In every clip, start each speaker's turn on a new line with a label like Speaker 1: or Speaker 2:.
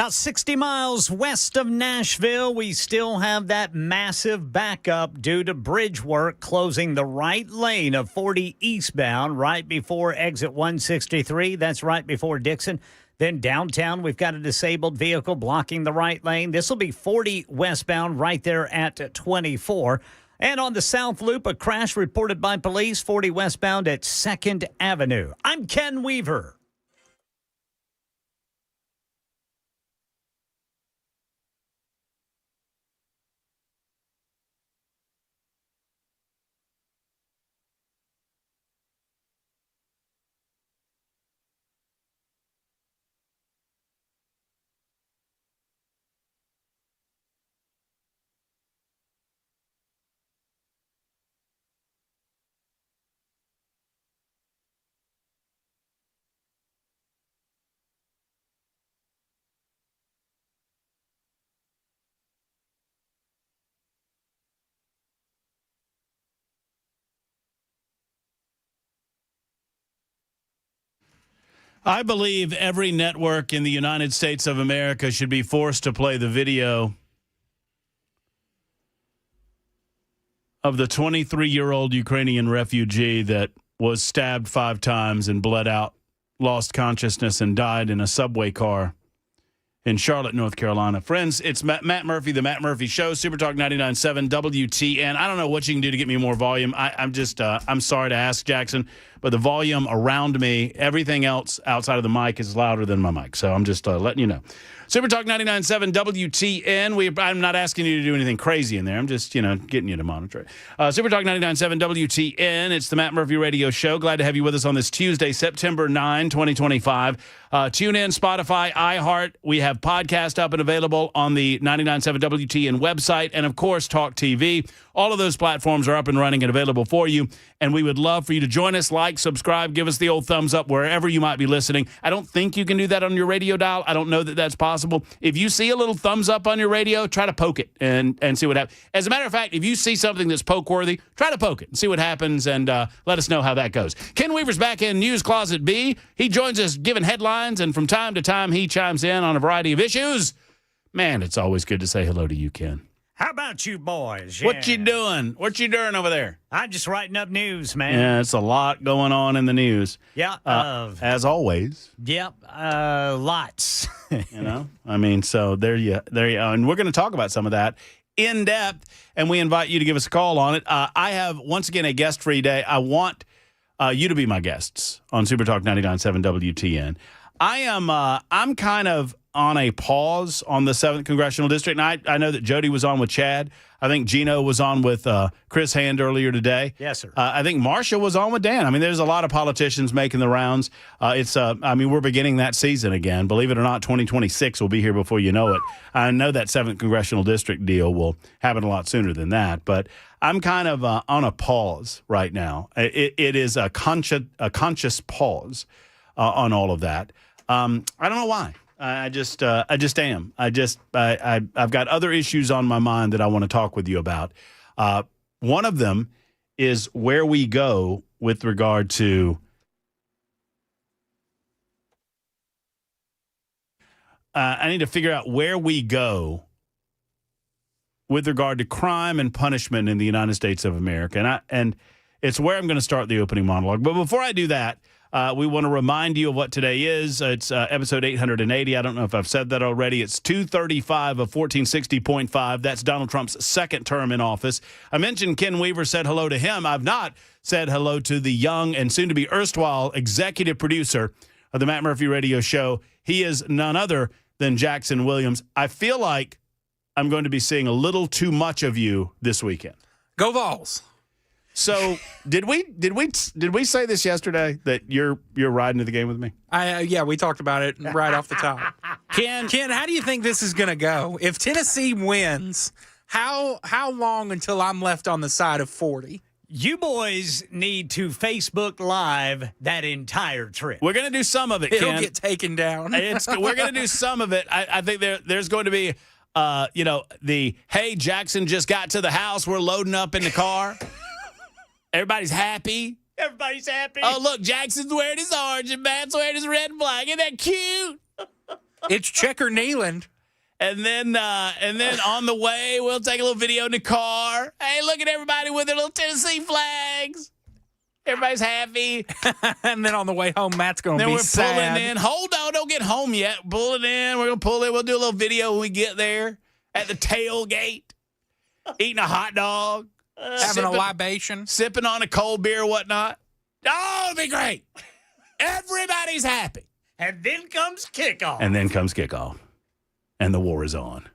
Speaker 1: About 60 miles west of Nashville, we still have that massive backup due to bridge work closing the right lane of 40 eastbound right before exit 163. That's right before Dixon. Then downtown, we've got a disabled vehicle blocking the right lane. This will be 40 westbound right there at 24. And on the South Loop, a crash reported by police, 40 westbound at 2nd Avenue. I'm Ken Weaver.
Speaker 2: I believe every network in the United States of America should be forced to play the video of the 23-year-old Ukrainian refugee that was stabbed 5 times and bled out, lost consciousness, and died in a subway car in Charlotte, North Carolina. Friends, it's Matt Murphy, The Matt Murphy Show, Super Talk 99.7 WTN. I don't know what you can do to get me more volume. I'm sorry to ask, Jackson, but the volume around me, everything else outside of the mic is louder than my mic. So I'm just letting you know. Super Talk 99.7 WTN. I'm not asking you to do anything crazy in there. I'm just, getting you to monitor it. Super Talk 99.7 WTN. It's the Matt Murphy Radio Show. Glad to have you with us on this Tuesday, September 9, 2025. Tune in, Spotify, iHeart. We have podcast up and available on the 99.7 WTN website. And, of course, Talk TV. All of those platforms are up and running and available for you. And we would love for you to join us, like, subscribe, give us the old thumbs up wherever you might be listening. I don't think you can do that on your radio dial. I don't know that that's possible. If you see a little thumbs up on your radio, try to poke it and see what happens. As a matter of fact, if you see something that's poke-worthy, try to poke it and see what happens and let us know how that goes. Ken Weaver's back in News Closet B. He joins us giving headlines, and from time to time he chimes in on a variety of issues. Man, it's always good to say hello to you, Ken.
Speaker 1: How about you boys?
Speaker 2: Yeah. What you doing? What you doing over there?
Speaker 1: I'm just writing up news, man.
Speaker 2: Yeah, it's a lot going on in the news.
Speaker 1: Yeah.
Speaker 2: As always.
Speaker 1: Yep. Lots.
Speaker 2: So there you and we're going to talk about some of that in depth, and we invite you to give us a call on it. I have, once again, a guest-free day. I want you to be my guests on Super Talk 99.7 WTN. I'm kind of on a pause on the 7th Congressional District. And I know that Jody was on with Chad. I think Gino was on with Chris Hand earlier today.
Speaker 1: Yes, sir.
Speaker 2: I think Marsha was on with Dan. I mean, there's a lot of politicians making the rounds. We're beginning that season again. Believe it or not, 2026 will be here before you know it. I know that 7th Congressional District deal will happen a lot sooner than that. But I'm kind of on a pause right now. It is a conscious pause on all of that. I don't know why. I just am. I've got other issues on my mind that I want to talk with you about. One of them is where we go with regard to I need to figure out where we go with regard to crime and punishment in the United States of America. And it's where I'm going to start the opening monologue. But before I do that, we want to remind you of what today is. It's episode 880. I don't know if I've said that already. It's 235 of 1460.5. That's Donald Trump's second term in office. I mentioned Ken Weaver said hello to him. I've not said hello to the young and soon-to-be erstwhile executive producer of the Matt Murphy Radio Show. He is none other than Jackson Williams. I feel like I'm going to be seeing a little too much of you this weekend.
Speaker 3: Go Vols.
Speaker 2: So did we say this yesterday that you're riding to the game with me?
Speaker 3: Yeah, we talked about it right off the top. Ken, how do you think this is going to go? If Tennessee wins, how long until I'm left on the side of 40?
Speaker 1: You boys need to Facebook Live that entire trip.
Speaker 2: We're going to do some of it, Ken.
Speaker 3: It'll get taken down.
Speaker 2: We're going to do some of it. I think there's going to be, hey, Jackson just got to the house. We're loading up in the car. Everybody's happy.
Speaker 1: Everybody's happy.
Speaker 2: Oh, look, Jackson's wearing his orange and Matt's wearing his red and black. Isn't that cute?
Speaker 3: It's Checker Neyland.
Speaker 2: And then on the way, we'll take a little video in the car. Hey, look at everybody with their little Tennessee flags. Everybody's happy.
Speaker 3: And then on the way home, Matt's going to be sad.
Speaker 2: Then we're pulling in. Hold on, don't get home yet. Pull it in. We're going to pull in. We'll do a little video when we get there at the tailgate. Eating a hot dog.
Speaker 3: Having a libation.
Speaker 2: Sipping on a cold beer or whatnot. Oh, it'll be great. Everybody's happy.
Speaker 1: And then comes kickoff.
Speaker 2: And the war is on.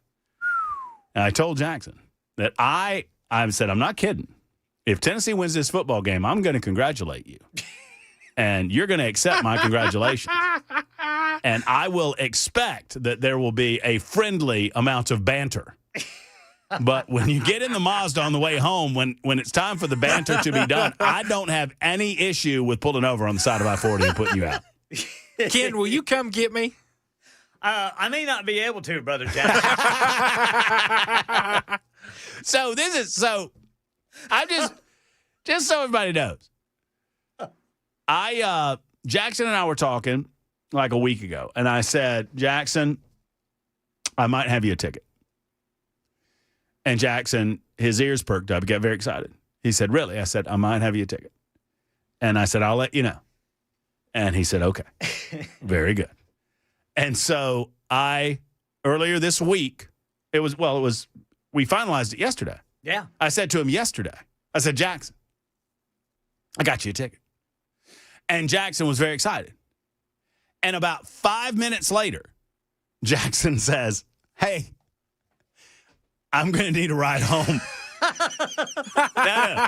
Speaker 2: And I told Jackson that I said, I'm not kidding. If Tennessee wins this football game, I'm going to congratulate you. And you're going to accept my congratulations. And I will expect that there will be a friendly amount of banter. But when you get in the Mazda on the way home, when it's time for the banter to be done, I don't have any issue with pulling over on the side of I-40 and putting you out.
Speaker 3: Ken, will you come get me?
Speaker 1: I may not be able to, Brother Jackson.
Speaker 2: I'm just so everybody knows. Jackson and I were talking like a week ago, and I said, Jackson, I might have you a ticket. And Jackson, his ears perked up. He got very excited. He said, really? I said, I might have you a ticket. And I said, I'll let you know. And he said, okay. Very good. And so earlier this week, we finalized it yesterday.
Speaker 1: Yeah.
Speaker 2: I said to him yesterday, I said, Jackson, I got you a ticket. And Jackson was very excited. And about 5 minutes later, Jackson says, hey, I'm going to need a ride home. No.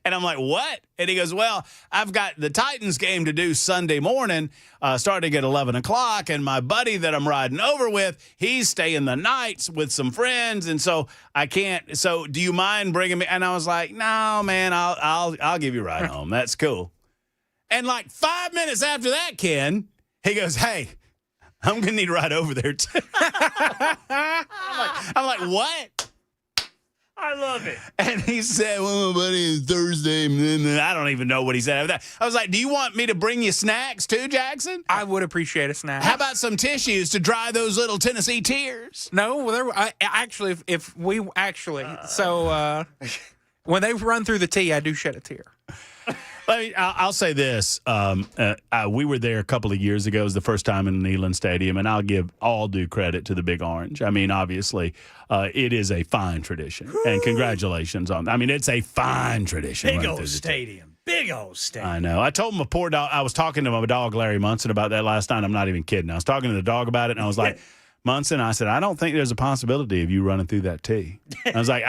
Speaker 2: And I'm like, what? And he goes, well, I've got the Titans game to do Sunday morning, starting at 11 o'clock. And my buddy that I'm riding over with, he's staying the nights with some friends. And so I can't. So do you mind bringing me? And I was like, no, man, I'll give you a ride home. That's cool. And like 5 minutes after that, Ken, he goes, hey, I'm going to need a ride over there, too. I'm like, what?
Speaker 1: I love it.
Speaker 2: And he said, well, my buddy, it's Thursday. I don't even know what he said after that. I was like, do you want me to bring you snacks, too, Jackson?
Speaker 3: I would appreciate a snack.
Speaker 2: How about some tissues to dry those little Tennessee tears?
Speaker 3: No, when they run through the tea, I do shed a tear.
Speaker 2: I'll say this. We were there a couple of years ago. It was the first time in Neyland Stadium, and I'll give all due credit to the Big Orange. I mean, obviously, it is a fine tradition, and congratulations on that. I mean, it's a fine tradition.
Speaker 1: Big old stadium. Big old stadium.
Speaker 2: I know. I told my poor dog, I was talking to my dog, Larry Munson, about that last night. I'm not even kidding. I was talking to the dog about it, and I was like, Munson, I said, I don't think there's a possibility of you running through that tee. I was like,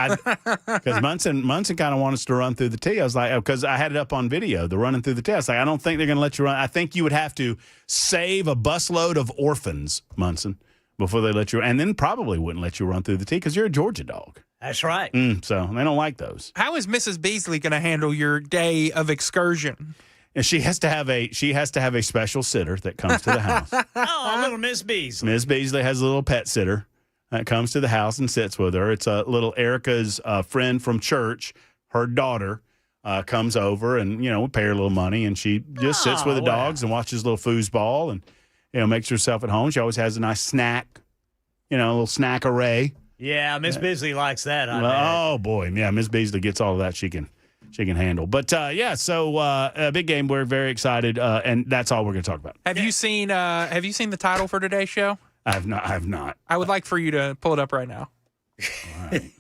Speaker 2: because Munson kind of wanted us to run through the tee. I was like, because I had it up on video, the running through the tee. I was like, I don't think they're going to let you run. I think you would have to save a busload of orphans, Munson, before they let you, and then probably wouldn't let you run through the tee because you're a Georgia dog.
Speaker 1: That's right.
Speaker 2: So they don't like those.
Speaker 3: How is Mrs. Beasley going to handle your day of excursion?
Speaker 2: And she has to have a special sitter that comes to the house.
Speaker 1: Oh, little Miss Beasley.
Speaker 2: Miss Beasley has a little pet sitter that comes to the house and sits with her. It's a little Erica's friend from church. Her daughter comes over and, we pay her a little money, and she just sits with the dogs and watches little foosball and, makes herself at home. She always has a nice snack, a little snack array.
Speaker 1: Yeah, Miss Beasley likes that.
Speaker 2: Oh, boy. Yeah, Miss Beasley gets all of that she can handle. But, so a big game. We're very excited, and that's all we're going to talk about.
Speaker 3: Have you seen the title for today's show?
Speaker 2: I have not.
Speaker 3: I would like for you to pull it up right now.
Speaker 2: All right.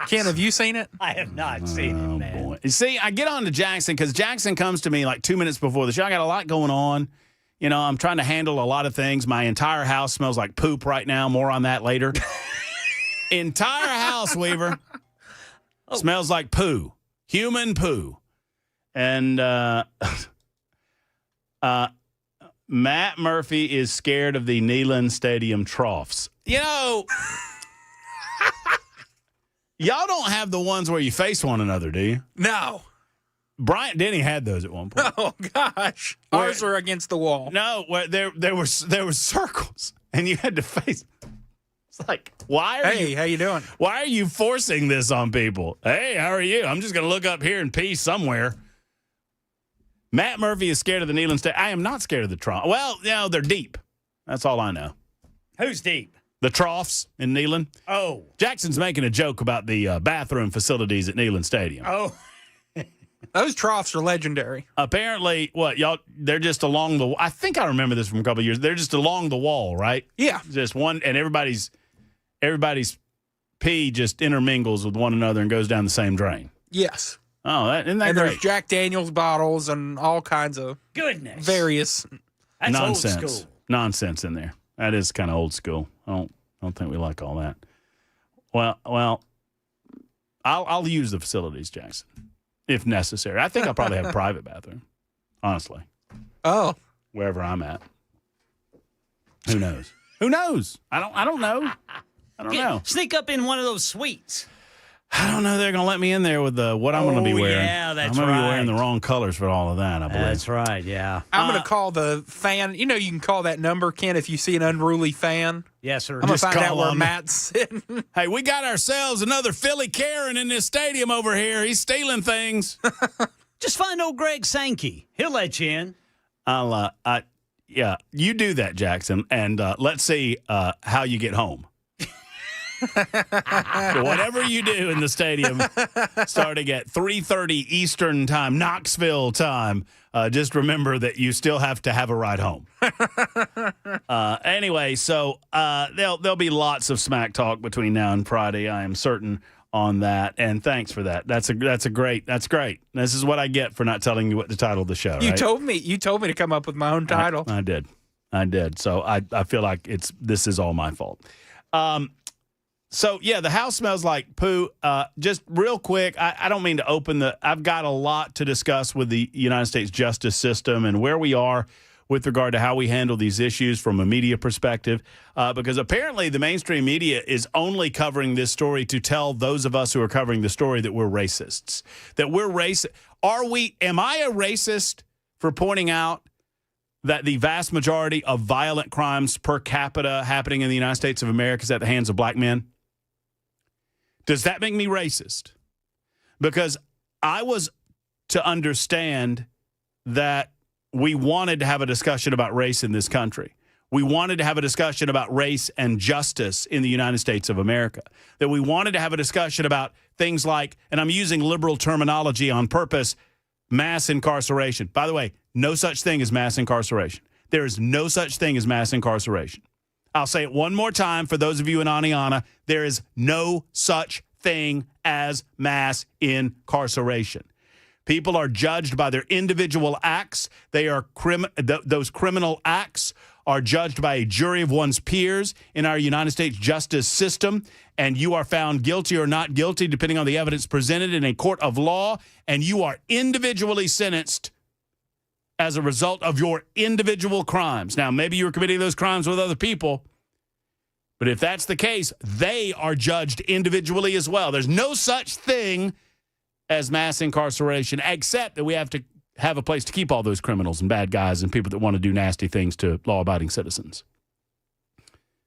Speaker 3: Ken, have you seen it?
Speaker 1: I have not seen it, man.
Speaker 2: Boy. You see, I get on to Jackson because Jackson comes to me like 2 minutes before the show. I got a lot going on. I'm trying to handle a lot of things. My entire house smells like poop right now. More on that later. Entire house, Weaver, smells like poo. Human poo. And Matt Murphy is scared of the Neyland Stadium troughs. Y'all don't have the ones where you face one another, do you?
Speaker 3: No.
Speaker 2: Bryant Denny had those at one point.
Speaker 3: Oh, gosh. Ours are against the wall.
Speaker 2: No, there were circles, and you had to face. It's like,
Speaker 3: Hey, how you doing?
Speaker 2: Why are you forcing this on people? Hey, how are you? I'm just going to look up here and pee somewhere. Matt Murphy is scared of the Neyland Stadium. I am not scared of the Troughs. Well, they're deep. That's all I know.
Speaker 1: Who's deep?
Speaker 2: The Troughs in Neyland.
Speaker 1: Oh.
Speaker 2: Jackson's making a joke about the bathroom facilities at Neyland Stadium.
Speaker 1: Oh.
Speaker 3: Those troughs are legendary.
Speaker 2: Apparently, they're just along the – I think I remember this from a couple of years. They're just along the wall, right?
Speaker 3: Yeah.
Speaker 2: Just one – and everybody's pee just intermingles with one another and goes down the same drain.
Speaker 3: Yes.
Speaker 2: Oh, isn't that
Speaker 3: and
Speaker 2: great?
Speaker 3: There's Jack Daniels bottles and all kinds of various
Speaker 1: That's
Speaker 2: nonsense.
Speaker 1: Old school.
Speaker 2: Nonsense in there. That is kind of old school. I don't think we like all that. Well, I'll use the facilities, Jackson, if necessary. I think I'll probably have a private bathroom, honestly.
Speaker 3: Oh,
Speaker 2: wherever I'm at. Who knows? Who knows? I don't know. I don't know.
Speaker 1: Sneak up in one of those suites.
Speaker 2: I don't know. They're going to let me in there with what I'm going to be wearing.
Speaker 1: Yeah, that's
Speaker 2: I'm going to be
Speaker 1: right.
Speaker 2: wearing the wrong colors for all of that, I believe.
Speaker 1: That's right, yeah.
Speaker 3: I'm going to call the fan. You know, you can call that number, Ken, if you see an unruly fan.
Speaker 1: Yes, sir.
Speaker 3: I'm going to find out where
Speaker 2: him.
Speaker 3: Matt's sitting.
Speaker 2: Hey, we got ourselves another Philly Karen in this stadium over here. He's stealing things.
Speaker 1: Just find old Greg Sankey. He'll let you in.
Speaker 2: Yeah, you do that, Jackson, and let's see how you get home. So whatever you do in the stadium, starting at 3:30 Eastern time, Knoxville time, just remember that you still have to have a ride home. Anyway, so there'll be lots of smack talk between now and Friday. I am certain on that, and thanks for that. That's great. This is what I get for not telling you what the title of the show.
Speaker 3: You
Speaker 2: right?
Speaker 3: told me to come up with my own title.
Speaker 2: I did. So I feel like this is all my fault. So, yeah, the house smells like poo. Just real quick, I don't mean to I've got a lot to discuss with the United States justice system and where we are with regard to how we handle these issues from a media perspective, because apparently the mainstream media is only covering this story to tell those of us who are covering the story that we're racists, that we're racist. Am I a racist for pointing out that the vast majority of violent crimes per capita happening in the United States of America is at the hands of black men? Does that make me racist? Because I was to understand that we wanted to have a discussion about race in this country. We wanted to have a discussion about race and justice in the United States of America. That we wanted to have a discussion about things like, and I'm using liberal terminology on purpose, mass incarceration. By the way, no such thing as mass incarceration. There is no such thing as mass incarceration. I'll say it one more time for those of you in Aniana. There is no such thing as mass incarceration. People are judged by their individual acts. Those criminal acts are judged by a jury of one's peers in our United States justice system, and you are found guilty or not guilty depending on the evidence presented in a court of law, and you are individually sentenced as a result of your individual crimes. Now, maybe you're committing those crimes with other people, but if that's the case, they are judged individually as well. There's no such thing as mass incarceration, except that we have to have a place to keep all those criminals and bad guys and people that want to do nasty things to law-abiding citizens.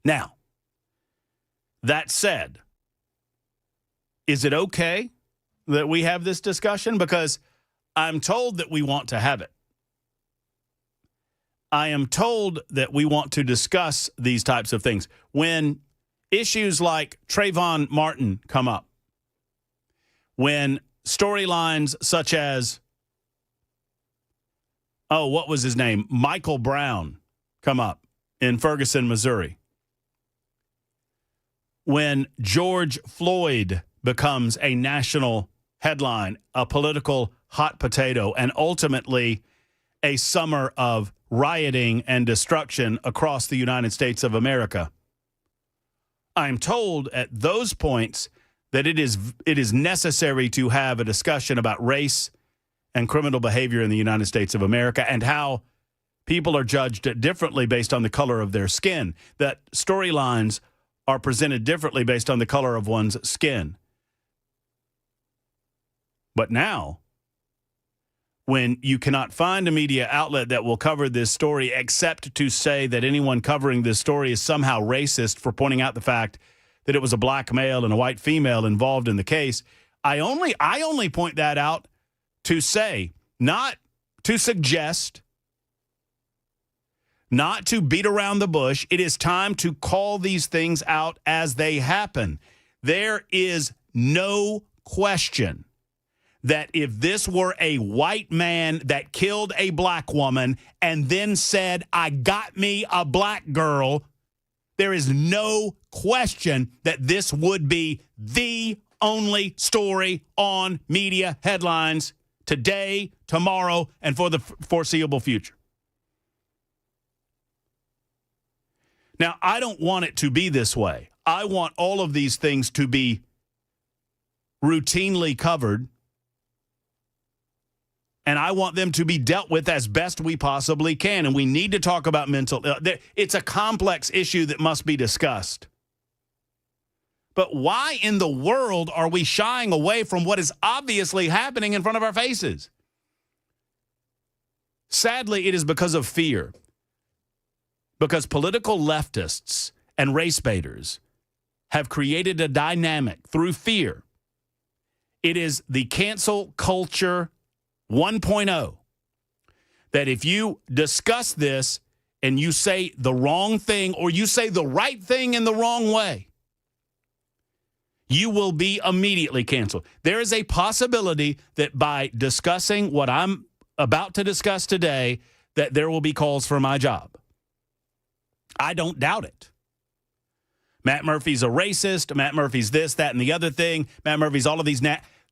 Speaker 2: Now, that said, is it okay that we have this discussion? Because I'm told that we want to have it. I am told that we want to discuss these types of things. When issues like Trayvon Martin come up, when storylines such as, what was his name? Michael Brown come up in Ferguson, Missouri. When George Floyd becomes a national headline, a political hot potato, and ultimately a summer of rioting and destruction across the United States of America. I'm told at those points that it is necessary to have a discussion about race and criminal behavior in the United States of America and how people are judged differently based on the color of their skin, that storylines are presented differently based on the color of one's skin. But now, when you cannot find a media outlet that will cover this story except to say that anyone covering this story is somehow racist for pointing out the fact that it was a black male and a white female involved in the case, I only point that out to say, not to suggest not to beat around the bush. It is time to call these things out as they happen. There is no question that if this were a white man that killed a black woman and then said, I got me a black girl, there is no question that this would be the only story on media headlines today, tomorrow, and for the foreseeable future. Now, I don't want it to be this way. I want all of these things to be routinely covered, and I want them to be dealt with as best we possibly can. And we need to talk about mental illness. It's a complex issue that must be discussed. But why in the world are we shying away from what is obviously happening in front of our faces? Sadly, it is because of fear. Because political leftists and race baiters have created a dynamic through fear. It is the cancel culture 1.0 that if you discuss this and you say the wrong thing or you say the right thing in the wrong way, you will be immediately canceled. There is a possibility that by discussing what I'm about to discuss today, that there will be calls for my job. I don't doubt it. Matt Murphy's a racist. Matt Murphy's this, that, and the other thing. Matt Murphy's all of these.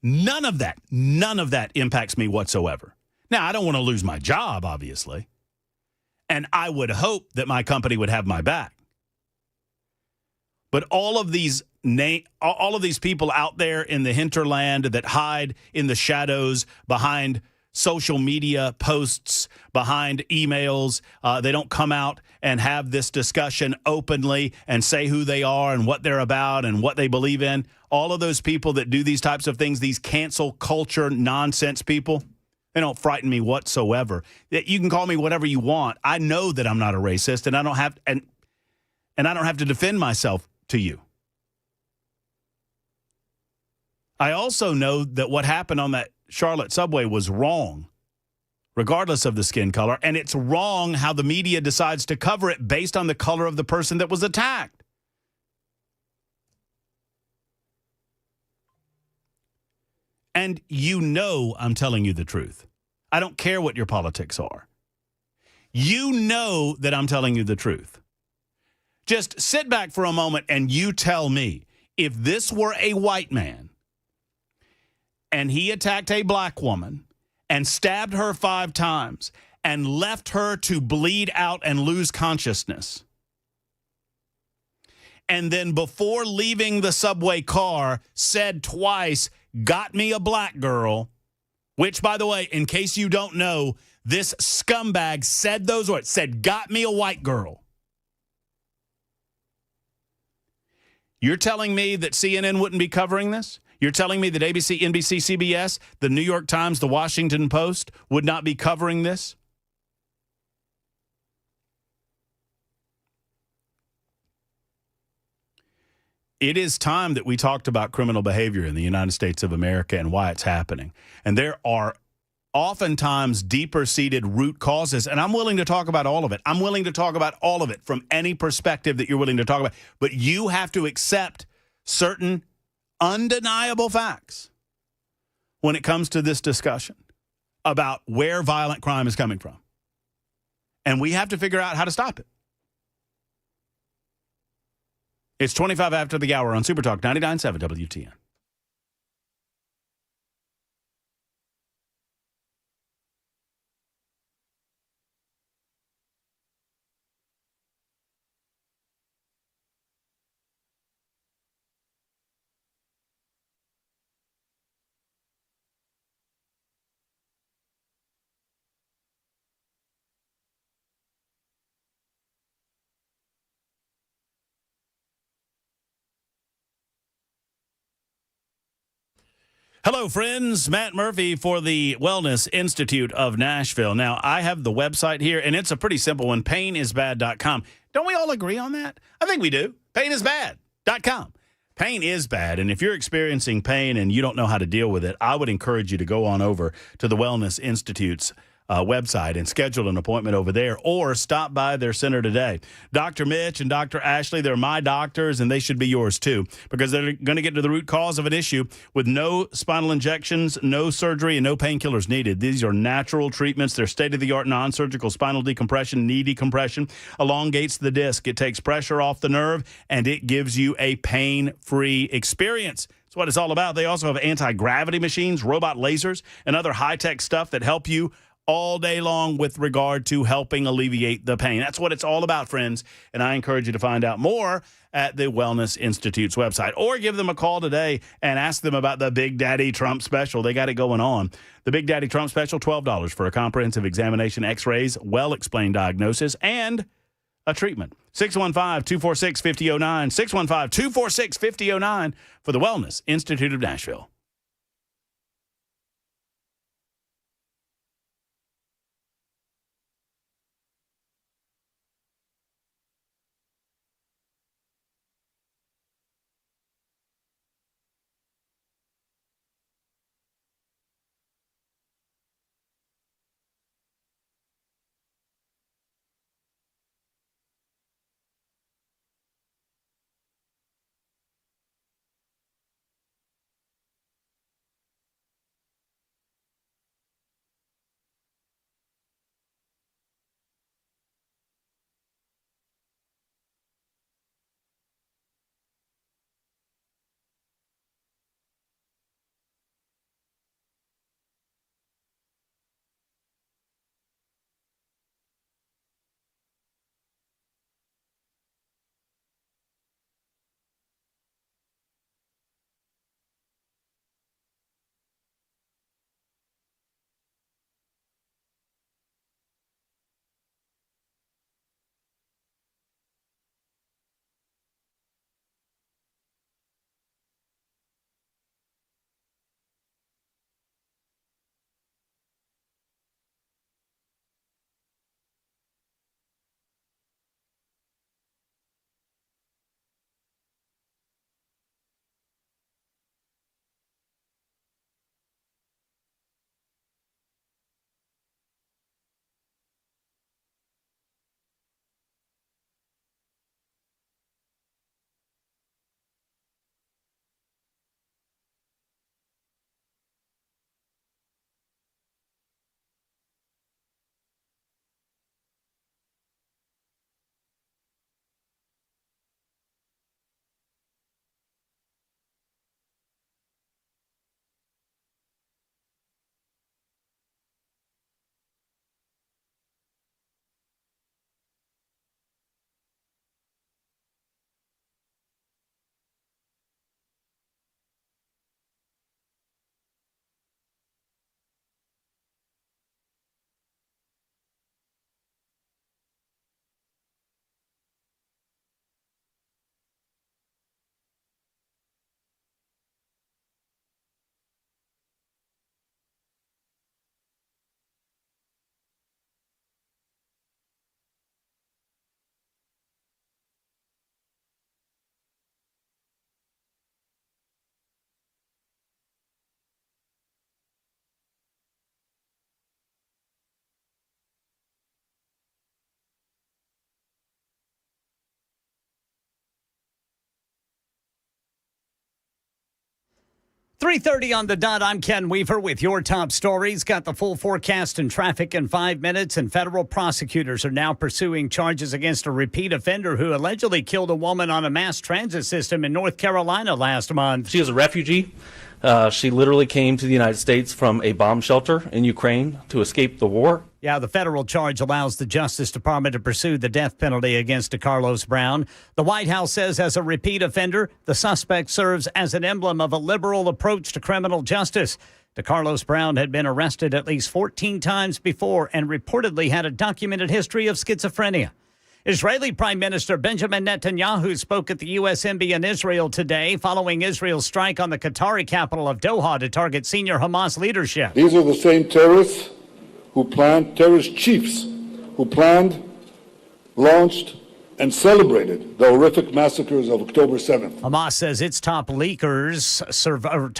Speaker 2: None of that impacts me whatsoever. Now, I don't want to lose my job, obviously. And I would hope that my company would have my back. But all of these people out there in the hinterland that hide in the shadows behind social media posts, behind emails, they don't come out and have this discussion openly and say who they are and what they're about and what they believe in. All of those people that do these types of things, these cancel culture nonsense people, they don't frighten me whatsoever. You can call me whatever you want. I know that I'm not a racist, and I don't have to defend myself to you. I also know that what happened on that Charlotte subway was wrong, regardless of the skin color, and it's wrong how the media decides to cover it based on the color of the person that was attacked. And you know I'm telling you the truth. I don't care what your politics are. You know that I'm telling you the truth. Just sit back for a moment and you tell me, if this were a white man and he attacked a black woman and stabbed her 5 times and left her to bleed out and lose consciousness, and then before leaving the subway car said twice, got me a black girl, which, by the way, in case you don't know, this scumbag said those words, said, got me a white girl. You're telling me that CNN wouldn't be covering this? You're telling me that ABC, NBC, CBS, the New York Times, the Washington Post would not be covering this? It is time that we talked about criminal behavior in the United States of America and why it's happening. And there are oftentimes deeper-seated root causes, and I'm willing to talk about all of it. I'm willing to talk about all of it from any perspective that you're willing to talk about. But you have to accept certain undeniable facts when it comes to this discussion about where violent crime is coming from. And we have to figure out how to stop it. It's 25 after the hour on Super Talk 99.7 WTN. Hello, friends. Matt Murphy for the Wellness Institute of Nashville. Now, I have the website here, and it's a pretty simple one, painisbad.com. Don't we all agree on that? I think we do. Painisbad.com. Pain is bad, and if you're experiencing pain and you don't know how to deal with it, I would encourage you to go on over to the Wellness Institute's website and schedule an appointment over there, or stop by their center today. Dr. Mitch and Dr. Ashley, they're my doctors, and they should be yours too, because they're going to get to the root cause of an issue with no spinal injections, no surgery, and no painkillers needed. These are natural treatments. They're state-of-the-art non-surgical spinal decompression, knee decompression, elongates the disc. It takes pressure off the nerve, and it gives you a pain-free experience. That's what it's all about. They also have anti-gravity machines, robot lasers, and other high-tech stuff that help you all day long with regard to helping alleviate the pain. That's what it's all about, friends. And I encourage you to find out more at the Wellness Institute's website, or give them a call today and ask them about the Big Daddy Trump special. They got it going on. The Big Daddy Trump special, $12 for a comprehensive examination, x-rays, well-explained diagnosis, and a treatment. 615-246-5009, 615-246-5009 for the Wellness Institute of Nashville.
Speaker 1: .30 on the dot. I'm Ken Weaver with your top stories. Got the full forecast and traffic in 5 minutes, and federal prosecutors are now pursuing charges against a repeat offender who allegedly killed a woman on a mass transit system in North Carolina last month.
Speaker 4: She is a refugee. She literally came to the United States from a bomb shelter in Ukraine to escape the war.
Speaker 1: Yeah, the federal charge allows the Justice Department to pursue the death penalty against DeCarlos Brown. The White House says as a repeat offender, the suspect serves as an emblem of a liberal approach to criminal justice. DeCarlos Brown had been arrested at least 14 times before and reportedly had a documented history of schizophrenia. Israeli Prime Minister Benjamin Netanyahu spoke at the U.S. Embassy in Israel today following Israel's strike on the Qatari capital of Doha to target senior Hamas leadership.
Speaker 5: These are the same terrorists who planned, terrorist chiefs who planned, launched, and celebrated the horrific massacres of October 7th.
Speaker 1: Hamas says its top leaders, survived,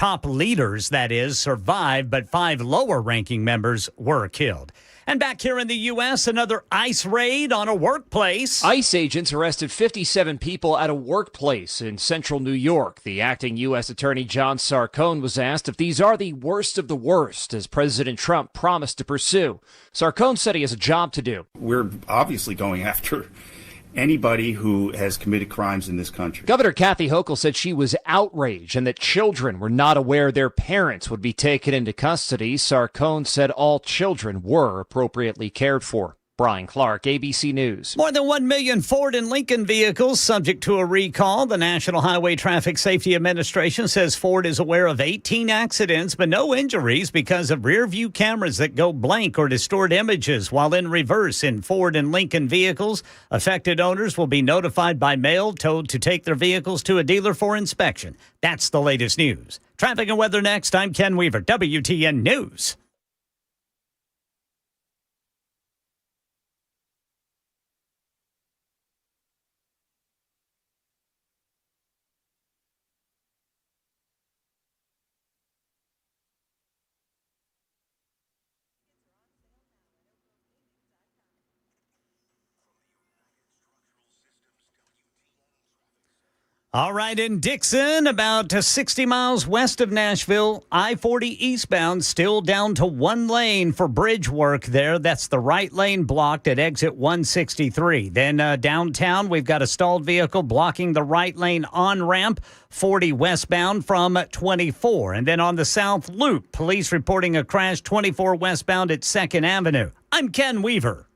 Speaker 1: but 5 lower-ranking members were killed. And back here in the U.S., another ICE raid on a workplace.
Speaker 6: ICE agents arrested 57 people at a workplace in central New York. The acting U.S. Attorney John Sarcone was asked if these are the worst of the worst, as President Trump promised to pursue. Sarcone said he has a job to do.
Speaker 7: We're obviously going after anybody who has committed crimes in this country.
Speaker 6: Governor Kathy Hochul said she was outraged and that children were not aware their parents would be taken into custody. Sarcone said all children were appropriately cared for. Brian Clark, ABC News.
Speaker 1: More than 1 million Ford and Lincoln vehicles subject to a recall. The National Highway Traffic Safety Administration says Ford is aware of 18 accidents, but no injuries because of rear-view cameras that go blank or distort images while in reverse in Ford and Lincoln vehicles. Affected owners will be notified by mail, told to take their vehicles to a dealer for inspection. That's the latest news. Traffic and weather next. I'm Ken Weaver, WTN News. All right, in Dixon, about 60 miles west of Nashville, I-40 eastbound, still down to one lane for bridge work there. That's the right lane blocked at exit 163. Then downtown, we've got a stalled vehicle blocking the right lane on-ramp, 40 westbound from 24. And then on the South Loop, police reporting a crash 24 westbound at 2nd Avenue. I'm Ken Weaver.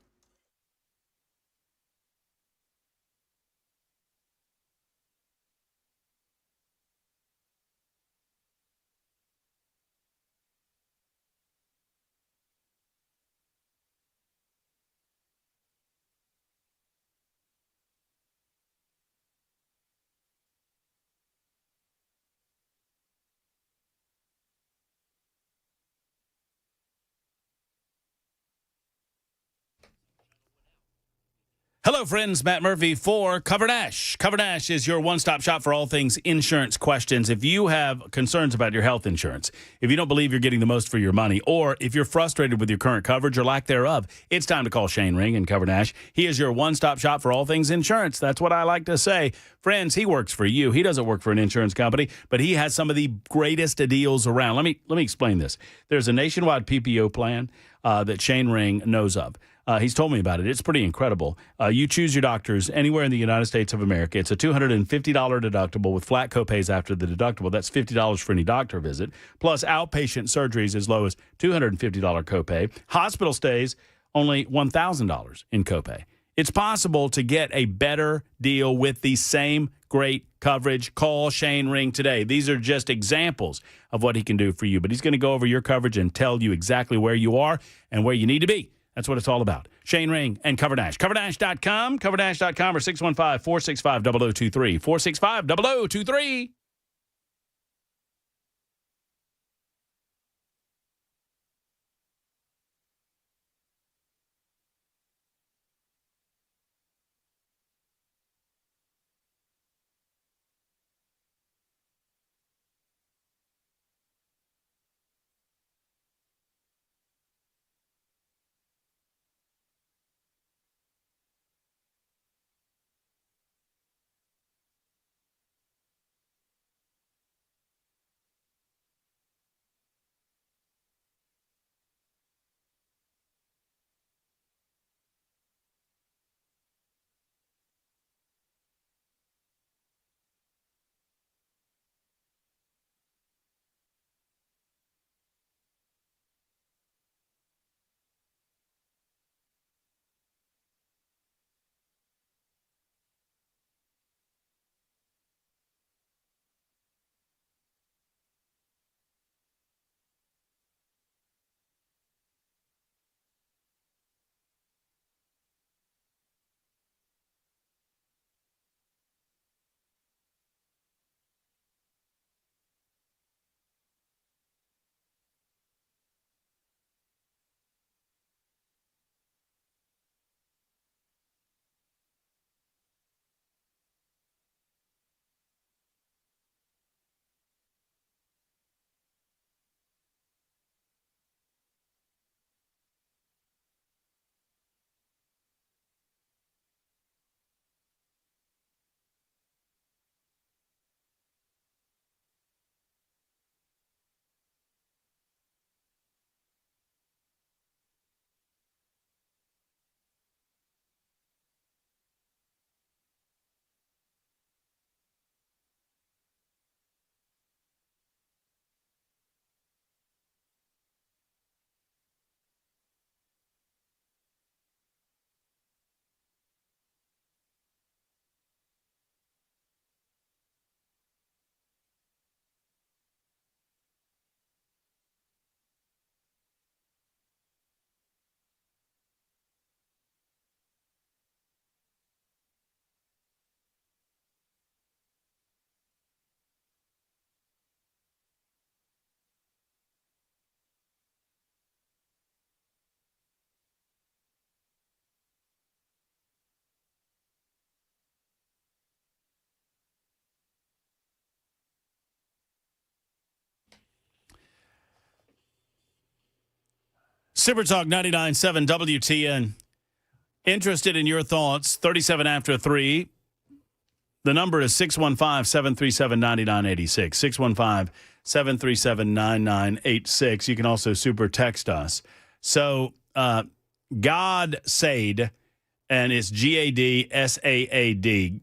Speaker 2: Hello, friends. Matt Murphy for Cover Dash. Cover Dash is your one-stop shop for all things insurance questions. If you have concerns about your health insurance, if you don't believe you're getting the most for your money, or if you're frustrated with your current coverage or lack thereof, it's time to call Shane Ring and Cover Dash. He is your one-stop shop for all things insurance. That's what I like to say. Friends, he works for you. He doesn't work for an insurance company, but he has some of the greatest deals around. Let me explain this. There's a nationwide PPO plan that Shane Ring knows of. He's told me about it. It's pretty incredible. You choose your doctors anywhere in the United States of America. It's a $250 deductible with flat copays after the deductible. That's $50 for any doctor visit, plus outpatient surgeries as low as $250 copay. Hospital stays, only $1,000 in copay. It's possible to get a better deal with the same great coverage. Call Shane Ring today. These are just examples of what he can do for you, but he's going to go over your coverage and tell you exactly where you are and where you need to be. That's what it's all about. Shane Ring and Cover Dash. CoverDash.com, CoverDash.com, or 615-465-0023. 465-0023. Super Talk 99.7 WTN. Interested in your thoughts, 37 after 3. The number is 615-737-9986. 615-737-9986. You can also super text us. So, God Said, and it's Gadsaad.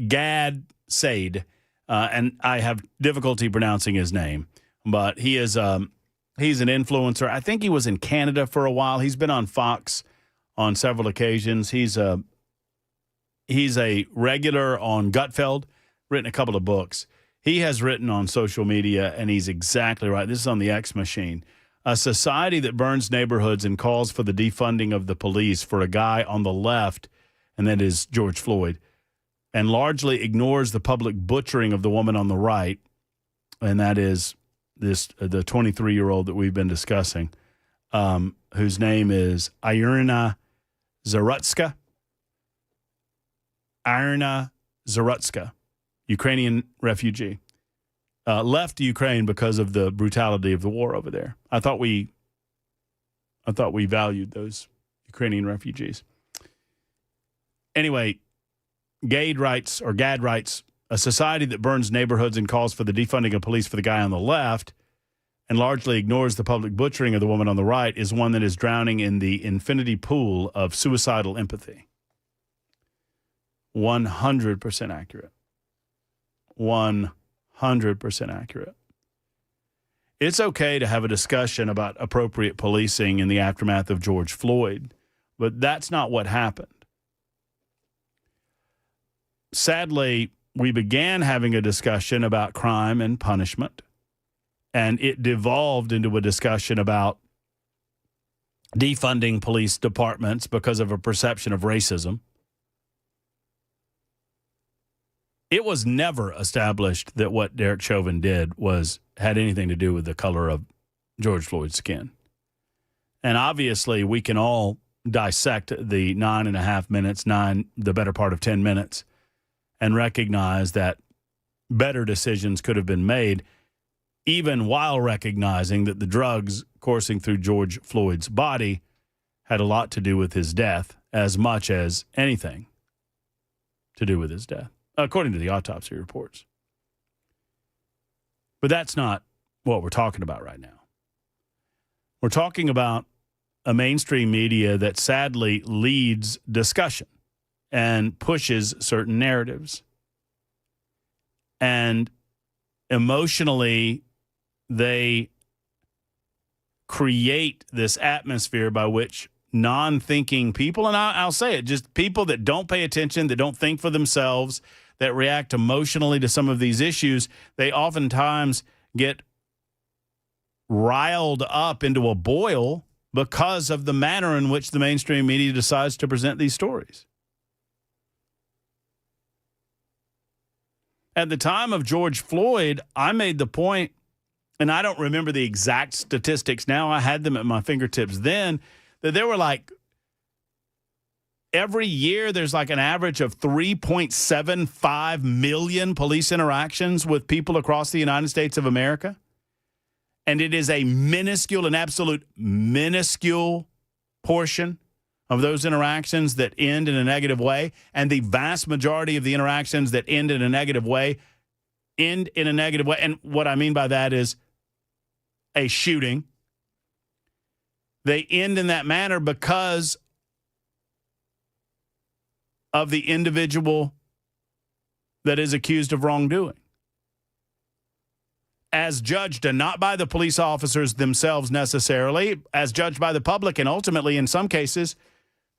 Speaker 2: Gad Said. And I have difficulty pronouncing his name, but he is he's an influencer. I think he was in Canada for a while. He's been on Fox on several occasions. He's a regular on Gutfeld, written a couple of books. He has written on social media, and he's exactly right. This is on the X machine. A society that burns neighborhoods and calls for the defunding of the police for a guy on the left, and that is George Floyd, and largely ignores the public butchering of the woman on the right, and that is the 23-year-old that we've been discussing, whose name is Irina Zarutska. Irina Zarutska, Ukrainian refugee, left Ukraine because of the brutality of the war over there. I thought we valued those Ukrainian refugees. Anyway, Gad writes, a society that burns neighborhoods and calls for the defunding of police for the guy on the left and largely ignores the public butchering of the woman on the right is one that is drowning in the infinity pool of suicidal empathy. 100% accurate. 100% accurate. It's okay to have a discussion about appropriate policing in the aftermath of George Floyd, but that's not what happened. Sadly, we began having a discussion about crime and punishment, and it devolved into a discussion about defunding police departments because of a perception of racism. It was never established that what Derek Chauvin did had anything to do with the color of George Floyd's skin. And obviously, we can all dissect the 9.5 minutes, the better part of 10 minutes, and recognize that better decisions could have been made, even while recognizing that the drugs coursing through George Floyd's body had a lot to do with his death, as much as anything to do with his death, according to the autopsy reports. But that's not what we're talking about right now. We're talking about a mainstream media that sadly leads discussion and pushes certain narratives. And emotionally, they create this atmosphere by which non-thinking people, and I'll say it, just people that don't pay attention, that don't think for themselves, that react emotionally to some of these issues, they oftentimes get riled up into a boil because of the manner in which the mainstream media decides to present these stories. At the time of George Floyd, I made the point, and I don't remember the exact statistics now, I had them at my fingertips then, that there were like, every year there's like an average of 3.75 million police interactions with people across the United States of America. And it is a minuscule, an absolute minuscule portion of those interactions that end in a negative way. And the vast majority of the interactions that end in a negative way end in a negative way. And what I mean by that is a shooting. They end in that manner because of the individual that is accused of wrongdoing, as judged and not by the police officers themselves necessarily, as judged by the public and ultimately, in some cases,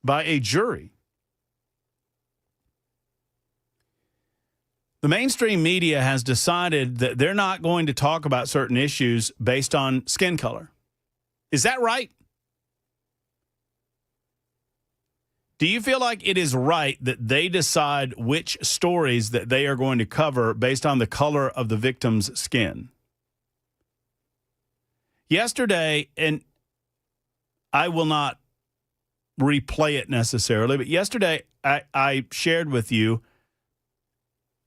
Speaker 2: by a jury. The mainstream media has decided that they're not going to talk about certain issues based on skin color. Is that right? Do you feel like it is right that they decide which stories that they are going to cover based on the color of the victim's skin? Yesterday, and I will not replay it necessarily, but yesterday I shared with you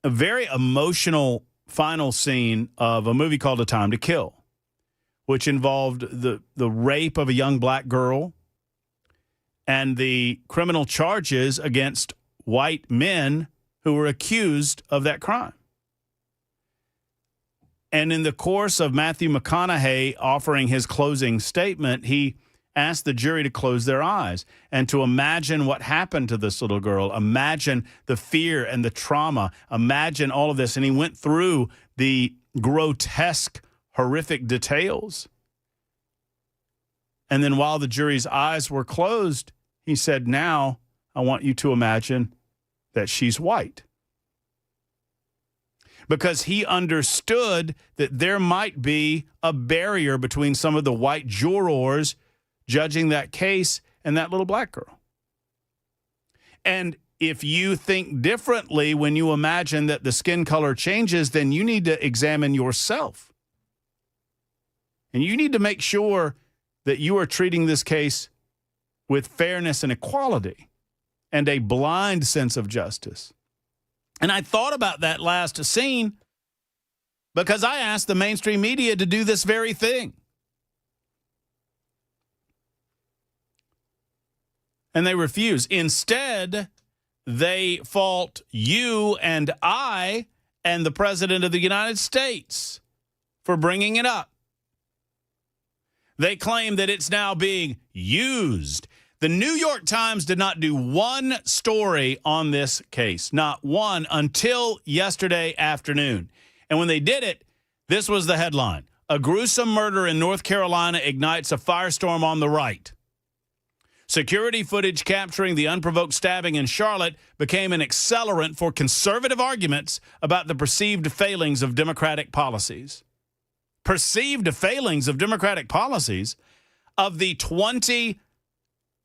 Speaker 2: a very emotional final scene of a movie called A Time to Kill, which involved the rape of a young black girl and the criminal charges against white men who were accused of that crime. And in the course of Matthew McConaughey offering his closing statement, he asked the jury to close their eyes and to imagine what happened to this little girl, imagine the fear and the trauma, imagine all of this. And he went through the grotesque, horrific details. And then while the jury's eyes were closed, he said, now I want you to imagine that she's white. Because he understood that there might be a barrier between some of the white jurors judging that case and that little black girl. And if you think differently when you imagine that the skin color changes, then you need to examine yourself. And you need to make sure that you are treating this case with fairness and equality and a blind sense of justice. And I thought about that last scene because I asked the mainstream media to do this very thing. And they refuse. Instead, they fault you and I and the President of the United States for bringing it up. They claim that it's now being used. The New York Times did not do one story on this case, not one, until yesterday afternoon. And when they did it, this was the headline. A gruesome murder in North Carolina ignites a firestorm on the right. Security footage capturing the unprovoked stabbing in Charlotte became an accelerant for conservative arguments about the perceived failings of Democratic policies. Perceived failings of Democratic policies? Of the 20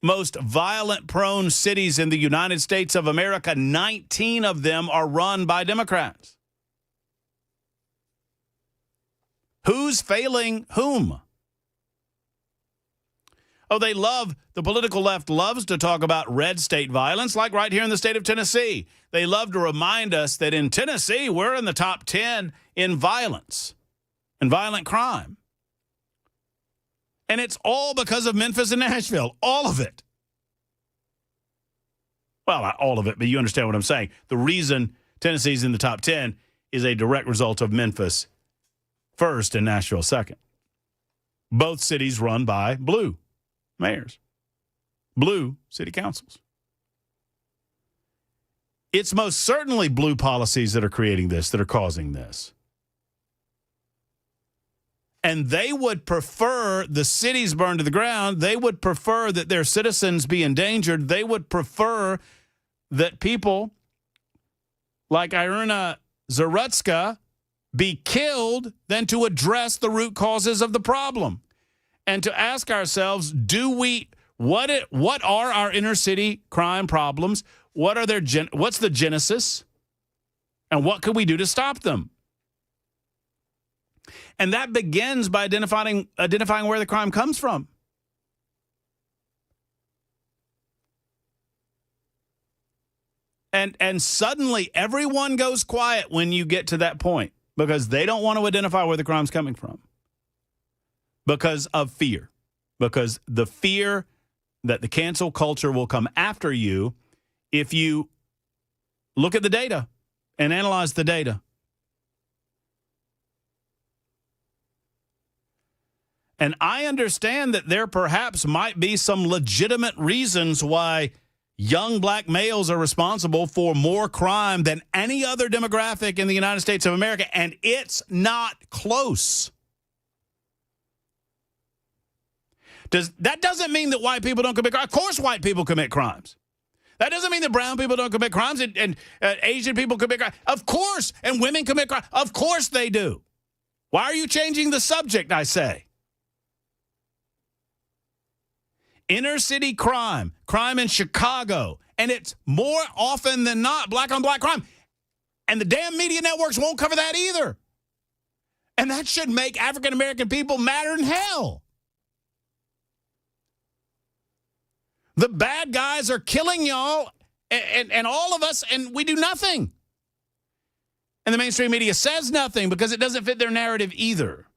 Speaker 2: most violent-prone cities in the United States of America, 19 of them are run by Democrats. Who's failing whom? Oh, the political left loves to talk about red state violence, like right here in the state of Tennessee. They love to remind us that in Tennessee, we're in the top 10 in violence and violent crime. And it's all because of Memphis and Nashville. All of it. Well, not all of it, but you understand what I'm saying. The reason Tennessee's in the top 10 is a direct result of Memphis first and Nashville second. Both cities run by blue mayors, blue city councils. It's most certainly blue policies that are creating this, that are causing this. And they would prefer the cities burned to the ground. They would prefer that their citizens be endangered. They would prefer that people like Irina Zarutska be killed than to address the root causes of the problem. And to ask ourselves, what are our inner city crime problems? What's the genesis? And what could we do to stop them? And that begins by identifying where the crime comes from. And suddenly everyone goes quiet when you get to that point because they don't want to identify where the crime's coming from. Because of fear. Because the fear that the cancel culture will come after you if you look at the data and analyze the data. And I understand that there perhaps might be some legitimate reasons why young black males are responsible for more crime than any other demographic in the United States of America, and it's not close. That doesn't mean that white people don't commit crimes. Of course white people commit crimes. That doesn't mean that brown people don't commit crimes and Asian people commit crimes. Of course, and women commit crimes. Of course they do. Why are you changing the subject, I say? Inner city crime in Chicago, and it's more often than not black on black crime. And the damn media networks won't cover that either. And that should make African American people madder than hell. The bad guys are killing y'all and all of us, and we do nothing. And the mainstream media says nothing because it doesn't fit their narrative either.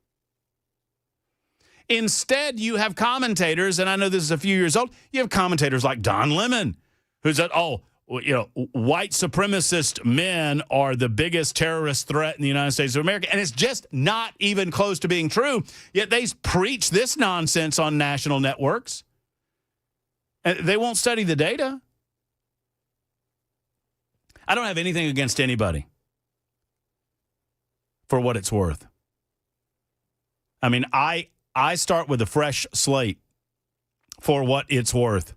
Speaker 2: Instead, you have commentators, and I know this is a few years old, you have commentators like Don Lemon, who said, white supremacist men are the biggest terrorist threat in the United States of America. And it's just not even close to being true. Yet they preach this nonsense on national networks. And they won't study the data. I don't have anything against anybody for what it's worth. I mean, I start with a fresh slate for what it's worth.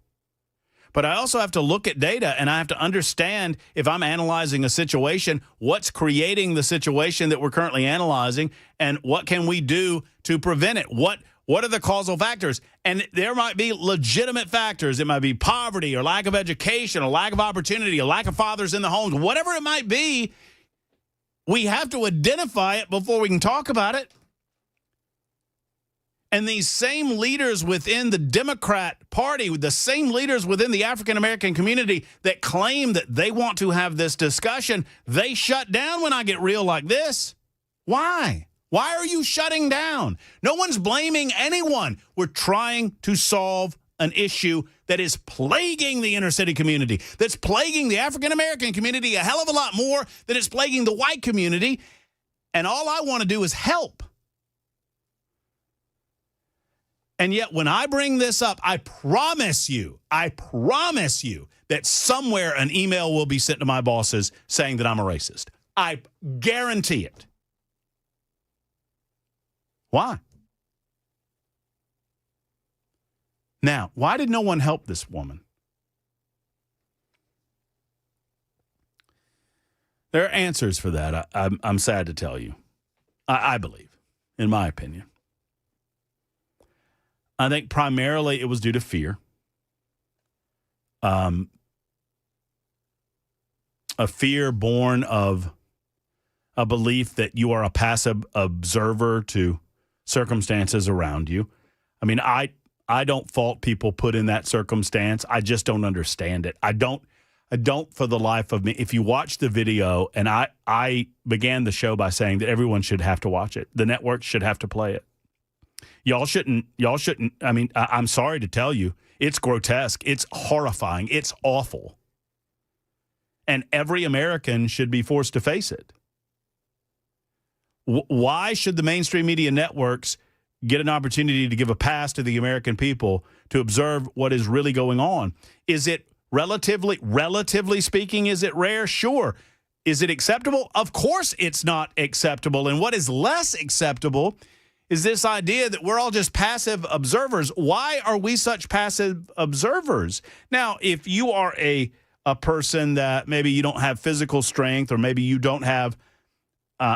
Speaker 2: But I also have to look at data, and I have to understand, if I'm analyzing a situation, what's creating the situation that we're currently analyzing, and what can we do to prevent it? What are the causal factors? And there might be legitimate factors. It might be poverty or lack of education or lack of opportunity or lack of fathers in the homes. Whatever it might be, we have to identify it before we can talk about it. And these same leaders within the Democrat Party, the same leaders within the African-American community that claim that they want to have this discussion, they shut down when I get real like this. Why? Why are you shutting down? No one's blaming anyone. We're trying to solve an issue that is plaguing the inner city community, that's plaguing the African-American community a hell of a lot more than it's plaguing the white community. And all I want to do is help. And yet when I bring this up, I promise you that somewhere an email will be sent to my bosses saying that I'm a racist. I guarantee it. Why? Now, why did no one help this woman? There are answers for that. I'm sad to tell you. I believe, in my opinion. I think primarily it was due to fear. A fear born of a belief that you are a passive observer to circumstances around you. I mean, I don't fault people put in that circumstance. I just don't understand it. I don't for the life of me. If you watch the video, and I began the show by saying that everyone should have to watch it. The network should have to play it. Y'all shouldn't, I mean, I'm sorry to tell you, it's grotesque. It's horrifying. It's awful. And every American should be forced to face it. Why should the mainstream media networks get an opportunity to give a pass to the American people to observe what is really going on? Is it relatively speaking, is it rare? Sure. Is it acceptable? Of course it's not acceptable. And what is less acceptable is this idea that we're all just passive observers. Why are we such passive observers? Now, if you are a person that maybe you don't have physical strength, or maybe you don't have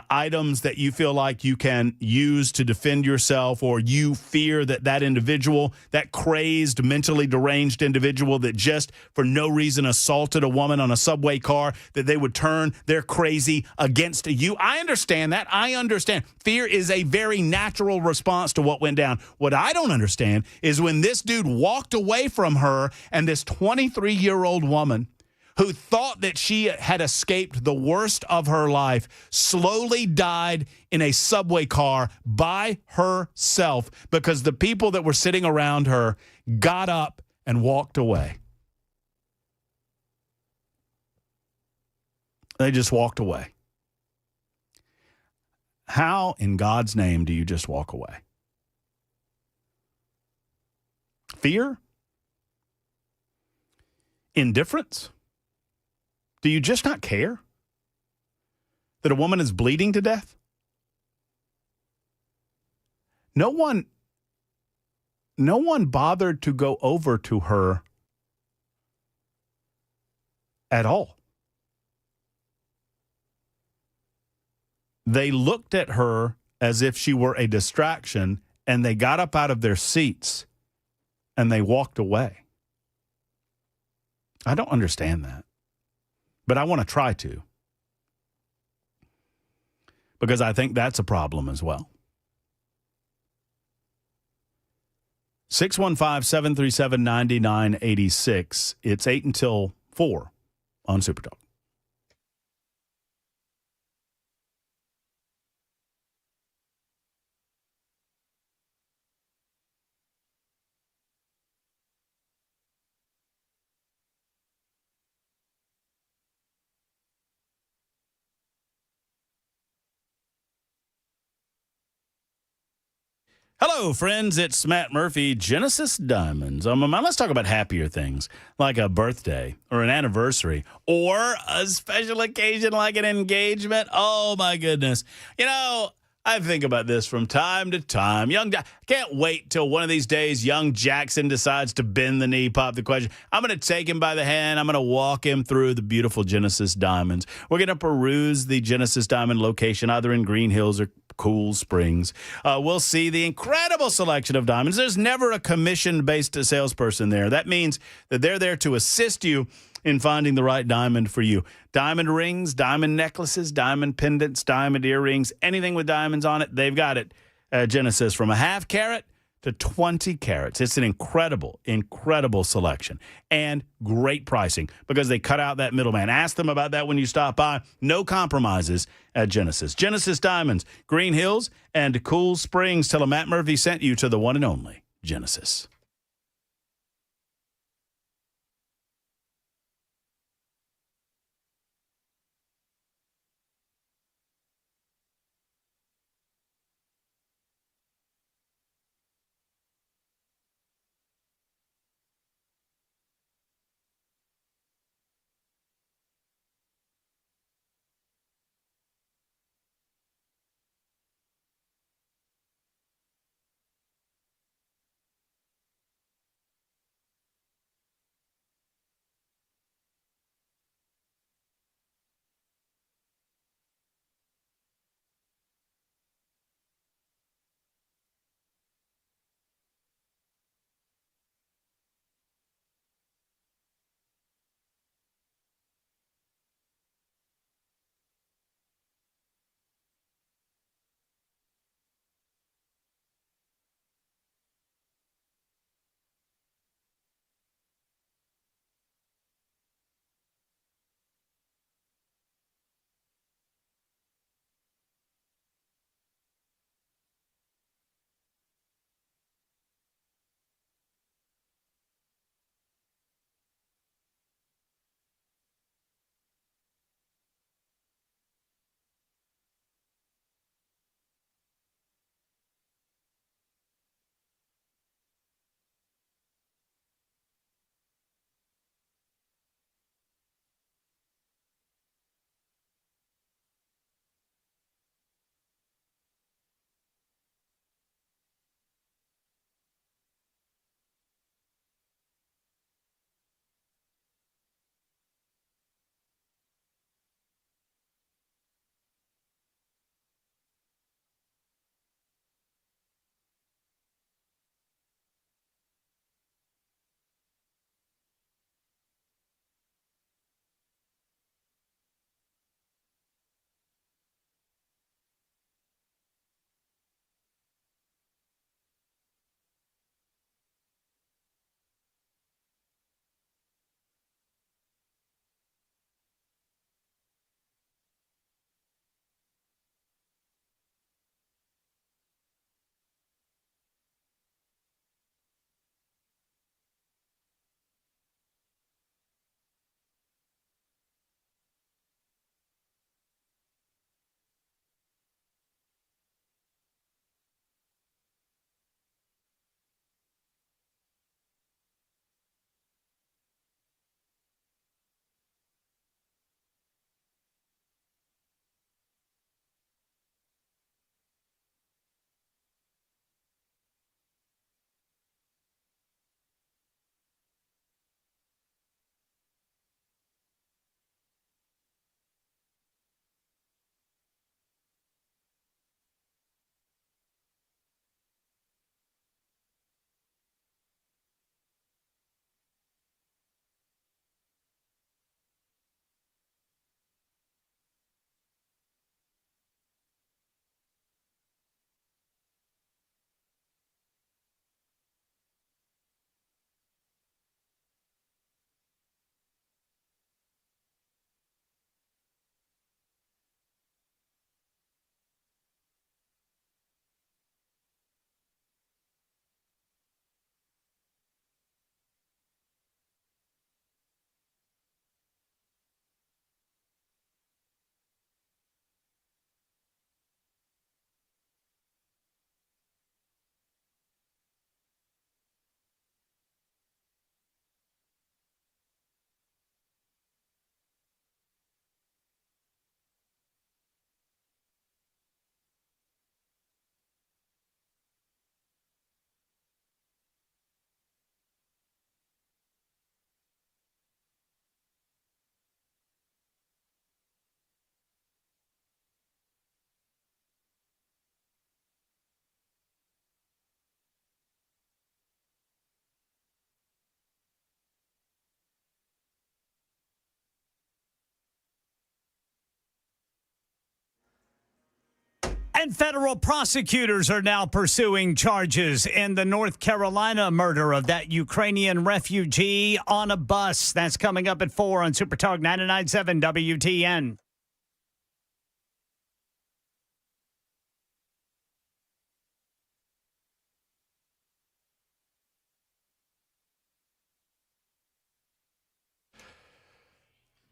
Speaker 2: items that you feel like you can use to defend yourself, or you fear that individual, that crazed, mentally deranged individual that just for no reason assaulted a woman on a subway car, that they would turn their crazy against you. I understand that. I understand. Fear is a very natural response to what went down. What I don't understand is when this dude walked away from her, and this 23-year-old woman who thought that she had escaped the worst of her life slowly died in a subway car by herself because the people that were sitting around her got up and walked away. They just walked away. How in God's name do you just walk away? Fear? Indifference? Do you just not care that a woman is bleeding to death? No one bothered to go over to her at all. They looked at her as if she were a distraction, and they got up out of their seats and they walked away. I don't understand that. But I want to try to, because I think that's a problem as well. 615-737-9986. It's 8 until 4 on Super Talk. Hello, friends. It's Matt Murphy, Genesis Diamonds. On my mind, let's talk about happier things like a birthday or an anniversary or a special occasion like an engagement. Oh, my goodness. You know, I think about this from time to time. Can't wait till one of these days young Jackson decides to bend the knee, pop the question. I'm going to take him by the hand. I'm going to walk him through the beautiful Genesis Diamonds. We're going to peruse the Genesis Diamond location either in Green Hills or Cool Springs. We'll see the incredible selection of diamonds. There's never a commission-based salesperson there. That means that they're there to assist you in finding the right diamond for you. Diamond rings, diamond necklaces, diamond pendants, diamond earrings, anything with diamonds on it, they've got it at Genesis, from a half carat to 20 carats. It's an incredible, incredible selection and great pricing because they cut out that middleman. Ask them about that when you stop by. No compromises at Genesis. Genesis Diamonds, Green Hills, and Cool Springs. Tell them Matt Murphy sent you to the one and only Genesis.
Speaker 1: And federal prosecutors are now pursuing charges in the North Carolina murder of that Ukrainian refugee on a bus. That's coming up at 4 on Super Talk 99.7 WTN.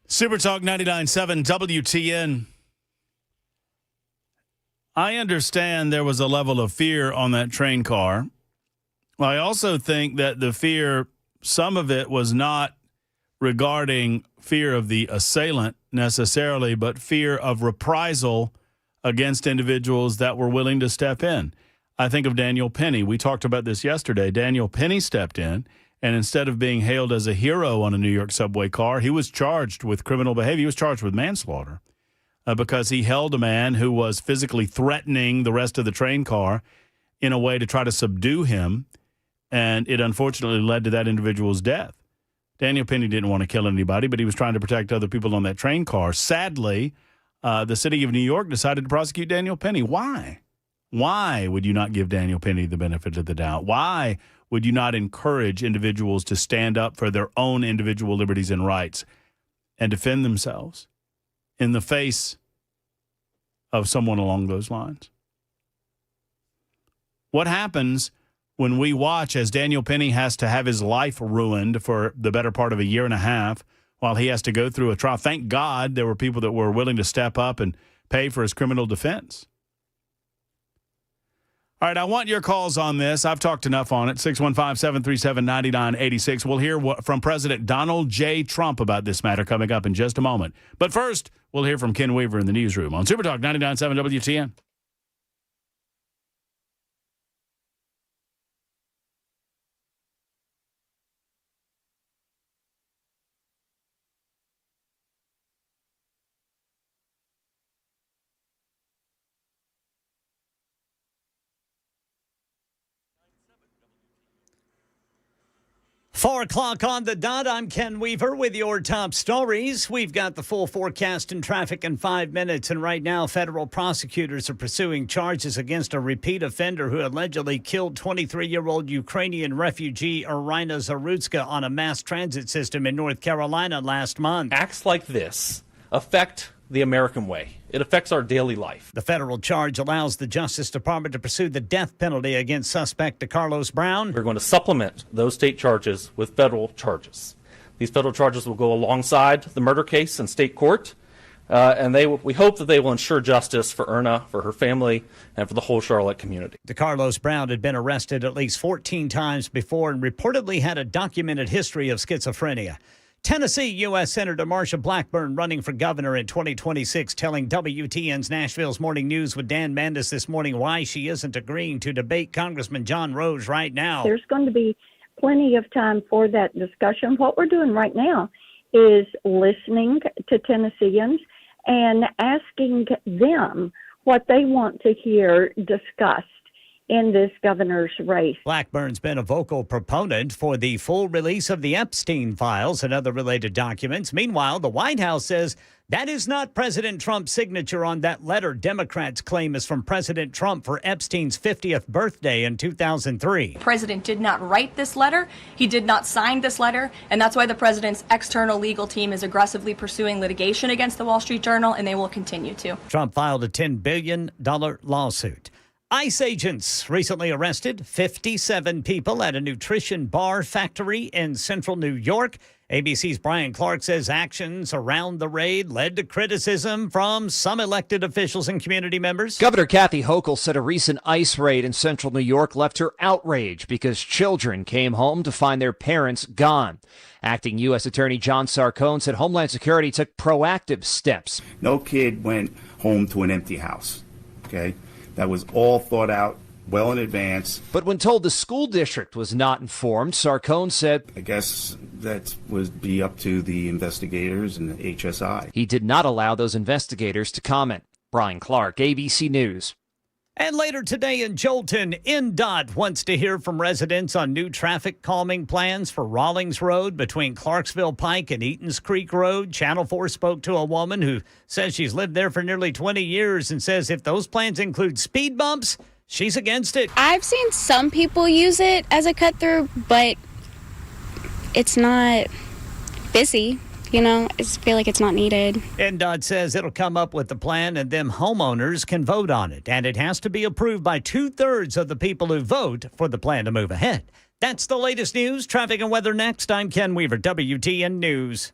Speaker 2: Super Talk 99.7 WTN. I understand there was a level of fear on that train car. I also think that the fear, some of it was not regarding fear of the assailant necessarily, but fear of reprisal against individuals that were willing to step in. I think of Daniel Penny. We talked about this yesterday. Daniel Penny stepped in, and instead of being hailed as a hero on a New York subway car, he was charged with criminal behavior. He was charged with manslaughter. Because he held a man who was physically threatening the rest of the train car in a way to try to subdue him, and it unfortunately led to that individual's death. Daniel Penny didn't want to kill anybody, but he was trying to protect other people on that train car. Sadly, the city of New York decided to prosecute Daniel Penny. Why? Why would you not give Daniel Penny the benefit of the doubt? Why would you not encourage individuals to stand up for their own individual liberties and rights and defend themselves in the face of someone along those lines? What happens when we watch as Daniel Penny has to have his life ruined for the better part of a year and a half while he has to go through a trial? Thank God there were people that were willing to step up and pay for his criminal defense. All right, I want your calls on this. I've talked enough on it. 615-737-9986. We'll hear from President Donald J. Trump about this matter coming up in just a moment. But first, we'll hear from Ken Weaver in the newsroom on Super Talk 99.7 WTN.
Speaker 1: Four o'clock on the dot. I'm Ken Weaver with your top stories. We've got the full forecast and traffic in 5 minutes. And right now, federal prosecutors are pursuing charges against a repeat offender who allegedly killed 23-year-old Ukrainian refugee Irina Zarutska on a mass transit system in North Carolina last month.
Speaker 4: Acts like this affect the American way. It affects our daily life.
Speaker 1: The federal charge allows the Justice Department to pursue the death penalty against suspect DeCarlos Brown.
Speaker 4: We're going to supplement those state charges with federal charges. These federal charges will go alongside the murder case in state court, and we hope that they will ensure justice for Irna, for her family, and for the whole Charlotte community.
Speaker 1: DeCarlos Brown had been arrested at least 14 times before and reportedly had a documented history of schizophrenia. Tennessee U.S. Senator Marsha Blackburn running for governor in 2026, telling WTN's Nashville's Morning News with Dan Mandis this morning why she isn't agreeing to debate Congressman John Rose right now.
Speaker 8: There's going to be plenty of time for that discussion. What we're doing right now is listening to Tennesseans and asking them what they want to hear discussed in this governor's race.
Speaker 1: Blackburn's been a vocal proponent for the full release of the Epstein files and other related documents. Meanwhile, the White House says that is not President Trump's signature on that letter Democrats claim is from President Trump for Epstein's 50th birthday in 2003.
Speaker 9: The president did not write this letter. He did not sign this letter. And that's why the president's external legal team is aggressively pursuing litigation against the Wall Street Journal, and they will continue to.
Speaker 1: Trump filed a $10 billion lawsuit. ICE agents recently arrested 57 people at a nutrition bar factory in central New York. ABC's Brian Clark says actions around the raid led to criticism from some elected officials and community members.
Speaker 6: Governor Kathy Hochul said a recent ICE raid in central New York left her outraged because children came home to find their parents gone. Acting U.S. Attorney John Sarcone said Homeland Security took proactive steps.
Speaker 7: No kid went home to an empty house, okay? That was all thought out well in advance.
Speaker 6: But when told the school district was not informed, Sarcone said,
Speaker 7: I guess that would be up to the investigators and the HSI.
Speaker 6: He did not allow those investigators to comment. Brian Clark, ABC News.
Speaker 1: And later today in Jolton, NDOT wants to hear from residents on new traffic calming plans for Rawlings Road between Clarksville Pike and Eatons Creek Road. Channel 4 spoke to a woman who says she's lived there for nearly 20 years and says if those plans include speed bumps, she's against it.
Speaker 10: I've seen some people use it as a cut through, but it's not busy. I just feel like it's not needed.
Speaker 1: NDOT says it'll come up with the plan and them homeowners can vote on it. And it has to be approved by 2/3 of the people who vote for the plan to move ahead. That's the latest news. Traffic and weather next. I'm Ken Weaver, WTN News.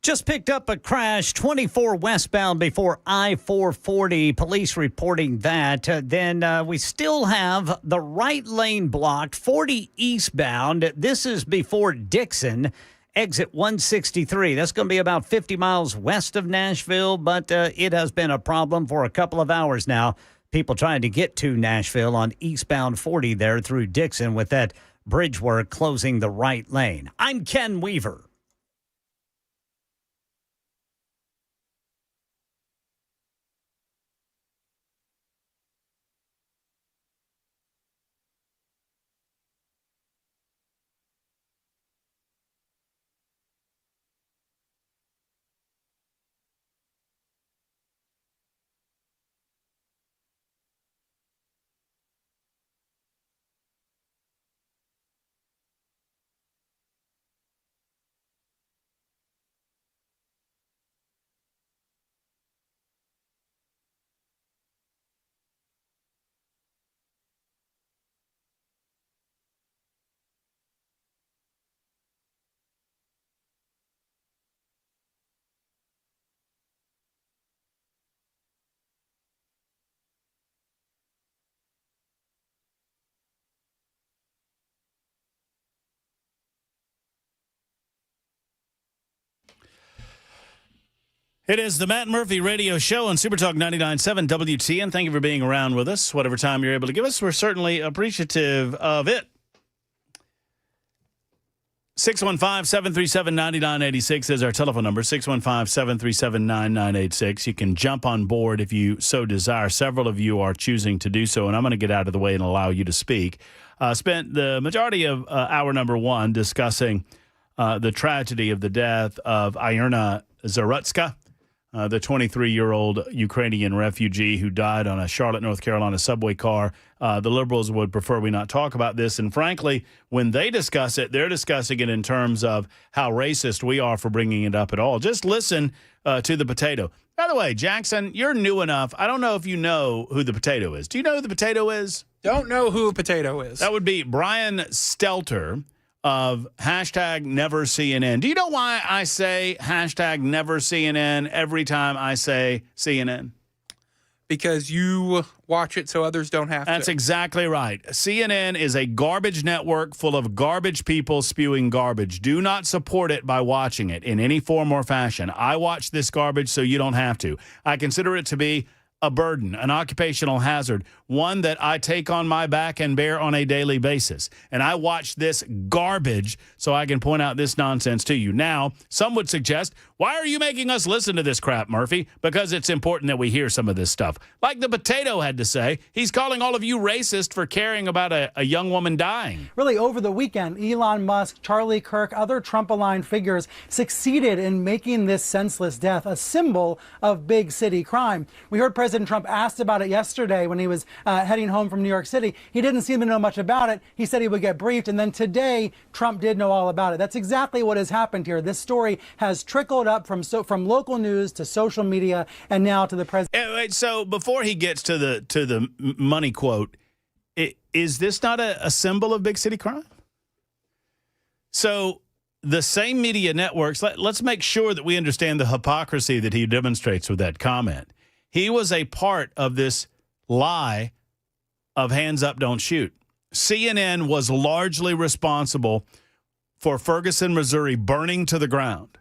Speaker 1: Just picked up a crash, 24 westbound before I-440. Police reporting that. Then we still have the right lane blocked, 40 eastbound. This is before Dixon, exit 163. That's going to be about 50 miles west of Nashville, but it has been a problem for a couple of hours now. People trying to get to Nashville on eastbound 40 there through Dixon with that bridge work closing the right lane. I'm Ken Weaver.
Speaker 2: It is the Matt Murphy Radio Show on Supertalk 99.7 WTN. Thank you for being around with us. Whatever time you're able to give us, we're certainly appreciative of it. 615-737-9986 is our telephone number, 615-737-9986. You can jump on board if you so desire. Several of you are choosing to do so, and I'm going to get out of the way and allow you to speak. Spent the majority of hour number one discussing the tragedy of the death of Ierna Zarutska. the 23-year-old Ukrainian refugee who died on a Charlotte, North Carolina subway car. The liberals would prefer we not talk about this. And frankly, when they discuss it, they're discussing it in terms of how racist we are for bringing it up at all. Just listen to the potato. By the way, Jackson, you're new enough. I don't know if you know who the potato is. Do you know who the potato is?
Speaker 3: Don't know who a potato is.
Speaker 2: That would be Brian Stelter of #NeverCNN. Do you know why I say #NeverCNN every time I say CNN?
Speaker 3: Because you watch it so others don't have to.
Speaker 2: That's exactly right. CNN is a garbage network full of garbage people spewing garbage. Do not support it by watching it in any form or fashion. I watch this garbage so you don't have to. I consider it to be a burden, an occupational hazard, one that I take on my back and bear on a daily basis. And I watch this garbage so I can point out this nonsense to you. Now, some would suggest, why are you making us listen to this crap, Murphy? Because it's important that we hear some of this stuff. Like the potato had to say, he's calling all of you racist for caring about a young woman dying.
Speaker 11: Really, over the weekend, Elon Musk, Charlie Kirk, other Trump-aligned figures succeeded in making this senseless death a symbol of big city crime. We heard President Trump asked about it yesterday when he was heading home from New York City. He didn't seem to know much about it. He said he would get briefed, and then today, Trump did know all about it. That's exactly what has happened here. This story has trickled up from local news to social media and now to the president.
Speaker 2: So before he gets to the money quote, is this not a symbol of big city crime? So the same media networks, let's make sure that we understand the hypocrisy that he demonstrates with that comment. He was a part of this lie of hands up, don't shoot. CNN was largely responsible for Ferguson, Missouri burning to the ground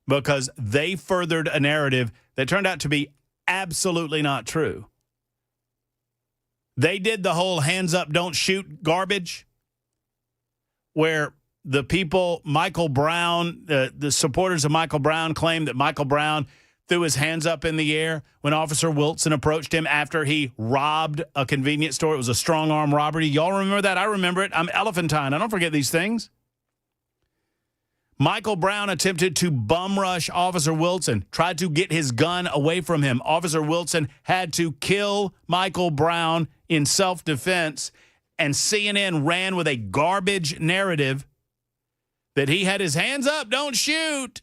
Speaker 2: because they furthered a narrative that turned out to be absolutely not true. They did the whole hands up, don't shoot garbage where the people, Michael Brown, the supporters of Michael Brown claimed that Michael Brown threw his hands up in the air when Officer Wilson approached him after he robbed a convenience store. It was a strong-arm robbery. Y'all remember that? I remember it. I'm elephantine. I don't forget these things. Michael Brown attempted to bum rush Officer Wilson, tried to get his gun away from him. Officer Wilson had to kill Michael Brown in self-defense, and CNN ran with a garbage narrative that he had his hands up, don't shoot.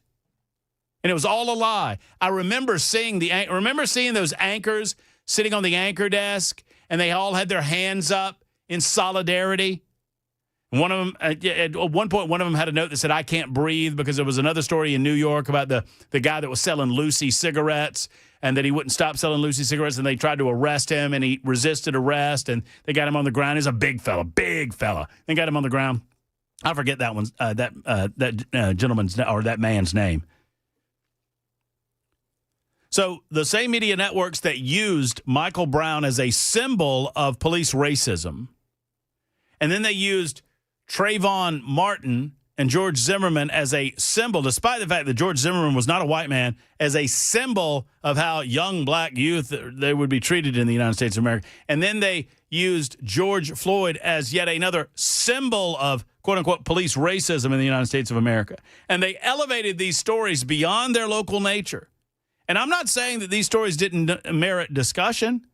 Speaker 2: And it was all a lie. I remember seeing those anchors sitting on the anchor desk, and they all had their hands up in solidarity. One of them, at one point, one of them had a note that said, "I can't breathe," because there was another story in New York about the guy that was selling Lucy cigarettes and that he wouldn't stop selling Lucy cigarettes, and they tried to arrest him, and he resisted arrest, and they got him on the ground. He's a big fella. They got him on the ground. I forget that one's that gentleman's or that man's name. So the same media networks that used Michael Brown as a symbol of police racism, and then they used Trayvon Martin and George Zimmerman as a symbol, despite the fact that George Zimmerman was not a white man, as a symbol of how young black youth, they would be treated in the United States of America. And then they used George Floyd as yet another symbol of, quote-unquote, police racism in the United States of America. And they elevated these stories beyond their local nature. And I'm not saying that these stories didn't merit discussion.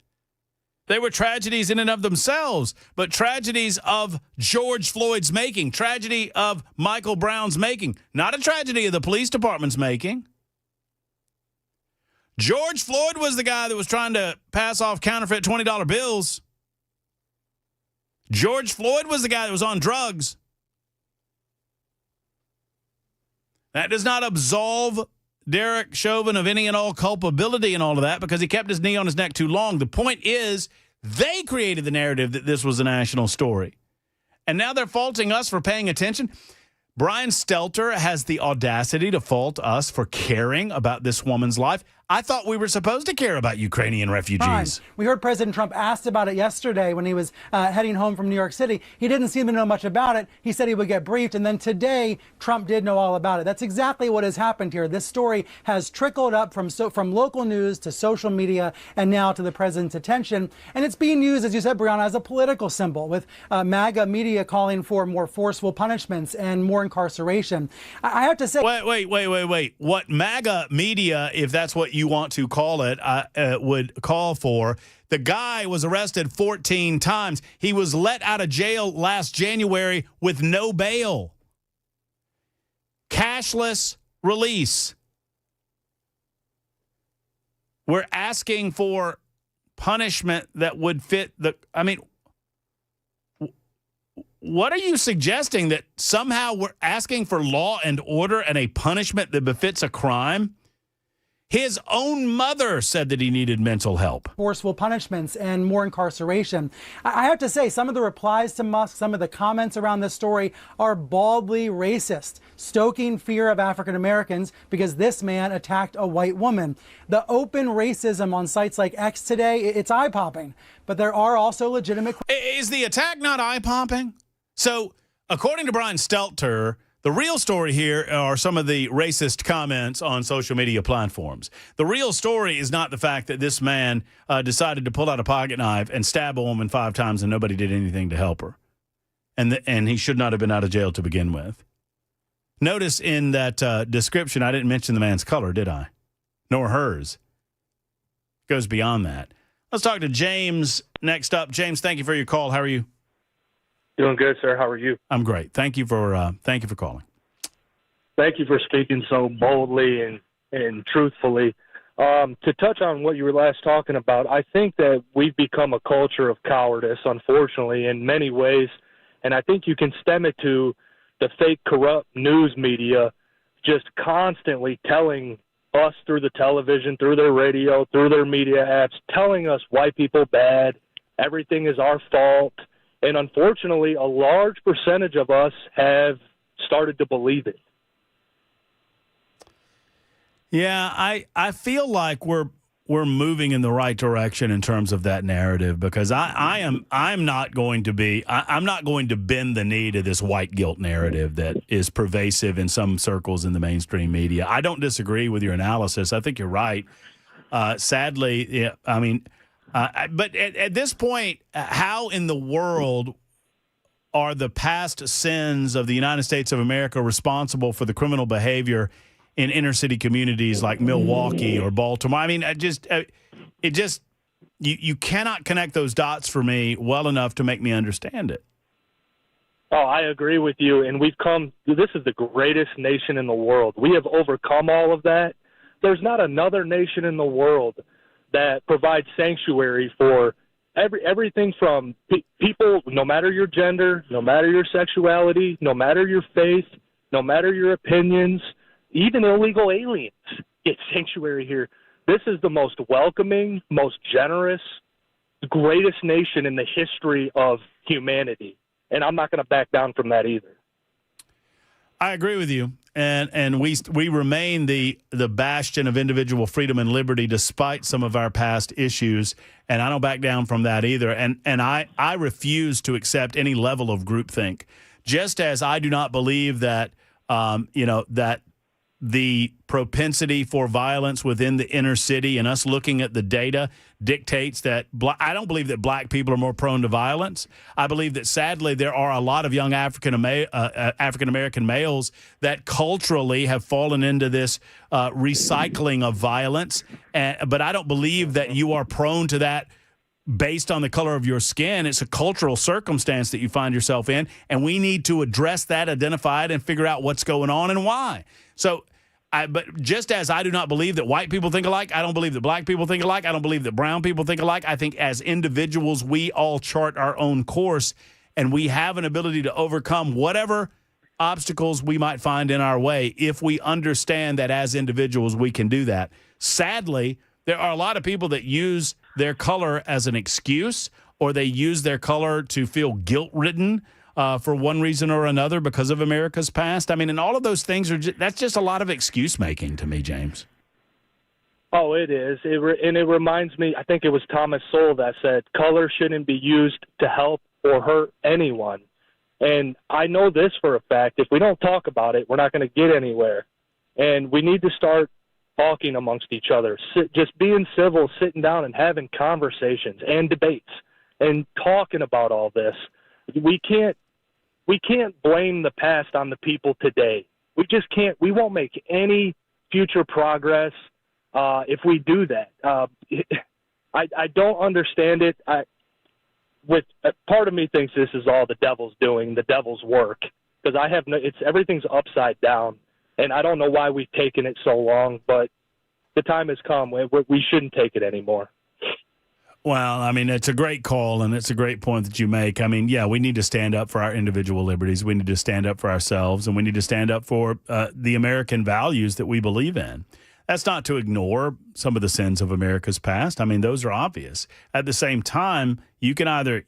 Speaker 2: They were tragedies in and of themselves, but tragedies of George Floyd's making, tragedy of Michael Brown's making, not a tragedy of the police department's making. George Floyd was the guy that was trying to pass off counterfeit $20 bills. George Floyd was the guy that was on drugs. That does not absolve Derek Chauvin of any and all culpability and all of that because he kept his knee on his neck too long. The point is, they created the narrative that this was a national story. And now they're faulting us for paying attention. Brian Stelter has the audacity to fault us for caring about this woman's life. I thought we were supposed to care about Ukrainian refugees.
Speaker 11: Fine. We heard President Trump asked about it yesterday when he was heading home from New York City. He didn't seem to know much about it. He said he would get briefed. And then today, Trump did know all about it. That's exactly what has happened here. This story has trickled up from local news to social media and now to the president's attention. And it's being used, as you said, Brianna, as a political symbol, with MAGA media calling for more forceful punishments and more incarceration. I have to say...
Speaker 2: Wait. What MAGA media, if that's what you want to call it, would call for. The guy was arrested 14 times. He was let out of jail last January with no bail. Cashless release. We're asking for punishment that would fit the... I mean, what are you suggesting, that somehow we're asking for law and order and a punishment that befits a crime? His own mother said that he needed mental help.
Speaker 11: Forceful punishments and more incarceration. I have to say, some of the replies to Musk, some of the comments around this story are baldly racist, stoking fear of African Americans because this man attacked a white woman. The open racism on sites like X today, it's eye-popping, but there are also legitimate...
Speaker 2: Is the attack not eye-popping? So, according to Brian Stelter, the real story here are some of the racist comments on social media platforms. The real story is not the fact that this man decided to pull out a pocket knife and stab a woman 5 times and nobody did anything to help her. And he should not have been out of jail to begin with. Notice in that description, I didn't mention the man's color, did I? Nor hers. It goes beyond that. Let's talk to James next up. James, thank you for your call. How are you?
Speaker 12: Doing good, sir. How are you?
Speaker 2: I'm great. Thank you for calling.
Speaker 12: Thank you for speaking so boldly and truthfully. To touch on what you were last talking about, I think that we've become a culture of cowardice, unfortunately, in many ways. And I think you can stem it to the fake, corrupt news media just constantly telling us through the television, through their radio, through their media apps, telling us white people bad, everything is our fault. And unfortunately, a large percentage of us have started to believe it.
Speaker 2: Yeah, I feel like we're moving in the right direction in terms of that narrative, because I'm not going to bend the knee to this white guilt narrative that is pervasive in some circles in the mainstream media. I don't disagree with your analysis. I think you're right. Sadly, yeah, I mean. But at this point, how in the world are the past sins of the United States of America responsible for the criminal behavior in inner city communities like Milwaukee or Baltimore? I mean, you cannot connect those dots for me well enough to make me understand it.
Speaker 12: Oh, I agree with you. And this is the greatest nation in the world. We have overcome all of that. There's not another nation in the world that provides sanctuary for everything from people, no matter your gender, no matter your sexuality, no matter your faith, no matter your opinions, even illegal aliens get sanctuary here. This is the most welcoming, most generous, greatest nation in the history of humanity. And I'm not going to back down from that either.
Speaker 2: I agree with you. And we remain the bastion of individual freedom and liberty despite some of our past issues, and I don't back down from that either. And I refuse to accept any level of groupthink. Just as I do not believe that that the propensity for violence within the inner city and us looking at the data dictates that I don't believe that black people are more prone to violence. I believe that sadly there are a lot of young African American males that culturally have fallen into this recycling of violence. But I don't believe that you are prone to that based on the color of your skin. It's a cultural circumstance that you find yourself in, and we need to address that, identify it, and figure out what's going on and why. So, but just as I do not believe that white people think alike, I don't believe that black people think alike, I don't believe that brown people think alike. I think as individuals, we all chart our own course, and we have an ability to overcome whatever obstacles we might find in our way if we understand that as individuals we can do that. Sadly, there are a lot of people that use their color as an excuse, or they use their color to feel guilt-ridden for one reason or another because of America's past. I mean, and all of those things that's just a lot of excuse-making to me, James.
Speaker 12: Oh, it is. And it reminds me, I think it was Thomas Sowell that said, color shouldn't be used to help or hurt anyone. And I know this for a fact. If we don't talk about it, we're not going to get anywhere. And we need to start talking amongst each other, just being civil, sitting down and having conversations and debates and talking about all this. We can't blame the past on the people today. We just can't. We won't make any future progress if we do that. I don't understand it. Part of me thinks this is all the devil's doing, the devil's work, because everything's upside down, and I don't know why we've taken it so long, but the time has come. We shouldn't take it anymore.
Speaker 2: Well, I mean, it's a great call, and it's a great point that you make. I mean, yeah, we need to stand up for our individual liberties. We need to stand up for ourselves, and we need to stand up for the American values that we believe in. That's not to ignore some of the sins of America's past. I mean, those are obvious. At the same time, you can either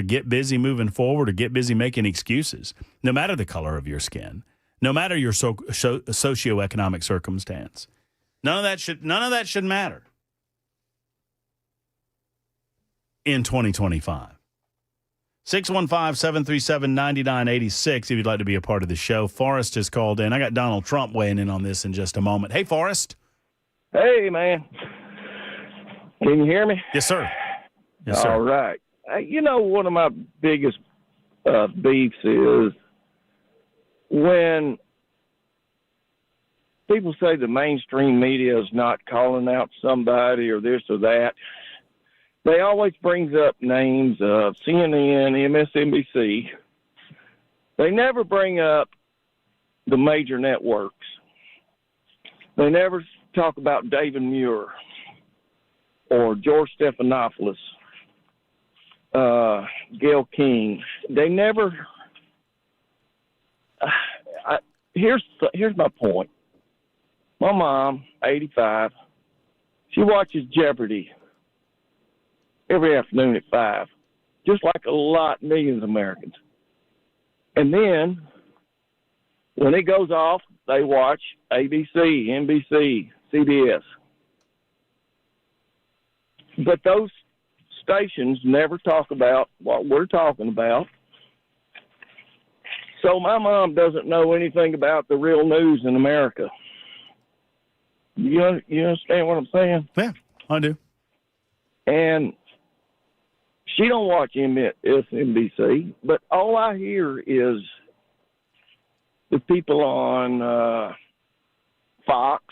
Speaker 2: get busy moving forward or get busy making excuses, no matter the color of your skin, no matter your socioeconomic circumstance. None of that should matter in 2025. 615-737-9986 if you'd like to be a part of the show. Forrest has called in. I got Donald Trump weighing in on this in just a moment. Hey, Forrest.
Speaker 13: Hey, man. Can you hear me?
Speaker 2: Yes, sir. Yes, sir.
Speaker 13: All right. One of my biggest beefs is when people say the mainstream media is not calling out somebody or this or that. They always brings up names of CNN, MSNBC. They never bring up the major networks. They never talk about David Muir or George Stephanopoulos, Gayle King. They never. Here's my point. My mom, 85, she watches Jeopardy every afternoon at 5, just like millions of Americans. And then when it goes off, they watch ABC, NBC, CBS. But those stations never talk about what we're talking about. So my mom doesn't know anything about the real news in America. You understand what I'm saying?
Speaker 2: Yeah, I do.
Speaker 13: And she don't watch MSNBC, but all I hear is the people on Fox,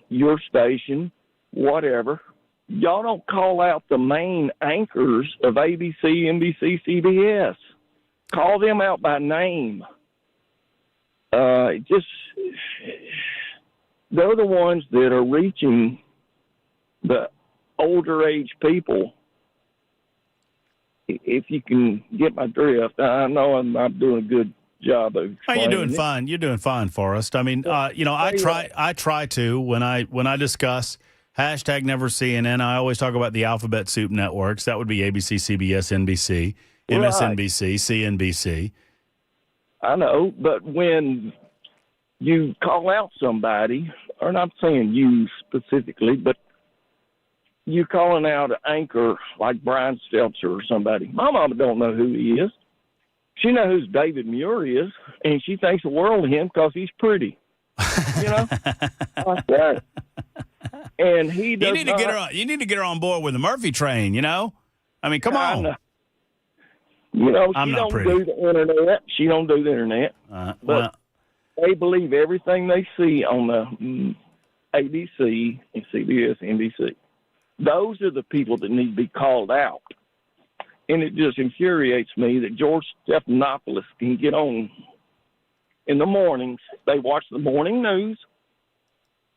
Speaker 13: your station, whatever. Y'all don't call out the main anchors of ABC, NBC, CBS. Call them out by name. They're the ones that are reaching the older age people. If you can get my drift, I know I'm not doing a good job of explaining.
Speaker 2: You're doing fine. You're doing fine, Forrest. I mean, I try to when I discuss hashtag never CNN. I always talk about the alphabet soup networks. That would be ABC, CBS, NBC, MSNBC, CNBC.
Speaker 13: I know, but when you call out somebody, or not saying you specifically, but you calling out an anchor like Brian Stelter or somebody. My mama don't know who he is. She knows who David Muir is, and she thinks the world of him because he's pretty. Like that. And he does
Speaker 2: You need to get her on board with the Murphy train. I mean, come on.
Speaker 13: She don't do the internet. She don't do the internet. But they believe everything they see on the ABC and CBS, NBC. Those are the people that need to be called out. And it just infuriates me that George Stephanopoulos can get on in the mornings. They watch the morning news.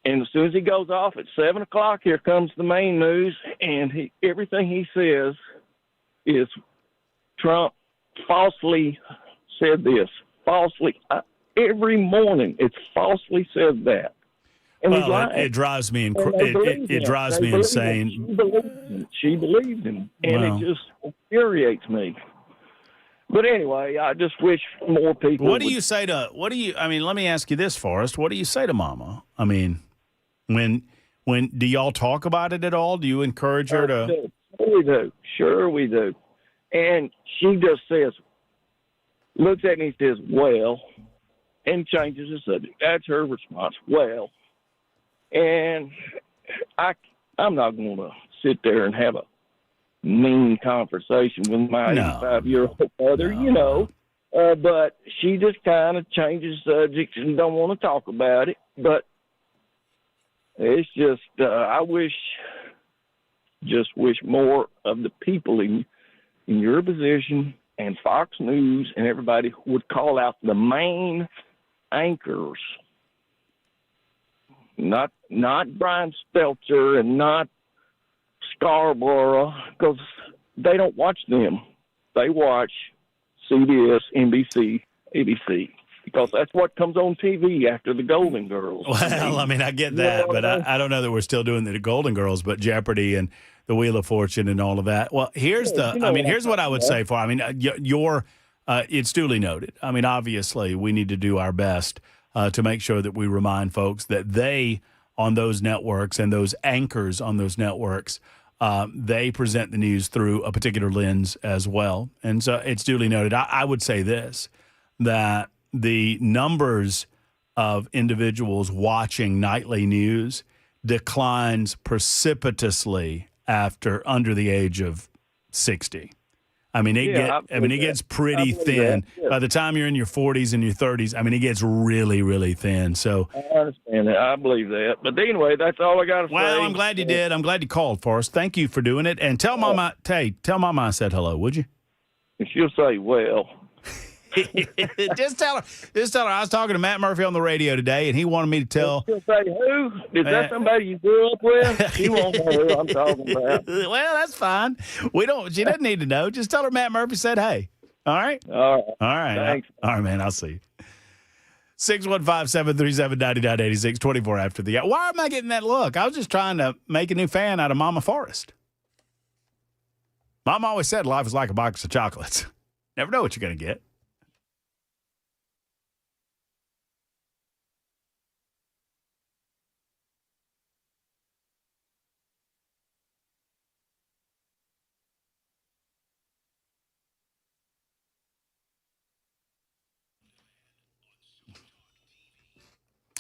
Speaker 13: And as soon as he goes off at 7 o'clock, here comes the main news. And everything he says is Trump falsely said this. Falsely. Every morning it's falsely said that. And
Speaker 2: it drives me it drives me insane.
Speaker 13: She believes him, and it just infuriates me. But anyway, I just wish more people.
Speaker 2: Let me ask you this, Forrest. What do you say to Mama? I mean, when Do y'all talk about it at all? Do you encourage her to?
Speaker 13: We do. Sure, we do. And she just says, looks at me and says, well, and changes the subject. That's her response. Well, and I'm not going to sit there and have a mean conversation with my 85-year-old mother, but she just kind of changes subjects and don't want to talk about it. But it's just, I wish more of the people in your position and Fox News and everybody would call out the main anchors, not Brian Stelter and not Scarborough, because they don't watch them. They watch CBS, NBC, ABC, because that's what comes on TV after the Golden Girls.
Speaker 2: Well, I mean, I get that, but I don't know that we're still doing the Golden Girls, but Jeopardy and the Wheel of Fortune and all of that. Well, here's what I would say for, it's duly noted. I mean, obviously, we need to do our best to make sure that we remind folks that they, on those networks and those anchors on those networks, they present the news through a particular lens as well. And so it's duly noted. I would say this, that the numbers of individuals watching nightly news declines precipitously after under the age of 60. I mean, it gets pretty thin. By the time you're in your 40s and your 30s, I mean, it gets really, really thin. So
Speaker 13: I understand that. I believe that. But anyway, that's all I got to say.
Speaker 2: Well, I'm glad you did. I'm glad you called for us. Thank you for doing it. And tell Mama, tell Mama I said hello, would you?
Speaker 13: She'll say, well.
Speaker 2: Just tell her I was talking to Matt Murphy on the radio today, and he wanted me to tell.
Speaker 13: She'll say, who? Is that somebody you grew up with? She won't know who I'm talking about.
Speaker 2: Well, that's fine. She doesn't need to know. Just tell her Matt Murphy said hey. All right?
Speaker 13: All right.
Speaker 2: Thanks. All right, man. I'll see you. 615-737-9986, 24 after the hour. Why am I getting that look? I was just trying to make a new fan out of Mama Forrest. Mom always said life is like a box of chocolates. Never know what you're going to get.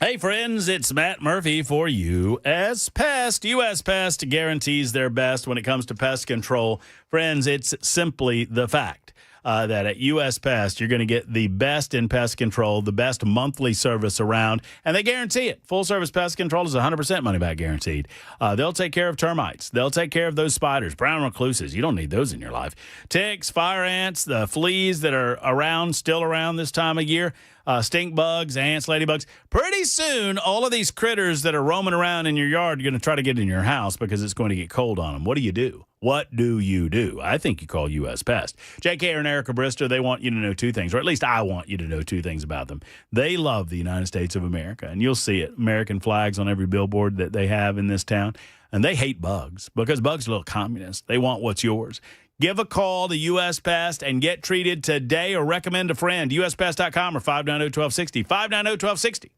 Speaker 2: Hey, friends, it's Matt Murphy for U.S. Pest. U.S. Pest guarantees their best when it comes to pest control. Friends, it's simply the fact that at U.S. Pest, you're going to get the best in pest control, the best monthly service around, and they guarantee it. Full-service pest control is 100% money-back guaranteed. They'll take care of termites. They'll take care of those spiders, brown recluses. You don't need those in your life. Ticks, fire ants, the fleas that are still around this time of year, stink bugs, ants, ladybugs. Pretty soon, all of these critters that are roaming around in your yard are going to try to get in your house because it's going to get cold on them. What do you do? What do you do? I think you call U.S. Pest. J.K. and Erica Brister, they want you to know two things, or at least I want you to know two things about them. They love the United States of America, and you'll see it. American flags on every billboard that they have in this town. And they hate bugs because bugs are little communists. They want what's yours. Give a call to U.S. Pest and get treated today or recommend a friend. USPest.com or 590-1260. 590-1260.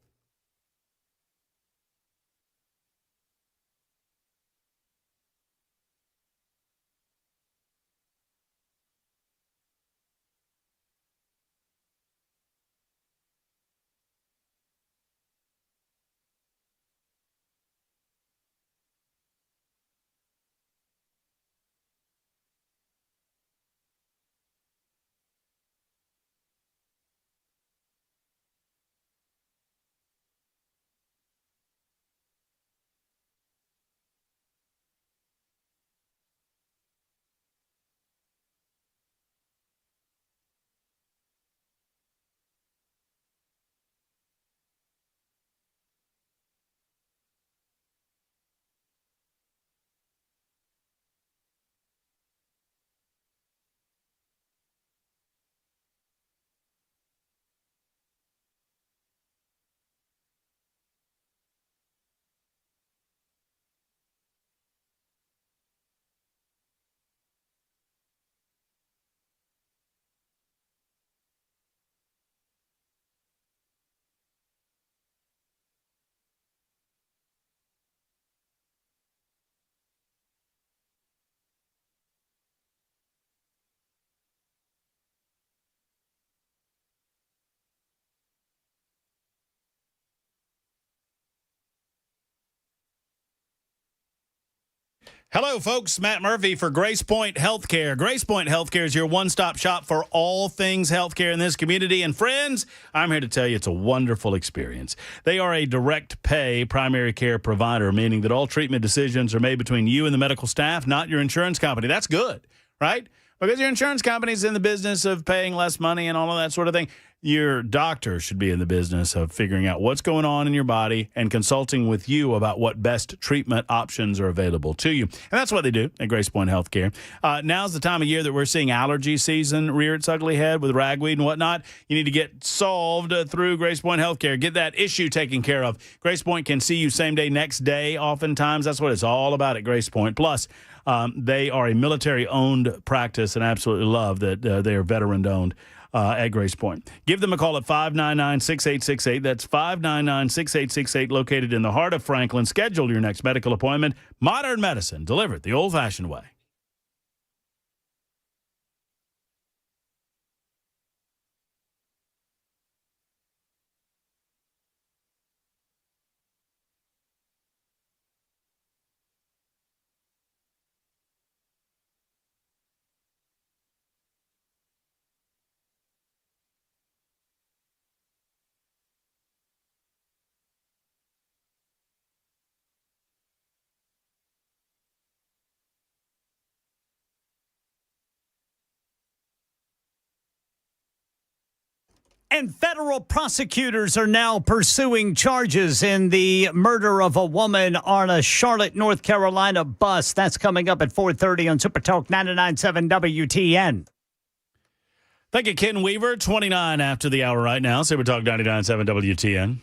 Speaker 2: Hello, folks. Matt Murphy for Grace Point Healthcare. Grace Point Healthcare is your one-stop shop for all things healthcare in this community. And friends, I'm here to tell you it's a wonderful experience. They are a direct pay primary care provider, meaning that all treatment decisions are made between you and the medical staff, not your insurance company. That's good, right? Because your insurance company is in the business of paying less money and all of that sort of thing. Your doctor should be in the business of figuring out what's going on in your body and consulting with you about what best treatment options are available to you. And that's what they do at Grace Point Healthcare. Now's the time of year that we're seeing allergy season rear its ugly head with ragweed and whatnot. You need to get solved through Grace Point Healthcare. Get that issue taken care of. Grace Point can see you same day, next day. Oftentimes, that's what it's all about at Grace Point. Plus, they are a military-owned practice, and I absolutely love that they are veteran-owned. At Grace Point. Give them a call at 599-6868. That's 599-6868, located in the heart of Franklin. Schedule your next medical appointment. Modern medicine delivered the old-fashioned way.
Speaker 1: And federal prosecutors are now pursuing charges in the murder of a woman on a Charlotte, North Carolina bus. That's coming up at 4:30 on Super Talk 99.7 WTN.
Speaker 2: Thank you, Ken Weaver. 29 after the hour right now. Super Talk 99.7 WTN.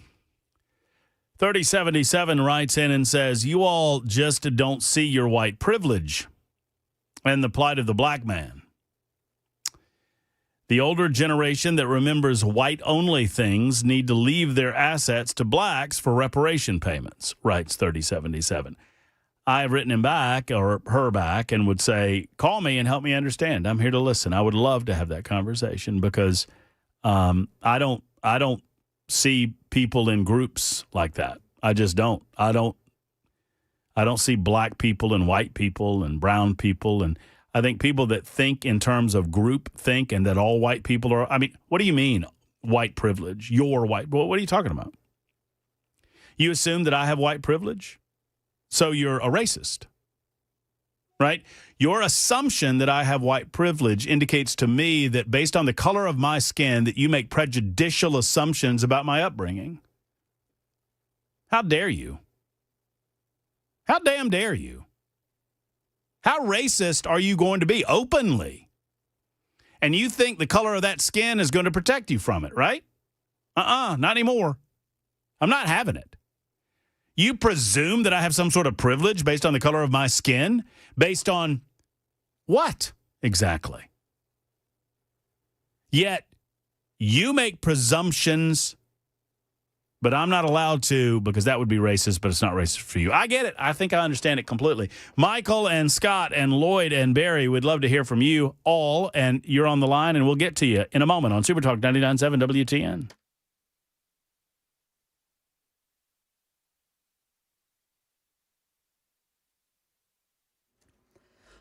Speaker 2: 3077 writes in and says, you all just don't see your white privilege and the plight of the black man. The older generation that remembers white-only things need to leave their assets to blacks for reparation payments, writes 3077. I've written him back or her back and would say, call me and help me understand. I'm here to listen. I would love to have that conversation because I don't see people in groups like that. I just don't. I don't see black people and white people and brown people, and I think people that think in terms of group think and that all white people are, I mean, what do you mean white privilege? You're white. What are you talking about? You assume that I have white privilege? So you're a racist, right? Your assumption that I have white privilege indicates to me that based on the color of my skin that you make prejudicial assumptions about my upbringing. How dare you? How damn dare you? How racist are you going to be openly? And you think the color of that skin is going to protect you from it, right? Not anymore. I'm not having it. You presume that I have some sort of privilege based on the color of my skin? Based on what exactly? Yet you make presumptions, but I'm not allowed to because that would be racist, but it's not racist for you. I get it. I think I understand it completely. Michael and Scott and Lloyd and Barry would love to hear from you all, and you're on the line, and we'll get to you in a moment on Super Talk 99.7 WTN.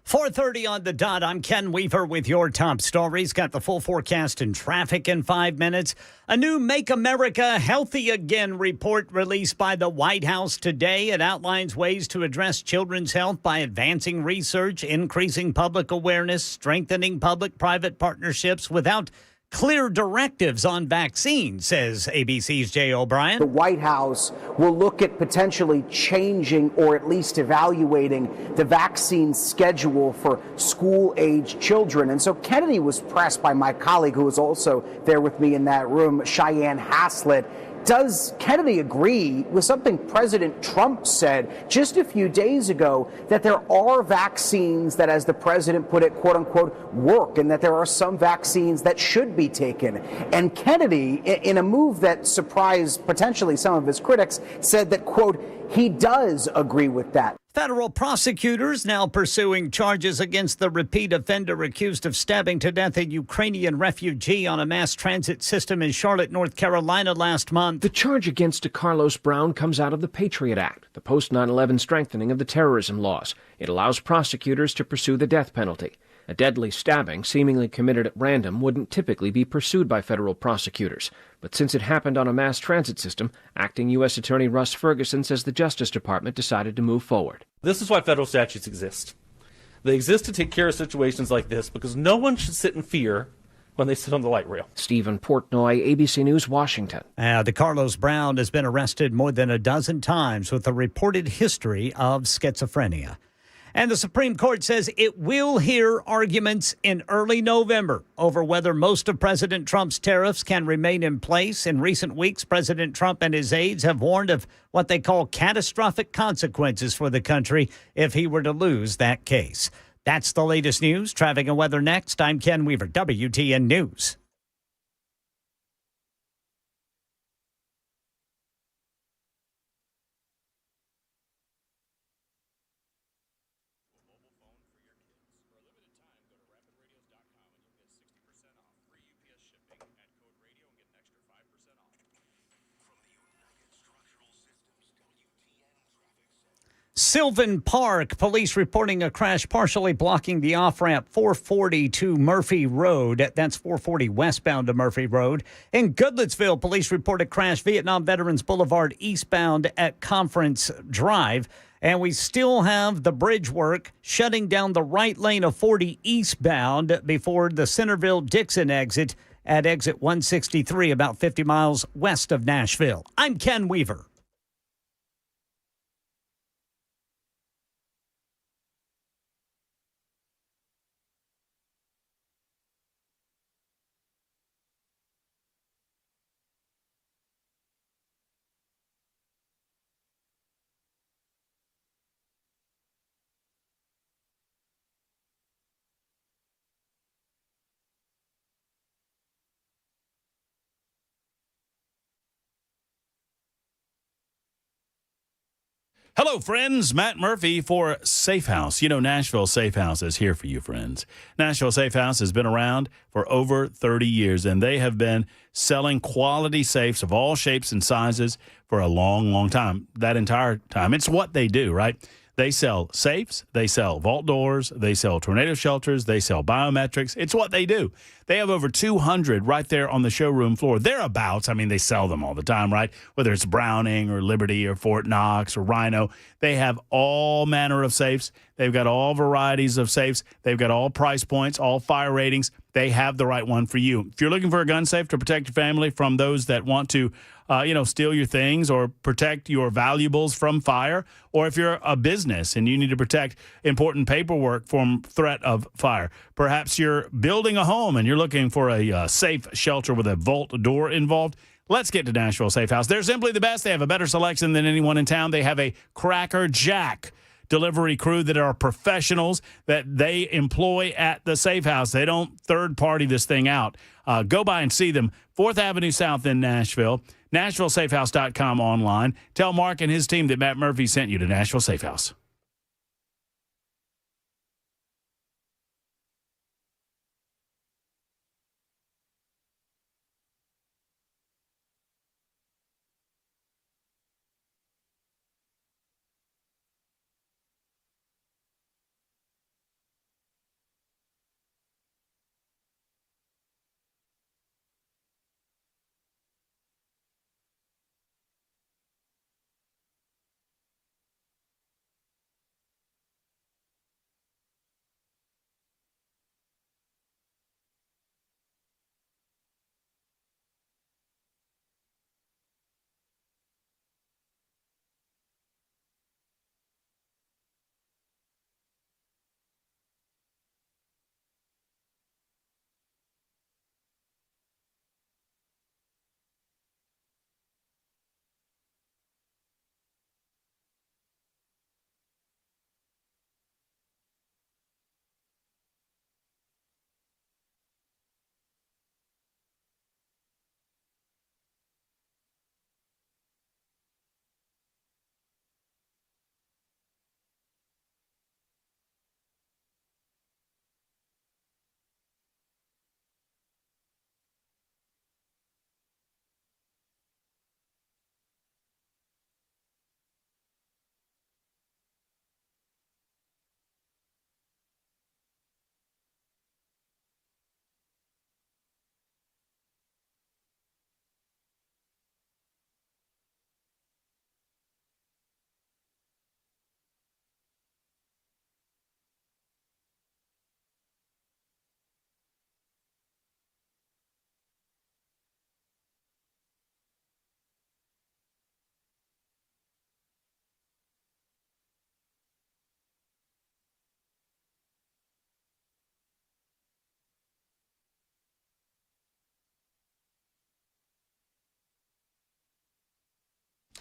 Speaker 1: 4:30 on the dot. I'm Ken Weaver with your top stories. Got the full forecast and traffic in 5 minutes. A new Make America Healthy Again report released by the White House today. It outlines ways to address children's health by advancing research, increasing public awareness, strengthening public-private partnerships without clear directives on vaccines, says ABC's Jay O'Brien.
Speaker 14: The White House will look at potentially changing or at least evaluating the vaccine schedule for school-age children. And so Kennedy was pressed by my colleague who was also there with me in that room, Cheyenne Haslett. Does Kennedy agree with something President Trump said just a few days ago, that there are vaccines that, as the president put it, quote unquote, work, and that there are some vaccines that should be taken? And Kennedy, in a move that surprised potentially some of his critics, said that, quote, he does agree with that.
Speaker 1: Federal prosecutors now pursuing charges against the repeat offender accused of stabbing to death a Ukrainian refugee on a mass transit system in Charlotte, North Carolina last month.
Speaker 15: The charge against Carlos Brown comes out of the Patriot Act, the post 9/11 strengthening of the terrorism laws. It allows prosecutors to pursue the death penalty. A deadly stabbing, seemingly committed at random, wouldn't typically be pursued by federal prosecutors. But since it happened on a mass transit system, acting U.S. Attorney Russ Ferguson says the Justice Department decided to move forward.
Speaker 4: This is why federal statutes exist. They exist to take care of situations like this because no one should sit in fear when they sit on the light rail.
Speaker 15: Stephen Portnoy, ABC News, Washington.
Speaker 1: The Carlos Brown has been arrested more than a dozen times with a reported history of schizophrenia. And the Supreme Court says it will hear arguments in early November over whether most of President Trump's tariffs can remain in place. In recent weeks, President Trump and his aides have warned of what they call catastrophic consequences for the country if he were to lose that case. That's the latest news. Traffic and weather next. I'm Ken Weaver, WTN News. Sylvan Park, police reporting a crash partially blocking the off-ramp 440 to Murphy Road. That's 440 westbound to Murphy Road. In Goodlettsville, police report a crash Vietnam Veterans Boulevard eastbound at Conference Drive. And we still have the bridge work shutting down the right lane of 40 eastbound before the Centerville-Dixon exit at exit 163, about 50 miles west of Nashville. I'm Ken Weaver.
Speaker 2: Hello, friends. Matt Murphy for Safe House. You know, Nashville Safe House is here for you, friends. Nashville Safe House has been around for over 30 years, and they have been selling quality safes of all shapes and sizes for a long, long time. That entire time. It's what they do, right? They sell safes, they sell vault doors, they sell tornado shelters, they sell biometrics. It's what they do. They have over 200 right there on the showroom floor. Thereabouts, I mean, they sell them all the time, right? Whether it's Browning or Liberty or Fort Knox or Rhino, they have all manner of safes. They've got all varieties of safes. They've got all price points, all fire ratings. They have the right one for you. If you're looking for a gun safe to protect your family from those that want to steal your things or protect your valuables from fire, or if you're a business and you need to protect important paperwork from threat of fire. Perhaps you're building a home and you're looking for a safe shelter with a vault door involved. Let's get to Nashville Safe House. They're simply the best. They have a better selection than anyone in town. They have a Cracker Jack delivery crew that are professionals that they employ at the Safe House. They don't third-party this thing out. Go by and see them. 4th Avenue South in Nashville. NashvilleSafeHouse.com online. Tell Mark and his team that Matt Murphy sent you to Nashville Safe House.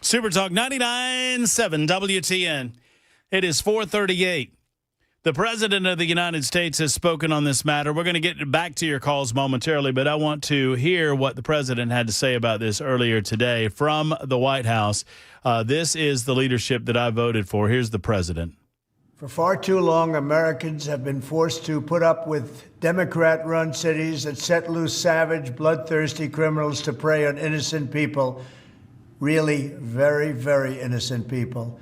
Speaker 2: Super Talk 99.7 WTN. It is 4:38. The President of the United States has spoken on this matter. We're going to get back to your calls momentarily, but I want to hear what the President had to say about this earlier today from the White House. This is the leadership that I voted for. Here's the President.
Speaker 16: For far too long, Americans have been forced to put up with Democrat-run cities that set loose savage, bloodthirsty criminals to prey on innocent people, really very, very innocent people.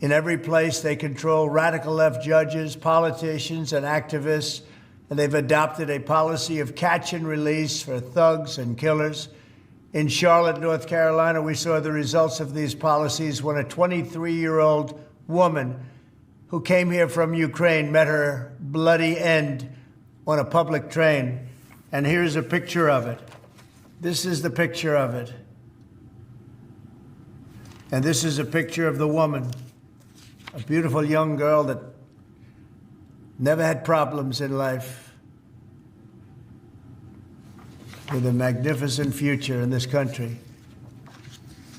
Speaker 16: In every place, they control radical left judges, politicians, and activists, and they've adopted a policy of catch and release for thugs and killers. In Charlotte, North Carolina, we saw the results of these policies when a 23-year-old woman who came here from Ukraine met her bloody end on a public train. And here's a picture of it. This is the picture of it. And this is a picture of the woman. A beautiful young girl that never had problems in life, with a magnificent future in this country.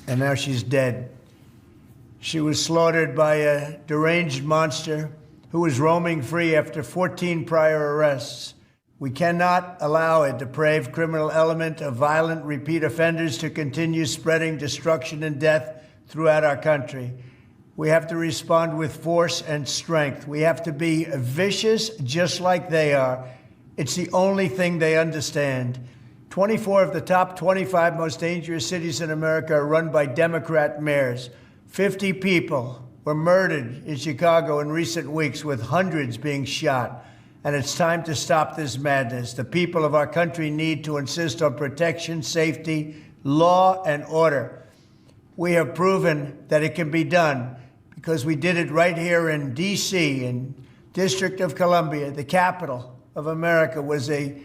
Speaker 16: And now she's dead. She was slaughtered by a deranged monster who was roaming free after 14 prior arrests. We cannot allow a depraved criminal element of violent repeat offenders to continue spreading destruction and death throughout our country. We have to respond with force and strength. We have to be vicious just like they are. It's the only thing they understand. 24 of the top 25 most dangerous cities in America are run by Democrat mayors. 50 people were murdered in Chicago in recent weeks, with hundreds being shot. And it's time to stop this madness. The people of our country need to insist on protection, safety, law, and order. We have proven that it can be done, because we did it right here in D.C., in District of Columbia. The capital of America was a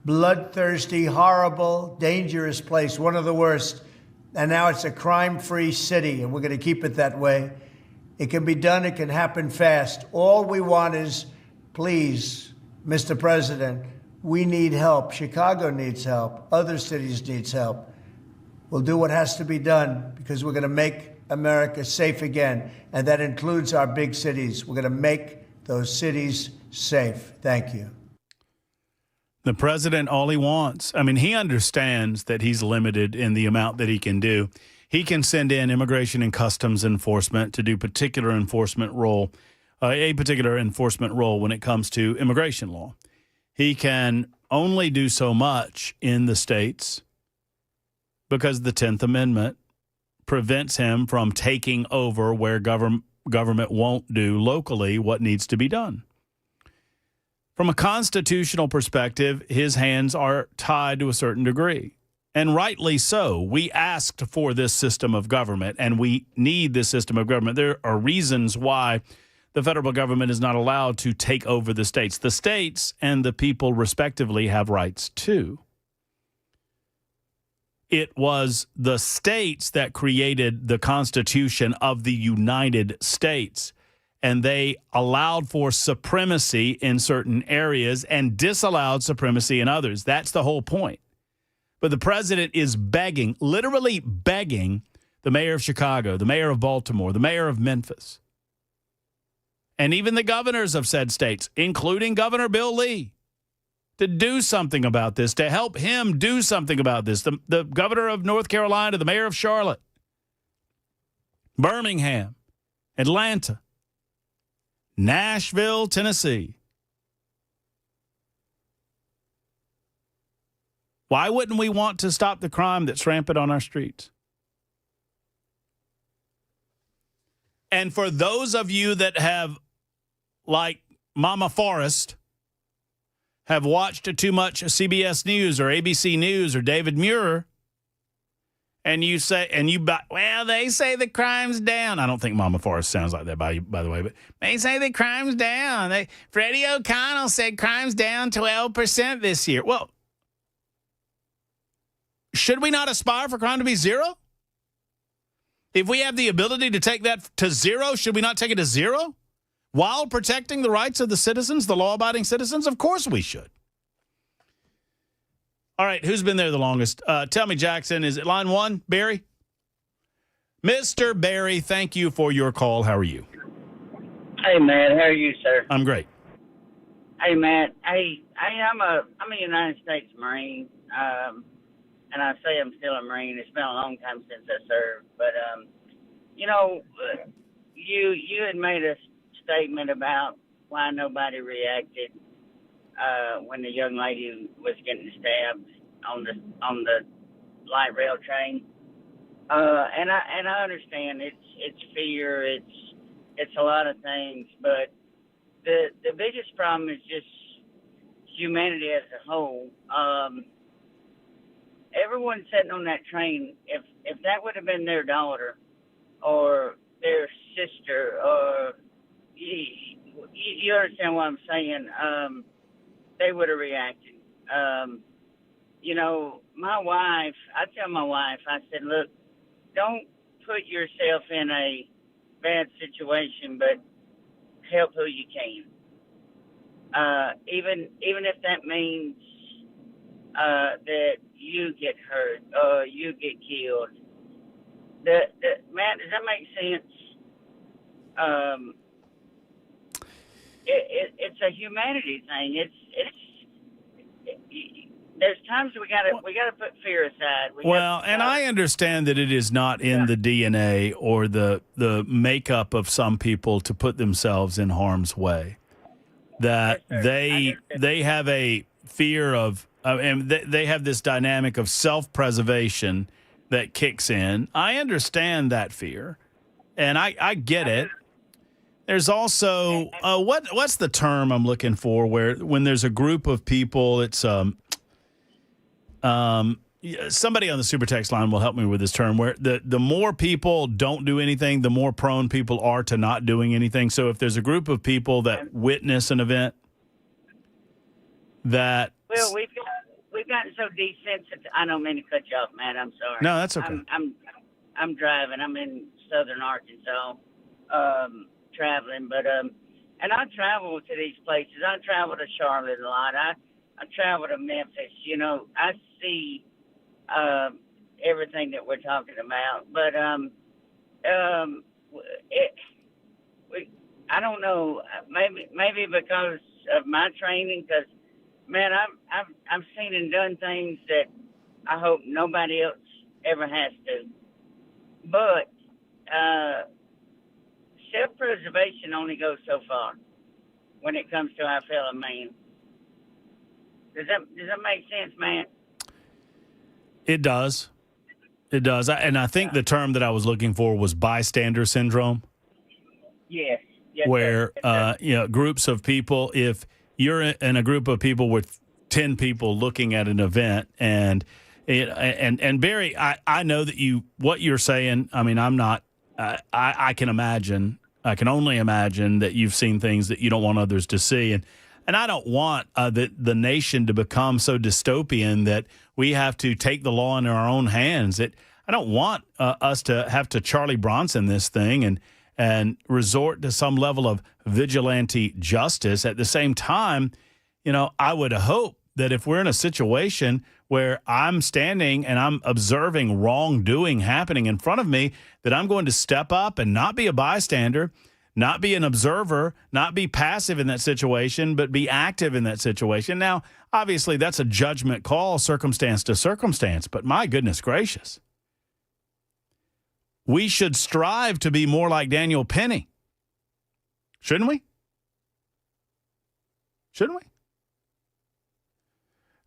Speaker 16: bloodthirsty, horrible, dangerous place, one of the worst. And now it's a crime-free city, and we're going to keep it that way. It can be done. It can happen fast. All we want is, please, Mr. President, we need help. Chicago needs help. Other cities need help. We'll do what has to be done, because we're going to make America safe again, and that includes our big cities. We're going to make those cities safe. Thank you.
Speaker 2: The president, all he wants, I mean, he understands that he's limited in the amount that he can do. He can send in immigration and customs enforcement to do a particular enforcement role when it comes to immigration law. He can only do so much in the states because the 10th Amendment prevents him from taking over where government won't do locally what needs to be done. From a constitutional perspective, his hands are tied to a certain degree, and rightly so. We asked for this system of government, and we need this system of government. There are reasons why the federal government is not allowed to take over the states. The states and the people respectively have rights too. It was the states that created the Constitution of the United States, and they allowed for supremacy in certain areas and disallowed supremacy in others. That's the whole point. But the president is begging, literally begging, the mayor of Chicago, the mayor of Baltimore, the mayor of Memphis, and even the governors of said states, including Governor Bill Lee, to do something about this, to help him do something about this. The governor of North Carolina, the mayor of Charlotte, Birmingham, Atlanta, Nashville, Tennessee. Why wouldn't we want to stop the crime that's rampant on our streets? And for those of you that have, like Mama Forrest, have watched too much CBS News or ABC News or David Muir, and you say, well, they say the crime's down. I don't think Mama Forrest sounds like that, by the way, but they say the crime's down. Freddie O'Connell said crime's down 12% this year. Well, should we not aspire for crime to be zero? If we have the ability to take that to zero, should we not take it to zero? While protecting the rights of the citizens, the law-abiding citizens? Of course we should. All right, who's been there the longest? Tell me, Jackson, is it line one, Barry? Mr. Barry, thank you for your call. How are you?
Speaker 17: Hey, Matt. How are you, sir?
Speaker 2: I'm great.
Speaker 17: Hey, Matt. I'm a United States Marine, and I say I'm still a Marine. It's been a long time since I served, but you had made a statement about why nobody reacted when the young lady was getting stabbed on the light rail train. And I understand it's fear, it's a lot of things, but the biggest problem is just humanity as a whole. Everyone sitting on that train, if that would have been their daughter or their sister, or you understand what I'm saying, they would have reacted. My wife, I tell my wife, I said, look, don't put yourself in a bad situation, but help who you can. Even if that means that you get hurt or you get killed. Matt, does that make sense? It's a humanity thing. There's times we gotta put fear aside.
Speaker 2: And I understand that it is not in the DNA or the makeup of some people to put themselves in harm's way. That they have a fear of, and they have this dynamic of self-preservation that kicks in. I understand that fear, and I get it. There's also what's the term I'm looking for when there's a group of people, it's somebody on the super text line will help me with this term, where the more people don't do anything, the more prone people are to not doing anything. So if there's a group of people that witness an event that...
Speaker 17: Well, we've gotten so desensitized. I don't mean to cut you off, Matt. I'm sorry.
Speaker 2: No, that's okay.
Speaker 17: I'm driving. I'm in southern Arkansas, traveling. But and I travel to these places. I travel to Charlotte a lot. I travel to Memphis. I see everything that we're talking about. But I don't know. Maybe because of my training, because man, I've seen and done things that I hope nobody else ever has to. But self-preservation only goes so far when it comes to our fellow man. Does that make sense, man?
Speaker 2: It does. It does. And I think the term that I was looking for was bystander syndrome.
Speaker 17: Yes.
Speaker 2: Where groups of people, if you're in a group of people with 10 people looking at an event, and Barry, I know that what you're saying, I mean, I'm not, I can only imagine that you've seen things that you don't want others to see. And I don't want the nation to become so dystopian that we have to take the law in our own hands. I don't want us to have to Charlie Bronson this thing and resort to some level of vigilante justice. At the same time, I would hope that if we're in a situation where I'm standing and I'm observing wrongdoing happening in front of me, that I'm going to step up and not be a bystander, not be an observer, not be passive in that situation, but be active in that situation. Now, obviously, that's a judgment call, circumstance to circumstance, but my goodness gracious. We should strive to be more like Daniel Penny. Shouldn't we? Shouldn't we?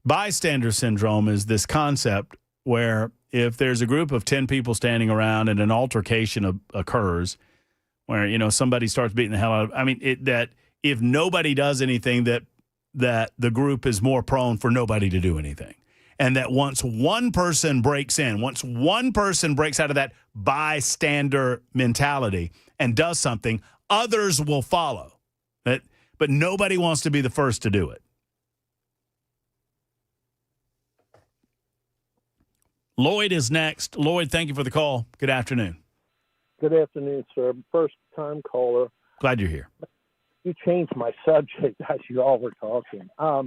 Speaker 2: Bystander syndrome is this concept where if there's a group of 10 people standing around and an altercation occurs, where somebody starts beating the hell out of, that if nobody does anything, that the group is more prone for nobody to do anything. And that once one person breaks out of that bystander mentality and does something, others will follow. But nobody wants to be the first to do it. Lloyd is next. Lloyd, thank you for the call. Good afternoon.
Speaker 18: Good afternoon, sir. First-time caller.
Speaker 2: Glad you're here.
Speaker 18: You changed my subject as you all were talking. I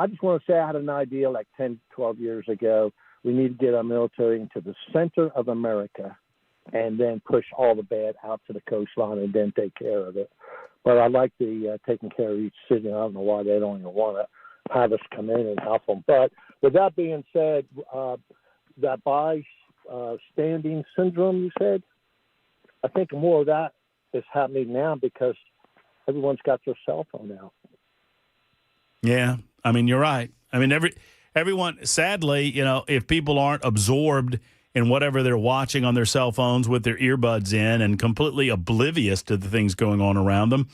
Speaker 18: just want to say I had an idea like 10, 12 years ago. We need to get our military into the center of America and then push all the bad out to the coastline and then take care of it. But I like the taking care of each city. I don't know why they don't even want to have us come in and help them. But with that being said, that bystanding syndrome, you said, I think more of that is happening now because everyone's got their cell phone now.
Speaker 2: Yeah, I mean, you're right. I mean, everyone, sadly, if people aren't absorbed in whatever they're watching on their cell phones with their earbuds in and completely oblivious to the things going on around them,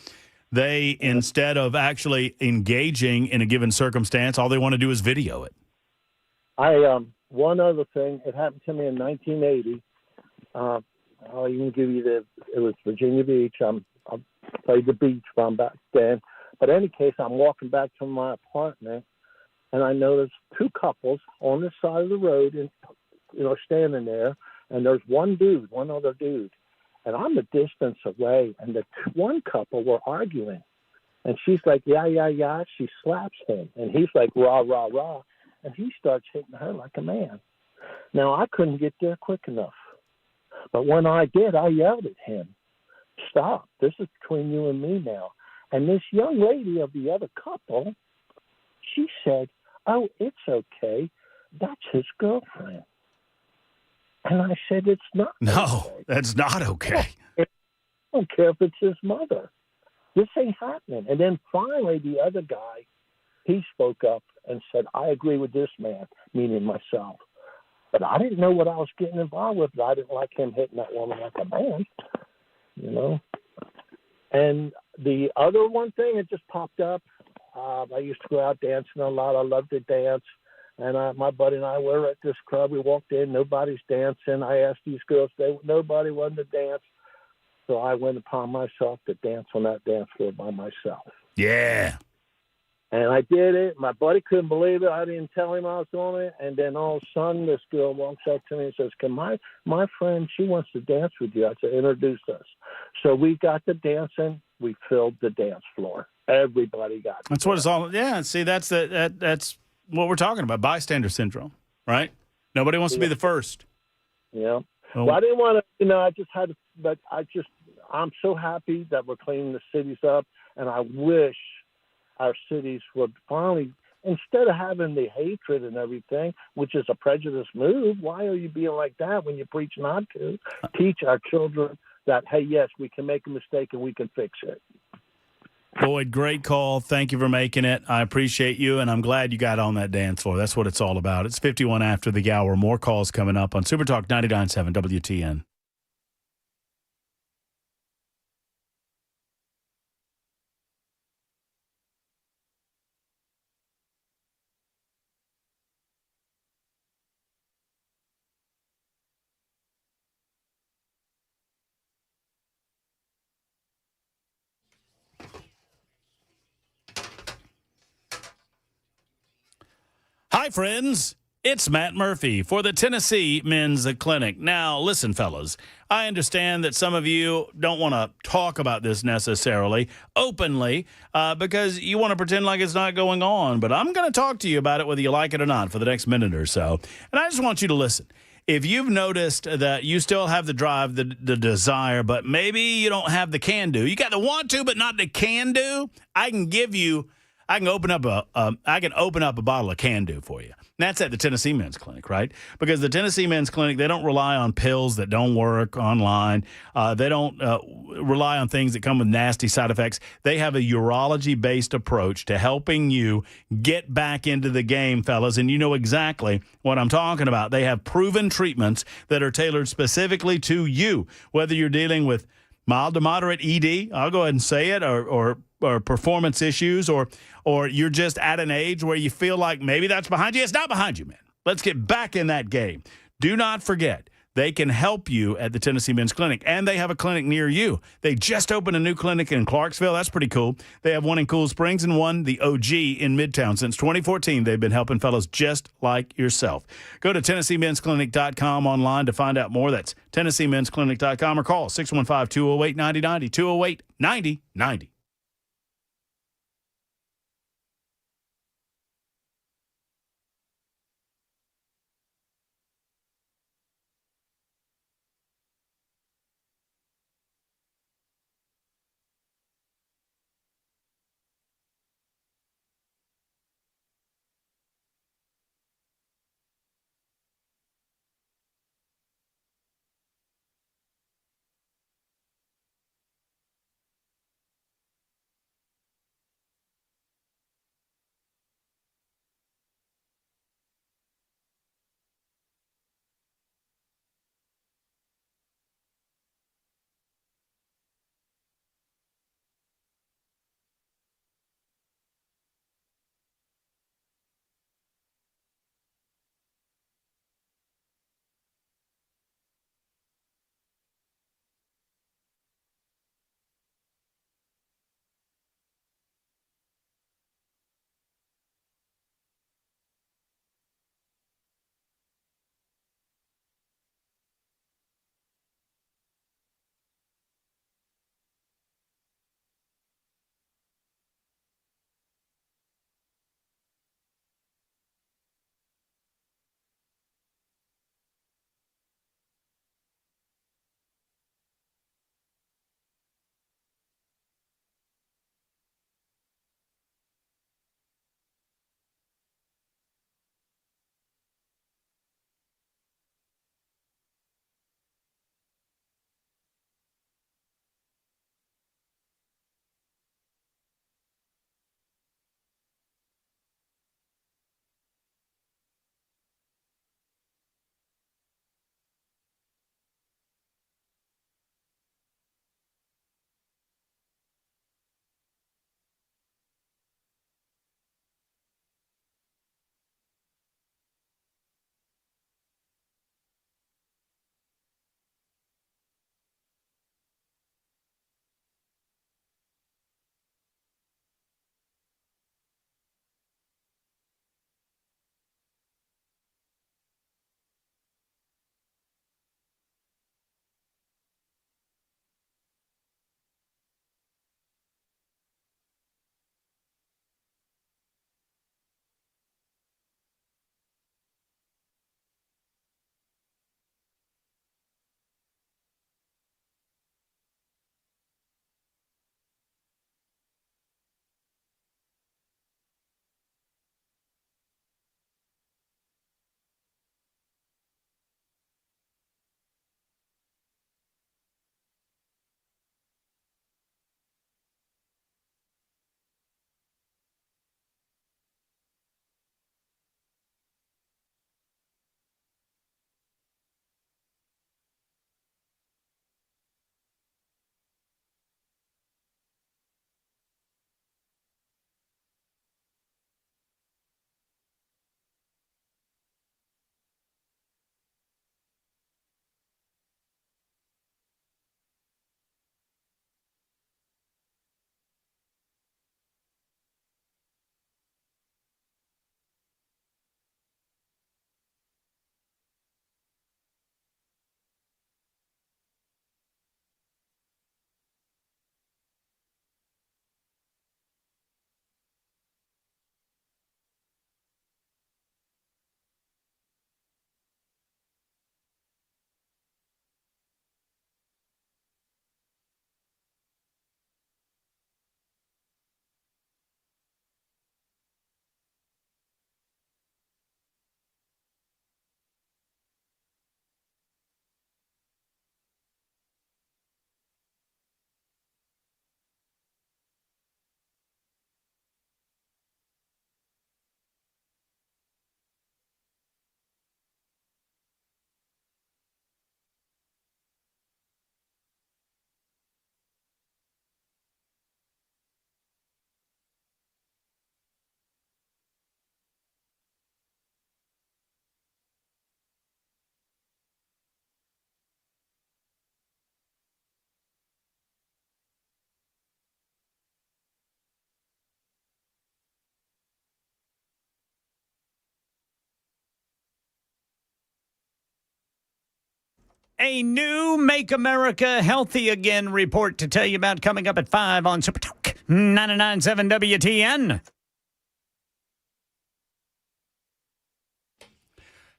Speaker 2: they, instead of actually engaging in a given circumstance, all they want to do is video it.
Speaker 18: One other thing, it happened to me in 1980. I'll even give you it was Virginia Beach. I played the beach from back then. But in any case, I'm walking back to my apartment, and I noticed two couples on the side of the road, and standing there. And there's one other dude, and I'm a distance away. And the one couple were arguing, and she's like, yeah, yeah, yeah. She slaps him, and he's like, rah, rah, rah, and he starts hitting her like a man. Now I couldn't get there quick enough, but when I did, I yelled at him, "Stop! This is between you and me now." And this young lady of the other couple, she said, "Oh, it's okay. That's his girlfriend." And I said, "It's not."
Speaker 2: No,
Speaker 18: okay.
Speaker 2: That's not okay.
Speaker 18: I don't care if it's his mother. This ain't happening. And then finally the other guy, he spoke up and said, "I agree with this man," meaning myself. But I didn't know what I was getting involved with. I didn't like him hitting that woman like a man, And the other one thing, it just popped up. I used to go out dancing a lot. I loved to dance. And my buddy and I were at this club. We walked in. Nobody's dancing. I asked these girls. Nobody wanted to dance. So I went upon myself to dance on that dance floor by myself.
Speaker 2: Yeah.
Speaker 18: And I did it. My buddy couldn't believe it. I didn't tell him I was doing it. And then all of a sudden, this girl walks up to me and says, "Can my friend, she wants to dance with you." I said, "Introduce us." So we got to dancing. We filled the dance floor. Everybody got.
Speaker 2: That's what it's all. Yeah. See, that's what we're talking about. Bystander syndrome, right? Nobody wants to be the first.
Speaker 18: Yeah.
Speaker 2: Oh.
Speaker 18: Well, I didn't want to. I just had to. But I'm so happy that we're cleaning the cities up, and I wish our cities would finally, instead of having the hatred and everything, which is a prejudice move, why are you being like that when you preach not to? Teach our children that, hey, yes, we can make a mistake and we can fix it.
Speaker 2: Boyd, great call. Thank you for making it. I appreciate you, and I'm glad you got on that dance floor. That's what it's all about. It's 51 after the hour. More calls coming up on Super Talk 99.7 WTN. Hi, friends. It's Matt Murphy for the Tennessee Men's Clinic. Now, listen, fellas, I understand that some of you don't want to talk about this necessarily openly because you want to pretend like it's not going on. But I'm going to talk to you about it whether you like it or not for the next minute or so. And I just want you to listen. If you've noticed that you still have the drive, the desire, but maybe you don't have the can do, you got the want to, but not the can do, I can open up a bottle of Can Do for you. And that's at the Tennessee Men's Clinic, right? Because the Tennessee Men's Clinic, they don't rely on pills that don't work online. They don't rely on things that come with nasty side effects. They have a urology-based approach to helping you get back into the game, fellas, and you know exactly what I'm talking about. They have proven treatments that are tailored specifically to you, whether you're dealing with mild to moderate ED, I'll go ahead and say it, or performance issues, or you're just at an age where you feel like maybe that's behind you. It's not behind you, man. Let's get back in that game. Do not forget, they can help you at the Tennessee Men's Clinic, and they have a clinic near you. They just opened a new clinic in Clarksville. That's pretty cool. They have one in Cool Springs and one, the OG, in Midtown. Since 2014, they've been helping fellows just like yourself. Go to TennesseeMen'sClinic.com online to find out more. That's TennesseeMen'sClinic.com or call 615-208-9090, 208-9090.
Speaker 1: A new Make America Healthy Again report to tell you about coming up at 5 on Super Talk 99.7 WTN.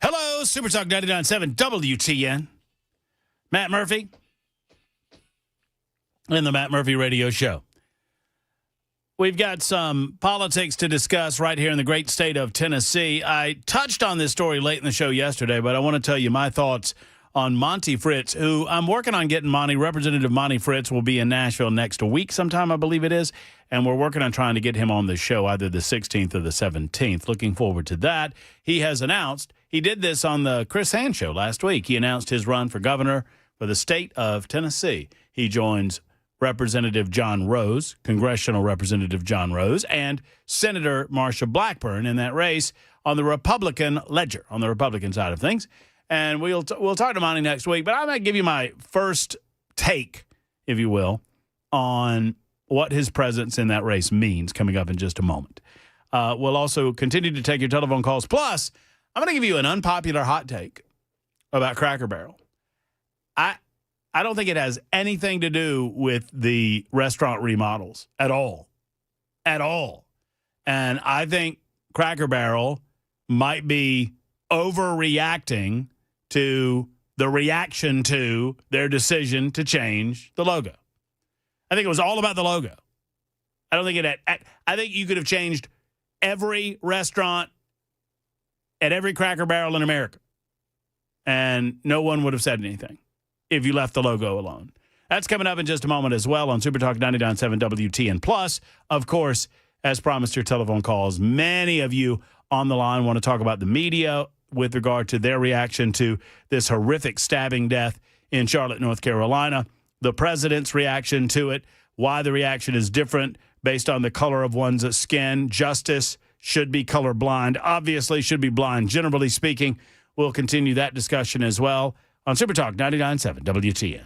Speaker 2: Hello, Super Talk 99.7 WTN. Matt Murphy and the Matt Murphy Radio Show. We've got some politics to discuss right here in the great state of Tennessee. I touched on this story late in the show yesterday, but I want to tell you my thoughts on Monty Fritz, who I'm working on getting Monty. Representative Monty Fritz will be in Nashville next week sometime, I believe it is, and we're working on trying to get him on the show either the 16th or the 17th. Looking forward to that. He has announced, he did this on the Chris Hand Show last week. He announced his run for governor for the state of Tennessee. He joins Representative John Rose, Congressional Representative John Rose, and Senator Marsha Blackburn in that race on the Republican ledger, on the Republican side of things. And we'll talk to Monty next week, but I'm going to give you my first take, if you will, on what his presence in that race means coming up in just a moment. We'll also continue to take your telephone calls. Plus, I'm going to give you an unpopular hot take about Cracker Barrel. I don't think it has anything to do with the restaurant remodels at all. At all. And I think Cracker Barrel might be overreacting to the reaction to their decision to change the logo. I think it was all about the logo. I don't think it had, I think you could have changed every restaurant at every Cracker Barrel in America, and no one would have said anything if you left the logo alone. That's coming up in just a moment as well on Super Talk 99.7 WTN. Plus, of course, as promised, your telephone calls. Many of you on the line want to talk about the media with regard to their reaction to this horrific stabbing death in Charlotte, North Carolina, the president's reaction to it, why the reaction is different based on the color of one's skin. Justice should be colorblind, obviously should be blind, generally speaking. We'll continue that discussion as well on Super Talk 99.7 WTN.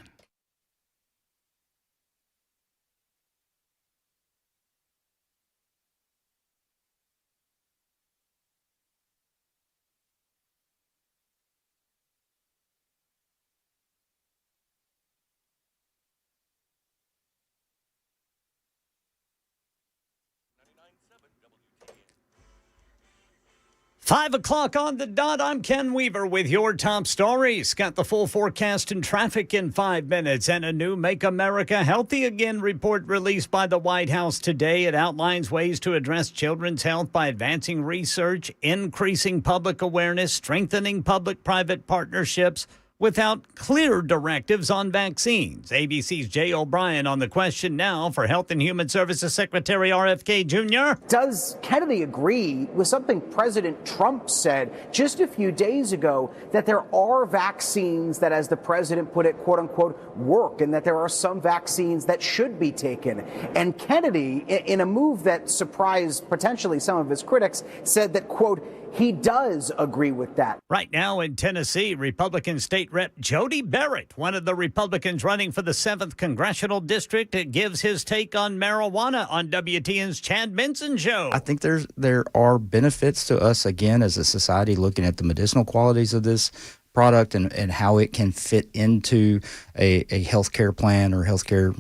Speaker 1: Five o'clock on the dot. I'm Ken Weaver with your top stories. Got the full forecast and traffic in 5 minutes, and a new Make America Healthy Again report released by the White House today. It outlines ways to address children's health by advancing research, increasing public awareness, strengthening public-private partnerships without clear directives on vaccines. ABC's Jay O'Brien on the question now for Health and Human Services Secretary RFK Jr.
Speaker 14: Does Kennedy agree with something President Trump said just a few days ago, that there are vaccines that, as the president put it, quote unquote, work, and that there are some vaccines that should be taken? And Kennedy, in a move that surprised potentially some of his critics, said that, quote, he does agree with that.
Speaker 1: Right now in Tennessee, Republican State Rep Jody Barrett, one of the Republicans running for the 7th Congressional District, gives his take on marijuana on WTN's Chad Benson Show.
Speaker 19: I think there are benefits to us, again, as a society, looking at the medicinal qualities of this product and how it can fit into a healthcare plan or healthcare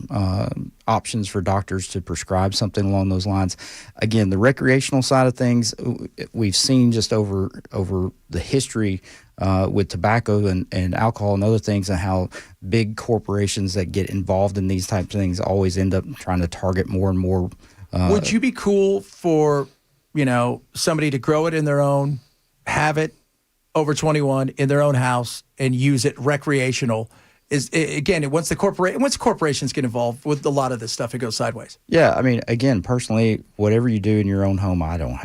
Speaker 19: options for doctors to prescribe something along those lines. Again, the recreational side of things, we've seen just over the history with tobacco and alcohol and other things, and how big corporations that get involved in these types of things always end up trying to target more and more.
Speaker 20: Would you be cool for, somebody to grow it in their own, have it over 21 in their own house and use it recreational? Is again, once corporations get involved with a lot of this stuff, it goes sideways.
Speaker 19: Yeah, I mean, again, personally, whatever you do in your own home, I don't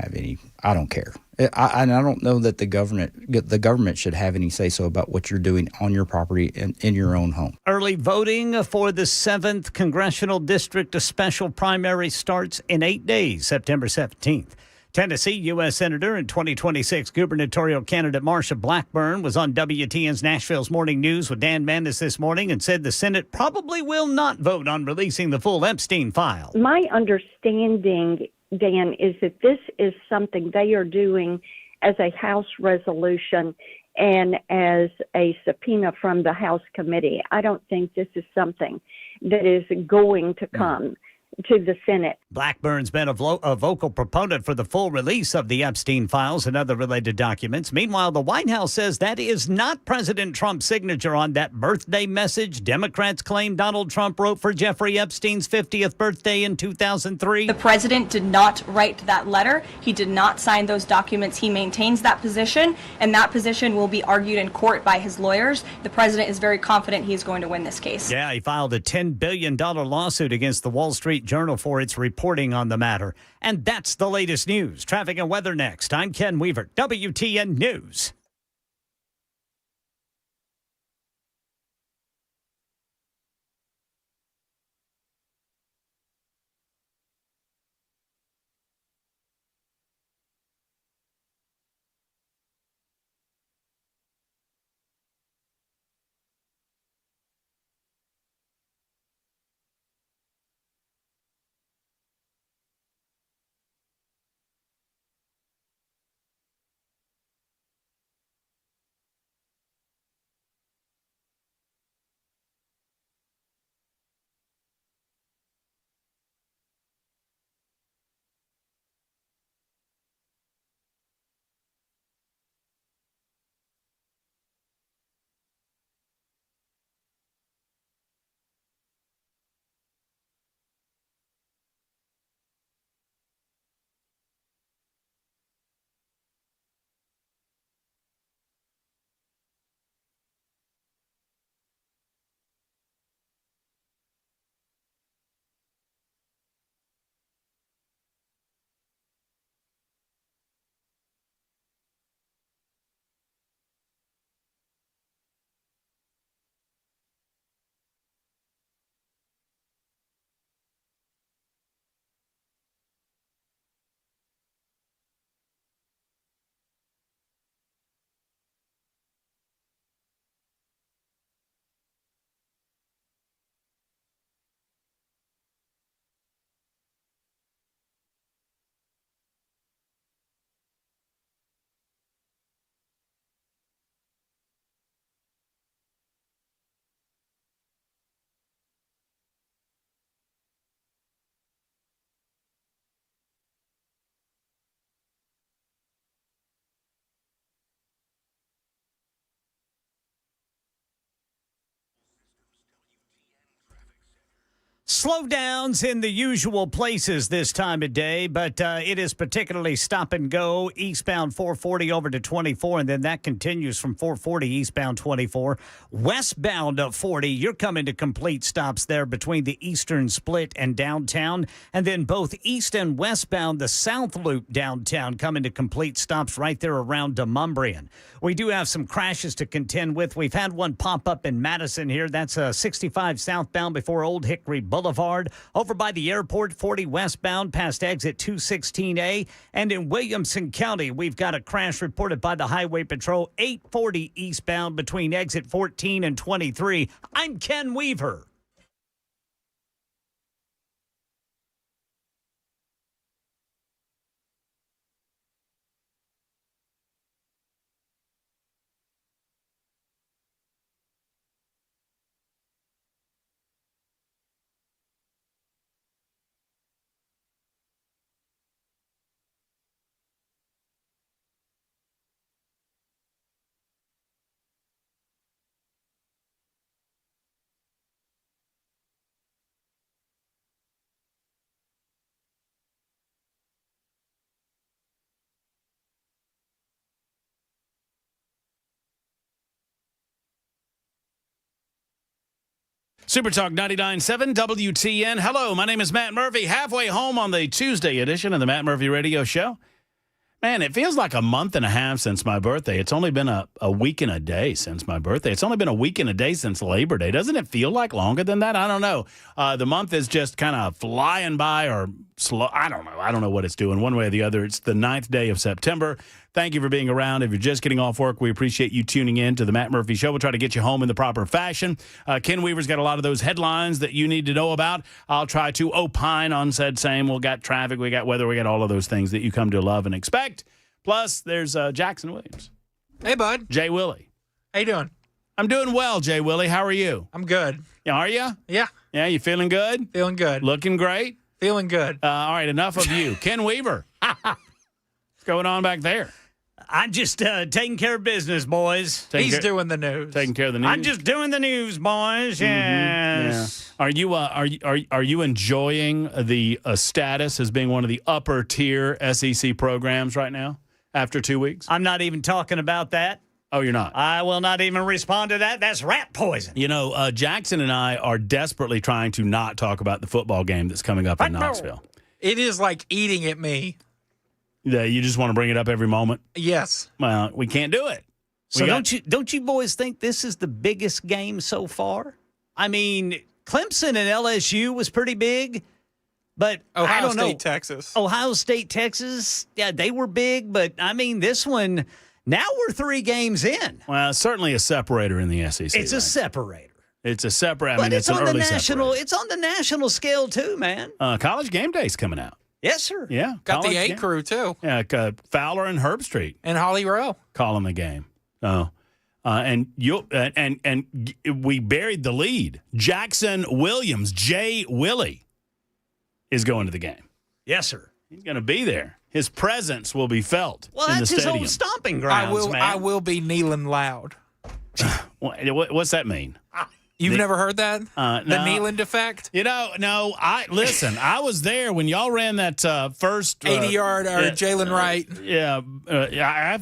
Speaker 19: care. I don't know that the government should have any say so about what you're doing on your property and in your own home.
Speaker 1: Early voting for the 7th Congressional District, a special primary, starts in 8 days, September 17th. Tennessee U.S. Senator and 2026 gubernatorial candidate Marsha Blackburn was on WTN's Nashville's Morning News with Dan Mandis this morning and said the Senate probably will not vote on releasing the full Epstein file.
Speaker 8: My understanding, Dan, is that this is something they are doing as a House resolution, and as a subpoena from the House committee. I don't think this is something that is going to come to the Senate.
Speaker 1: Blackburn's been a vocal proponent for the full release of the Epstein files and other related documents. Meanwhile, the White House says that is not President Trump's signature on that birthday message Democrats claim Donald Trump wrote for Jeffrey Epstein's 50th birthday in 2003.
Speaker 9: The president did not write that letter. He did not sign those documents. He maintains that position, and that position will be argued in court by his lawyers. The president is very confident he's going to win this case.
Speaker 1: Yeah, he filed a $10 billion lawsuit against the Wall Street Journal for its reporting on the matter. And that's the latest news. Traffic and weather next. I'm Ken Weaver, WTN News. Slowdowns in the usual places this time of day, but it is particularly stop and go eastbound 440 over to 24, and then that continues from 440 eastbound 24. Westbound 40, you're coming to complete stops there between the eastern split and downtown, and then both east and westbound, the south loop downtown, coming to complete stops right there around Demumbrian. We do have some crashes to contend with. We've had one pop up in Madison here. That's 65 southbound before Old Hickory Boulevard. Over by the airport, 40 westbound past exit 216A. And in Williamson County, we've got a crash reported by the Highway Patrol, 840 eastbound between exit 14 and 23. I'm Ken Weaver.
Speaker 2: Super Talk 99.7 WTN. Hello, my name is Matt Murphy. Halfway home on the Tuesday edition of the Matt Murphy Radio Show. Man, it feels like a month and a half since my birthday. It's only been a week and a day since my birthday. It's only been a week and a day since Labor Day. Doesn't it feel like longer than that? I don't know. The month is just kind of flying by or slow. I don't know. I don't know what it's doing one way or the other. It's the 9th day of September. Thank you for being around. If you're just getting off work, we appreciate you tuning in to the Matt Murphy Show. We'll try to get you home in the proper fashion. Ken Weaver's got a lot of those headlines that you need to know about. I'll try to opine on said same. We got traffic, we got weather, we got all of those things that you come to love and expect. Plus, there's Jackson Williams.
Speaker 3: Hey, bud.
Speaker 2: Jay Willie.
Speaker 3: How you doing?
Speaker 2: I'm doing well, Jay Willie. How are you?
Speaker 3: I'm good.
Speaker 2: Yeah, are you?
Speaker 3: Yeah.
Speaker 2: Yeah, you feeling good?
Speaker 3: Feeling good.
Speaker 2: Looking great?
Speaker 3: Feeling good.
Speaker 2: All right, enough of you. Ken Weaver. What's going on back there?
Speaker 1: I'm just taking care of business, boys.
Speaker 3: He's doing the news.
Speaker 2: Taking care of the news.
Speaker 1: I'm just doing the news, boys. Yes.
Speaker 2: Yeah. Are you enjoying the status as being one of the upper tier SEC programs right now after 2 weeks?
Speaker 1: I'm not even talking about that.
Speaker 2: Oh, you're not?
Speaker 1: I will not even respond to that. That's rat poison.
Speaker 2: You know, Jackson and I are desperately trying to not talk about the football game that's coming up in Knoxville.
Speaker 3: It is like eating at me.
Speaker 2: Yeah, you just want to bring it up every moment?
Speaker 3: Yes.
Speaker 2: Well, we can't do it.
Speaker 1: So don't you boys think this is the biggest game so far? I mean, Clemson and LSU was pretty big, but I don't know. Ohio State, Texas, yeah, they were big, but I mean, this one, now we're 3 games in.
Speaker 2: Well, certainly a separator in the SEC.
Speaker 1: It's a separator.
Speaker 2: It's a separate. I
Speaker 1: But
Speaker 2: mean, it's an
Speaker 1: on the
Speaker 2: early
Speaker 1: national.
Speaker 2: separator.
Speaker 1: It's on the national scale too, man.
Speaker 2: College game day's coming out.
Speaker 1: Yes, sir.
Speaker 2: Yeah,
Speaker 3: Got the
Speaker 2: college
Speaker 3: A
Speaker 2: game.
Speaker 3: crew, too.
Speaker 2: Yeah, Fowler and Herb Street
Speaker 3: And Holly Rowe.
Speaker 2: calling the game. And we buried the lead. Jackson Williams, Jay Willie, is going to the game.
Speaker 1: Yes, sir.
Speaker 2: He's going to be there. His presence will be felt
Speaker 1: Well,
Speaker 2: in the
Speaker 1: that's his
Speaker 2: stadium.
Speaker 1: old stomping grounds, man.
Speaker 3: I will be Neyland loud.
Speaker 2: What's that mean?
Speaker 3: You've never heard that? The
Speaker 2: No.
Speaker 3: Neyland effect?
Speaker 2: You know, no. Listen. I was there when y'all ran that first
Speaker 3: 80-yard or Jalen Wright.
Speaker 2: Yeah,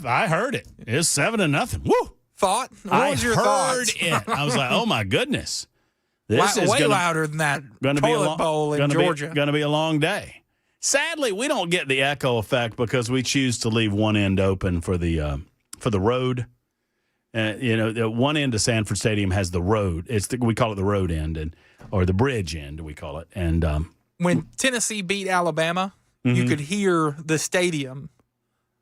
Speaker 2: I heard it. It's 7-0. Woo!
Speaker 3: Thought? What was your thoughts?
Speaker 2: I heard it. I was like, oh my goodness, this is
Speaker 3: way louder than that toilet bowl in Georgia.
Speaker 2: Going to be a long day. Sadly, we don't get the echo effect because we choose to leave one end open for the road. The one end of Sanford Stadium has the road. We call it the road end, or the bridge end, we call it. And
Speaker 3: when Tennessee beat Alabama, you could hear the stadium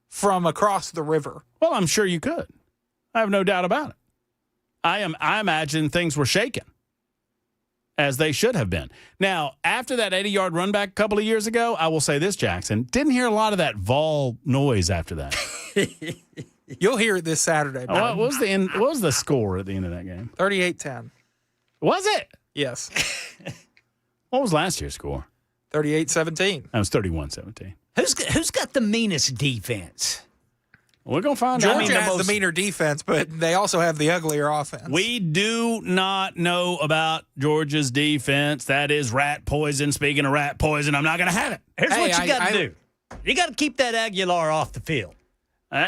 Speaker 3: from across the river.
Speaker 2: Well, I'm sure you could. I have no doubt about it. I imagine things were shaken, as they should have been. Now, after that 80-yard run back a couple of years ago, I will say this, Jackson, didn't hear a lot of that Vol noise after that.
Speaker 3: You'll hear it this Saturday.
Speaker 2: What was the end? What was the score at the end of that game?
Speaker 3: 38-10.
Speaker 2: Was it?
Speaker 3: Yes.
Speaker 2: What was last year's score?
Speaker 3: 38-17.
Speaker 2: That was 31-17.
Speaker 1: Who's got the meanest defense?
Speaker 2: We're going to find out.
Speaker 3: Georgia has the meaner defense, but they also have the uglier offense.
Speaker 2: We do not know about Georgia's defense. That is rat poison. Speaking of rat poison, I'm not going to have it.
Speaker 1: Here's what you got to do. You got to keep that Aguilar off the field.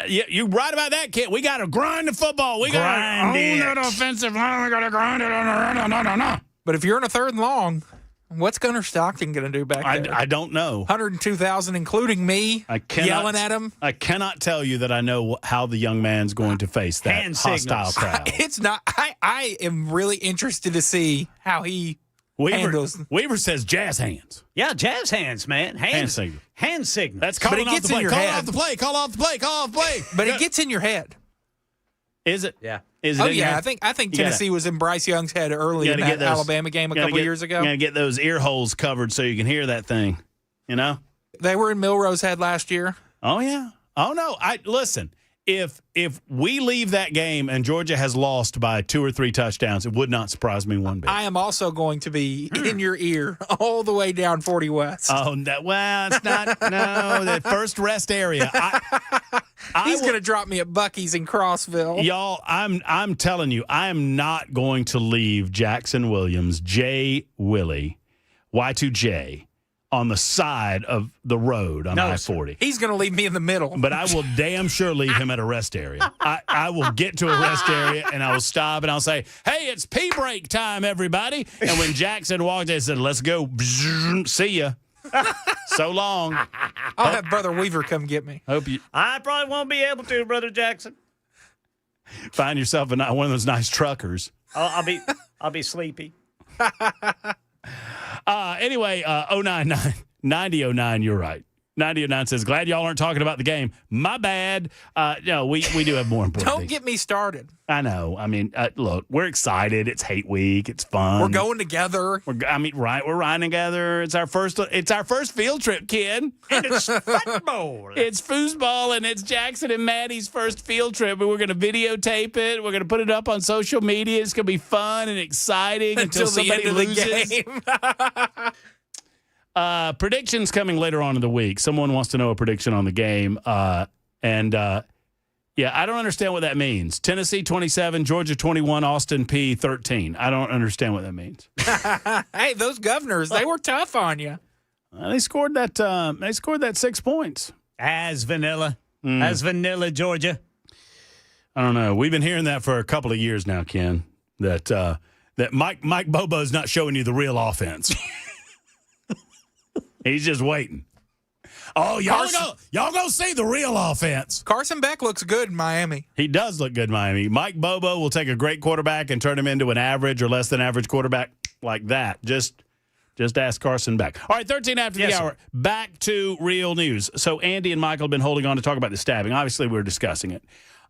Speaker 2: You're right about that, kid. We got to grind the football. We got to own that offensive line. We got to grind it. No.
Speaker 3: But if you're in a 3rd and long, what's Gunnar Stockton going to do back there?
Speaker 2: I don't know.
Speaker 3: 102,000, including me, yelling at him.
Speaker 2: I cannot tell you that I know how the young man's going to face that hostile crowd.
Speaker 3: It's not. I am really interested to see how he handles.
Speaker 2: Weaver says jazz hands.
Speaker 1: Yeah, jazz hands, man. Hand signal. Hand signal.
Speaker 2: That's calling off the play. Call off the play. Call off the play. Call off the play.
Speaker 3: But it gets in your head.
Speaker 2: Is it?
Speaker 1: Yeah.
Speaker 2: Is it?
Speaker 3: Oh yeah. I think Tennessee was in Bryce Young's head early in that Alabama game a couple years ago.
Speaker 2: You got to get those ear holes covered so you can hear that thing. You know.
Speaker 3: They were in Milrose Head last year.
Speaker 2: Oh yeah. Oh no. Listen. If we leave that game and Georgia has lost by 2 or 3 touchdowns, it would not surprise me one bit.
Speaker 3: I am also going to be in your ear all the way down 40 West.
Speaker 2: Oh, it's not. No, the first rest area.
Speaker 3: He's going to drop me at Buc-ee's in Crossville.
Speaker 2: Y'all, I'm telling you, I am not going to leave Jackson Williams, Jay Willie, Y2J, on the side of the road on I-40.
Speaker 3: He's going to leave me in the middle.
Speaker 2: But I will damn sure leave him at a rest area. I will get to a rest area, and I will stop, and I'll say, hey, it's pee break time, everybody. And when Jackson walked in, I said, let's go. See ya. So long.
Speaker 3: I'll have Brother Weaver come get me.
Speaker 1: I probably won't be able to, Brother Jackson.
Speaker 2: Find yourself one of those nice truckers.
Speaker 1: I'll be sleepy.
Speaker 2: Anyway, 099, 9009, you're right. 9009 says, glad y'all aren't talking about the game. My bad. No, we do have more important
Speaker 3: Don't
Speaker 2: things.
Speaker 3: get me started.
Speaker 2: I know. I mean, look, we're excited. It's hate week. It's fun.
Speaker 3: We're going together.
Speaker 2: We're riding together. It's our first field trip, kid.
Speaker 1: And it's football.
Speaker 2: It's foosball, and it's Jackson and Maddie's first field trip, and we're going to videotape it. We're going to put it up on social media. It's going to be fun and exciting until somebody loses.
Speaker 3: The game.
Speaker 2: Predictions coming later on in the week. Someone wants to know a prediction on the game. Yeah, I don't understand what that means. Tennessee 27, Georgia 21, Austin P 13. I don't understand what that means.
Speaker 3: Hey, those Governors, they were tough on you.
Speaker 2: They scored that 6 points.
Speaker 1: As vanilla. As vanilla, Georgia.
Speaker 2: I don't know. We've been hearing that for a couple of years now, Ken, that Mike Bobo's not showing you the real offense. He's just waiting. Oh, y'all go see the real offense.
Speaker 3: Carson Beck looks good in Miami.
Speaker 2: He does look good in Miami. Mike Bobo will take a great quarterback and turn him into an average or less than average quarterback like that. Just ask Carson Beck. All right, 13 after the hour. Back to real news. So Andy and Michael have been holding on to talk about the stabbing. Obviously, we're discussing it.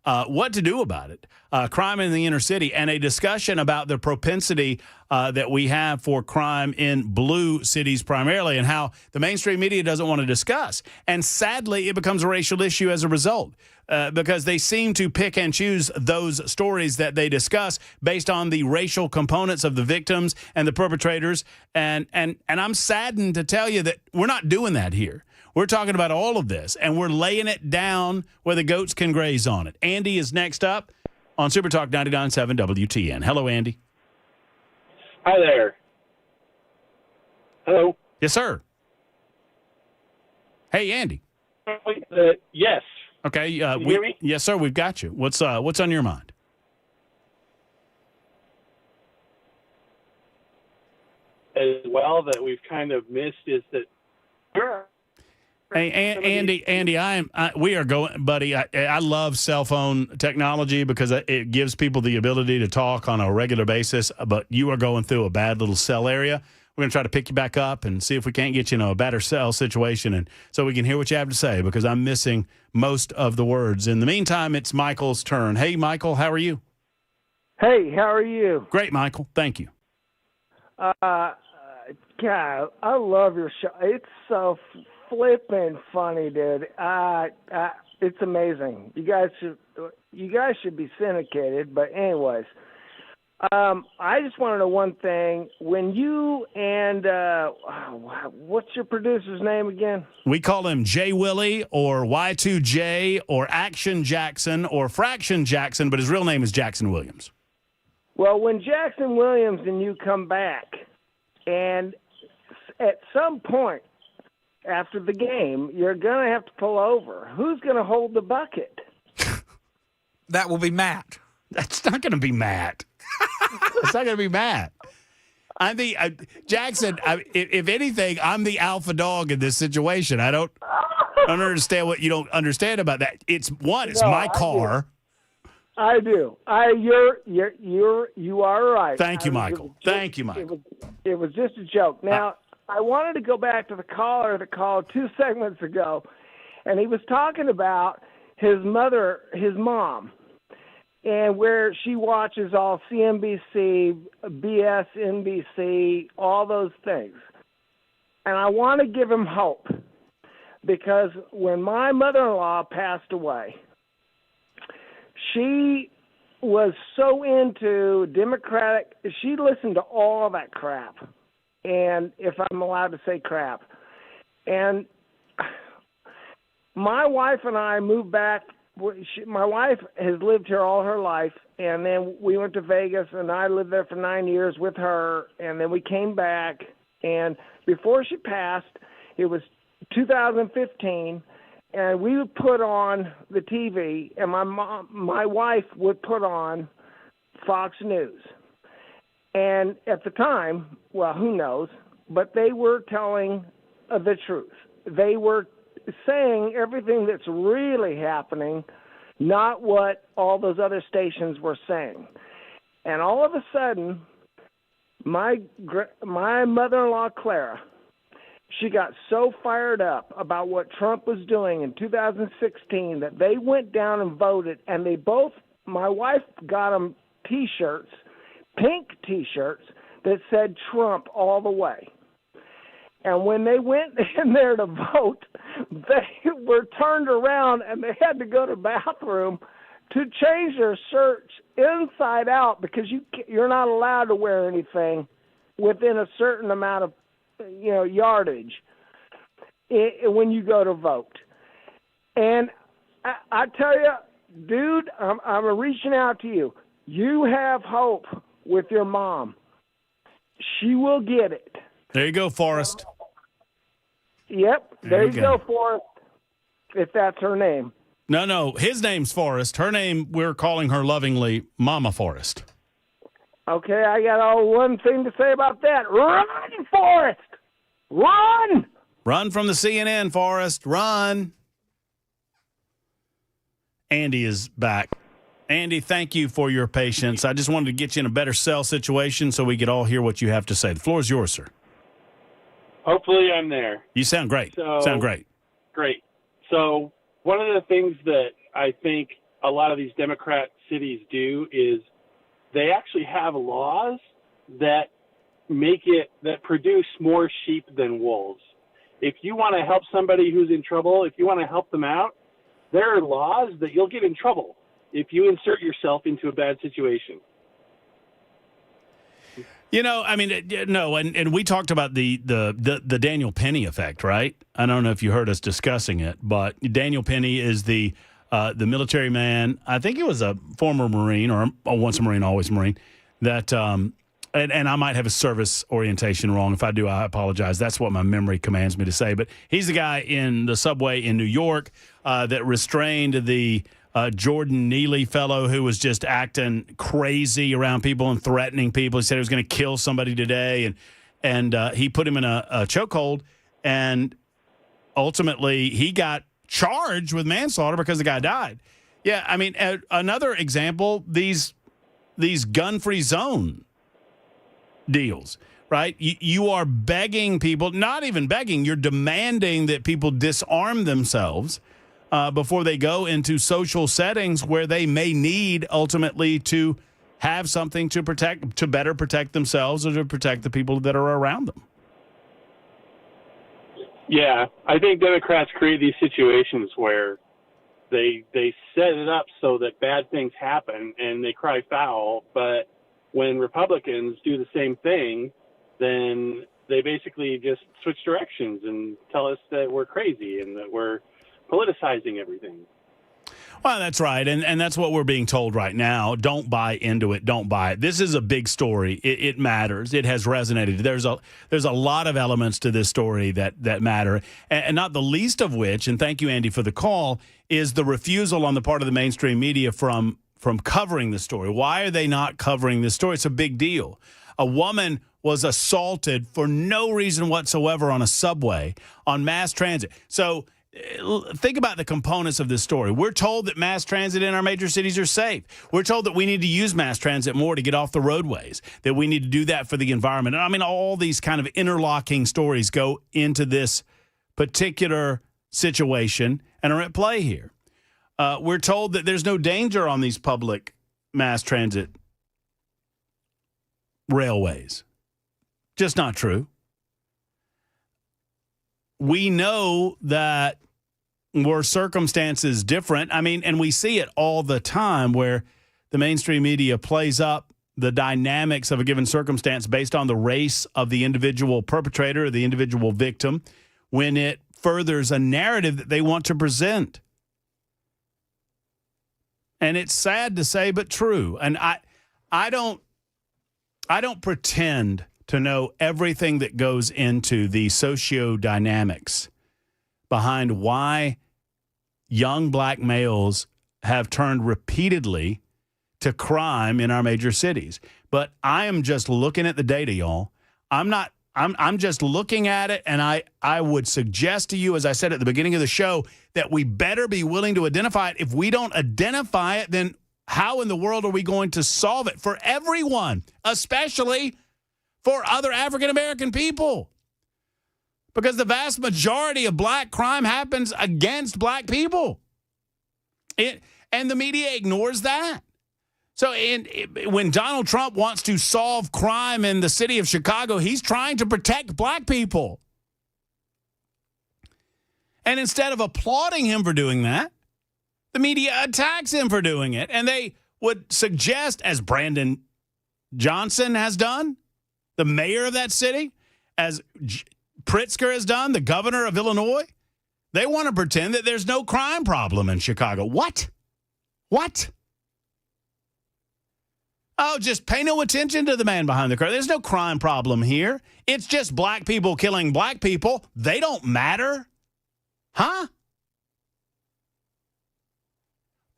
Speaker 2: What to do about it, crime in the inner city, and a discussion about the propensity that we have for crime in blue cities primarily, and how the mainstream media doesn't want to discuss. And sadly, it becomes a racial issue as a result, because they seem to pick and choose those stories that they discuss based on the racial components of the victims and the perpetrators. And I'm saddened to tell you that we're not doing that here. We're talking about all of this, and we're laying it down where the goats can graze on it. Andy is next up on Super Talk 99.7 WTN. Hello, Andy.
Speaker 21: Hi there. Hello.
Speaker 2: Yes, sir. Hey, Andy.
Speaker 21: Yes.
Speaker 2: Okay.
Speaker 21: Can you hear me?
Speaker 2: Yes, sir. We've got you. What's on your mind?
Speaker 21: As well that we've kind of missed is that.
Speaker 2: Hey, Andy, we are going, buddy. I love cell phone technology because it gives people the ability to talk on a regular basis. But you are going through a bad little cell area. We're going to try to pick you back up and see if we can't get you in a better cell situation, and so we can hear what you have to say, because I'm missing most of the words. In the meantime, it's Michael's turn. Hey, Michael, how are you?
Speaker 22: Hey, how are you?
Speaker 2: Great, Michael. Thank you.
Speaker 22: God, I love your show. It's so flippin' funny, dude. It's amazing. You guys should be syndicated. But anyways, I just want to know one thing. When you and what's your producer's name again?
Speaker 2: We call him J Willie or Y2J or Action Jackson or Fraction Jackson, but his real name is Jackson Williams.
Speaker 22: Well, when Jackson Williams and you come back, and at some point after the game, you're going to have to pull over. Who's going to hold the bucket?
Speaker 3: That will be Matt.
Speaker 2: That's not going to be Matt. It's not going to be Matt. I'm the Jackson. If anything, I'm the alpha dog in this situation. I don't understand what you don't understand about that. It's my car.
Speaker 22: I do. You are right.
Speaker 2: Thank you, Michael. Thank you, Michael.
Speaker 22: It was just a joke. Now, I wanted to go back to the caller that called 2 segments ago, and he was talking about his mom, and where she watches all CNBC, BS, NBC, all those things. And I want to give him hope, because when my mother-in-law passed away, she was so into Democratic, she listened to all that crap. And if I'm allowed to say crap. And my wife and I moved back. My wife has lived here all her life, and then we went to Vegas, and I lived there for 9 years with her, and then we came back. And before she passed, it was 2015, and we would put on the TV, and my wife would put on Fox News. And at the time, well, who knows, but they were telling the truth. They were saying everything that's really happening, not what all those other stations were saying. And all of a sudden, my mother-in-law, Clara, She got so fired up about what Trump was doing in 2016 that they went down and voted, and my wife got them T-shirts, pink T-shirts, that said Trump all the way. And when they went in there to vote, they were turned around and they had to go to the bathroom to change their shirts inside out because you're not allowed to wear anything within a certain amount of yardage when you go to vote. And I tell you, dude, I'm reaching out to you. You have hope with your mom. She will get it.
Speaker 2: There you go, Forrest.
Speaker 22: Yep, there you go, Forrest, if that's her name.
Speaker 2: No, his name's Forrest. Her name, we're calling her lovingly Mama Forrest.
Speaker 22: Okay, I got one thing to say about that. Run, Forrest! Run!
Speaker 2: Run from the CNN, Forrest. Run. Andy is back. Andy, thank you for your patience. I just wanted to get you in a better cell situation so we could all hear what you have to say. The floor is yours, sir.
Speaker 21: Hopefully I'm there.
Speaker 2: You sound great.
Speaker 21: Great. So one of the things that I think a lot of these Democrat cities do is they actually have laws that that produce more sheep than wolves. If you want to help somebody who's in trouble, if you want to help them out, there are laws that you'll get in trouble if you insert yourself into a bad situation.
Speaker 2: And we talked about the Daniel Penny effect, right? I don't know if you heard us discussing it, but Daniel Penny is the military man. I think he was a former Marine or once a Marine, always a Marine. That and I might have his service orientation wrong. If I do, I apologize. That's what my memory commands me to say. But he's the guy in the subway in New York that restrained the Jordan Neely fellow who was just acting crazy around people and threatening people. He said he was going to kill somebody today, and he put him in a chokehold, and ultimately he got charged with manslaughter because the guy died. Yeah, I mean, another example, these gun-free zone deals, right? You are begging people, not even begging, you're demanding that people disarm themselves before they go into social settings where they may need ultimately to have something to better protect themselves or to protect the people that are around them.
Speaker 21: Yeah, I think Democrats create these situations where they set it up so that bad things happen and they cry foul, but when Republicans do the same thing, then they basically just switch directions and tell us that we're crazy and that we're politicizing everything.
Speaker 2: Well, that's right, and that's what we're being told right now. Don't buy into it. Don't buy it. This is a big story. It matters. It has resonated. There's a lot of elements to this story that matter, and not the least of which, and thank you, Andy, for the call, is the refusal on the part of the mainstream media from covering the story. Why are they not covering this story? It's a big deal. A woman was assaulted for no reason whatsoever on a subway, on mass transit. So think about the components of this story. We're told that mass transit in our major cities are safe. We're told that we need to use mass transit more to get off the roadways, that we need to do that for the environment. I mean, all these kind of interlocking stories go into this particular situation and are at play here. We're told that there's no danger on these public mass transit railways. Just not true. We know that were circumstances different, I mean, and we see it all the time where the mainstream media plays up the dynamics of a given circumstance based on the race of the individual perpetrator or the individual victim when it furthers a narrative that they want to present. And it's sad to say, but true. And I don't pretend to know everything that goes into the socio-dynamics behind why young black males have turned repeatedly to crime in our major cities. But I am just looking at the data, y'all. I'm just looking at it, and I would suggest to you, as I said at the beginning of the show, that we better be willing to identify it. If we don't identify it, then how in the world are we going to solve it for everyone, especially for other African-American people? because the vast majority of black crime happens against black people. And the media ignores that. So when Donald Trump wants to solve crime in the city of Chicago, he's trying to protect black people. And instead of applauding him for doing that, the media attacks him for doing it. And they would suggest, as Brandon Johnson has done, the mayor of that city, as Pritzker has done, the governor of Illinois, they want to pretend that there's no crime problem in Chicago. What? Oh, just pay no attention to the man behind the curtain. There's no crime problem here. It's just black people killing black people. They don't matter. Huh?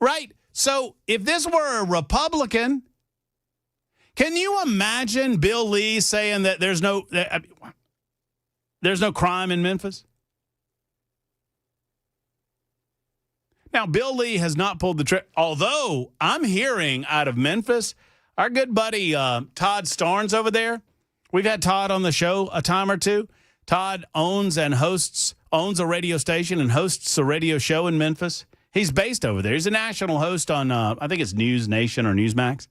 Speaker 2: Right. So if this were a Republican, can you imagine Bill Lee saying that there's no crime in Memphis? Now, Bill Lee has not pulled the trigger, although I'm hearing out of Memphis, our good buddy Todd Starnes over there. We've had Todd on the show a time or two. Todd owns a radio station and hosts a radio show in Memphis. He's based over there. He's a national host on, I think it's News Nation or Newsmax.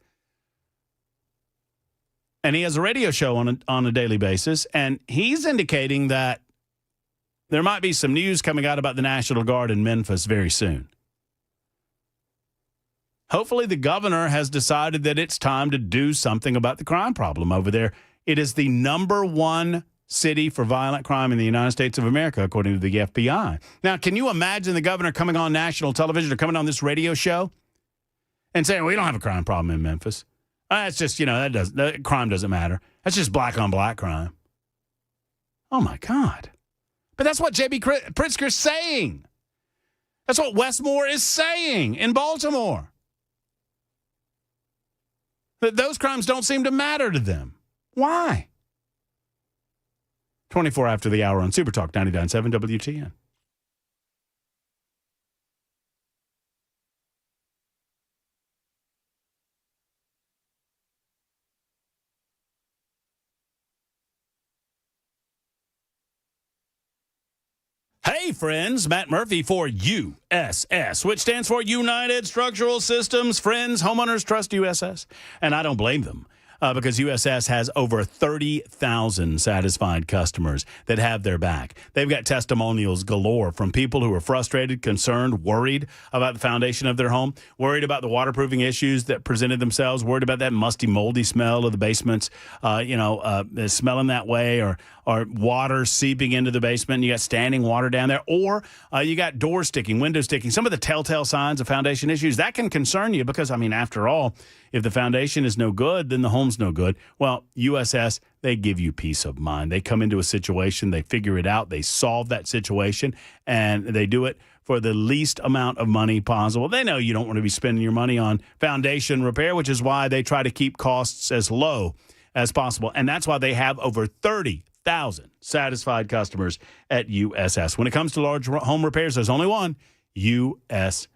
Speaker 2: And he has a radio show on a daily basis. And he's indicating that there might be some news coming out about the National Guard in Memphis very soon. Hopefully the governor has decided that it's time to do something about the crime problem over there. It is the number one city for violent crime in the United States of America, according to the FBI. Now, can you imagine the governor coming on national television or coming on this radio show and saying, we don't have a crime problem in Memphis. It's just, that crime doesn't matter. That's just black on black crime. Oh, my God. But that's what J.B. Pritzker's saying. That's what Westmore is saying in Baltimore. That those crimes don't seem to matter to them. Why? 24 after the hour on Super Talk 99.7 WTN. Hey, friends, Matt Murphy for USS, which stands for United Structural Systems. Friends, homeowners trust USS, and I don't blame them. Because USS has over 30,000 satisfied customers that have their back. They've got testimonials galore from people who are frustrated, concerned, worried about the foundation of their home, worried about the waterproofing issues that presented themselves, worried about that musty, moldy smell of the basements, smelling that way, or water seeping into the basement. You got standing water down there, or you got doors sticking, windows sticking. Some of the telltale signs of foundation issues that can concern you because, after all, if the foundation is no good, then the home's no good. Well, USS, they give you peace of mind. They come into a situation, they figure it out, they solve that situation, and they do it for the least amount of money possible. They know you don't want to be spending your money on foundation repair, which is why they try to keep costs as low as possible. And that's why they have over 30,000 satisfied customers at USS. When it comes to large home repairs, there's only one, USS.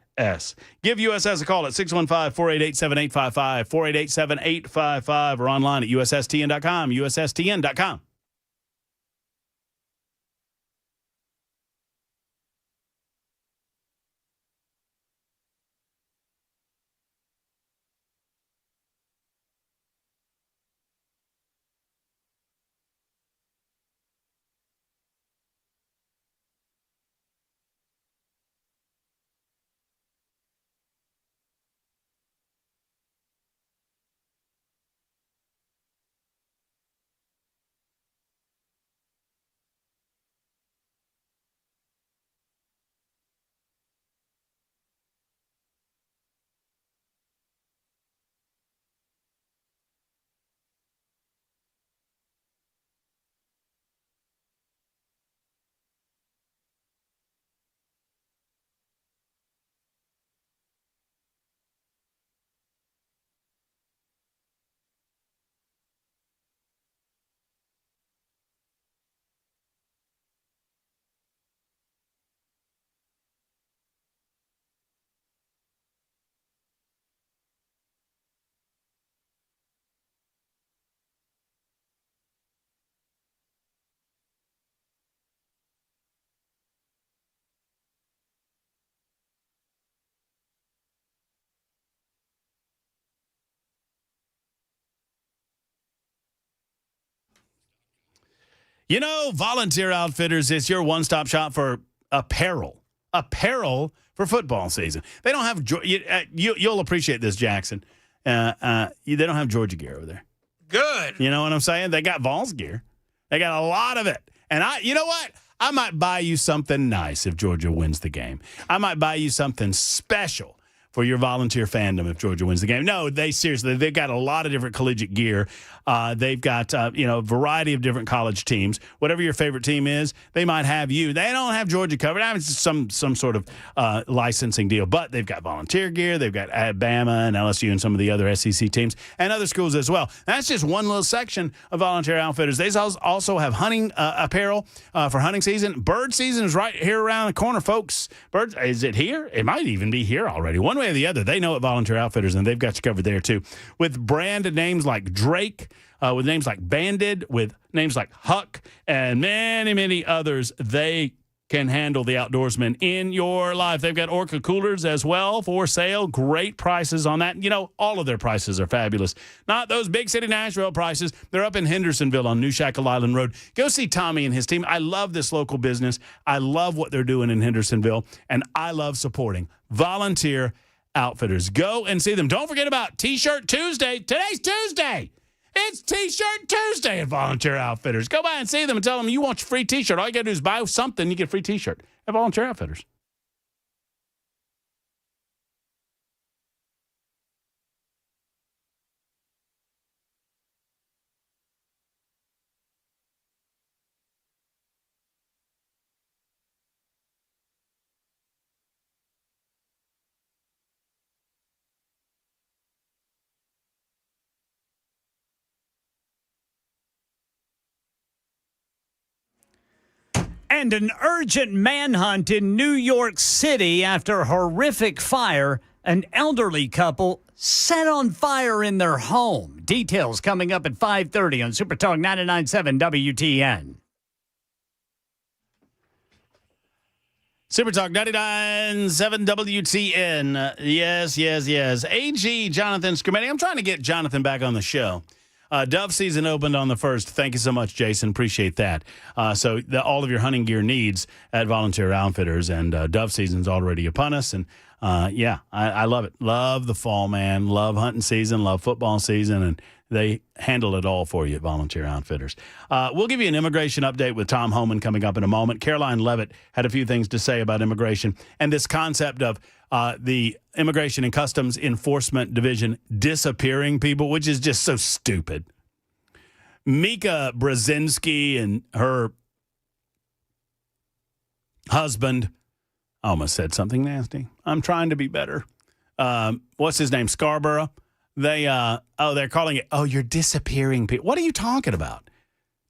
Speaker 2: Give USS a call at 615-488-7855, 488-7855, or online at USSTN.com, USSTN.com. You know, Volunteer Outfitters is your one-stop shop for apparel. Apparel for football season. They don't have you'll appreciate this, Jackson. They don't have Georgia gear over there.
Speaker 3: Good.
Speaker 2: You know what I'm saying? They got Vols gear. They got a lot of it. And you know what? I might buy you something nice if Georgia wins the game. I might buy you something special for your Volunteer fandom if Georgia wins the game. No, they've got a lot of different collegiate gear. They've got, a variety of different college teams. Whatever your favorite team is, they might have you. They don't have Georgia covered. I mean, it's some sort of licensing deal. But they've got Volunteer gear. They've got Alabama and LSU and some of the other SEC teams and other schools as well. That's just one little section of Volunteer Outfitters. They also have hunting apparel for hunting season. Bird season is right here around the corner, folks. Birds, is it here? It might even be here already. One way or the other, they know it, Volunteer Outfitters, and they've got you covered there too. With brand names like Drake, with names like Banded, with names like Huck, and many, many others, they can handle the outdoorsman in your life. They've got Orca coolers as well for sale. Great prices on that. You know, all of their prices are fabulous. Not those big city Nashville prices. They're up in Hendersonville on New Shackle Island Road. Go see Tommy and his team. I love this local business. I love what they're doing in Hendersonville, and I love supporting Volunteer Outfitters. Go and see them. Don't forget about T-Shirt Tuesday. Today's Tuesday. It's T-Shirt Tuesday at Volunteer Outfitters. Go by and see them and tell them you want your free T-shirt. All you got to do is buy something, you get a free T-shirt at Volunteer Outfitters.
Speaker 1: And an urgent manhunt in New York City after a horrific fire. An elderly couple set on fire in their home. Details coming up at 5:30 on Super Talk 99.7 WTN.
Speaker 2: Super Talk 99.7 WTN. Yes. AG Jonathan Scrimetti. I'm trying to get Jonathan back on the show. Dove season opened on the 1st. Thank you so much, Jason. Appreciate that. So all of your hunting gear needs at Volunteer Outfitters, and dove season's already upon us. And I love it. Love the fall, man. Love hunting season. Love football season, and they handle it all for you at Volunteer Outfitters. We'll give you an immigration update with Tom Homan coming up in a moment. Caroline Levitt had a few things to say about immigration and this concept of the Immigration and Customs Enforcement Division disappearing people, which is just so stupid. Mika Brzezinski and her husband, I almost said something nasty. I'm trying to be better. What's his name? Scarborough. They're calling it, you're disappearing people. What are you talking about?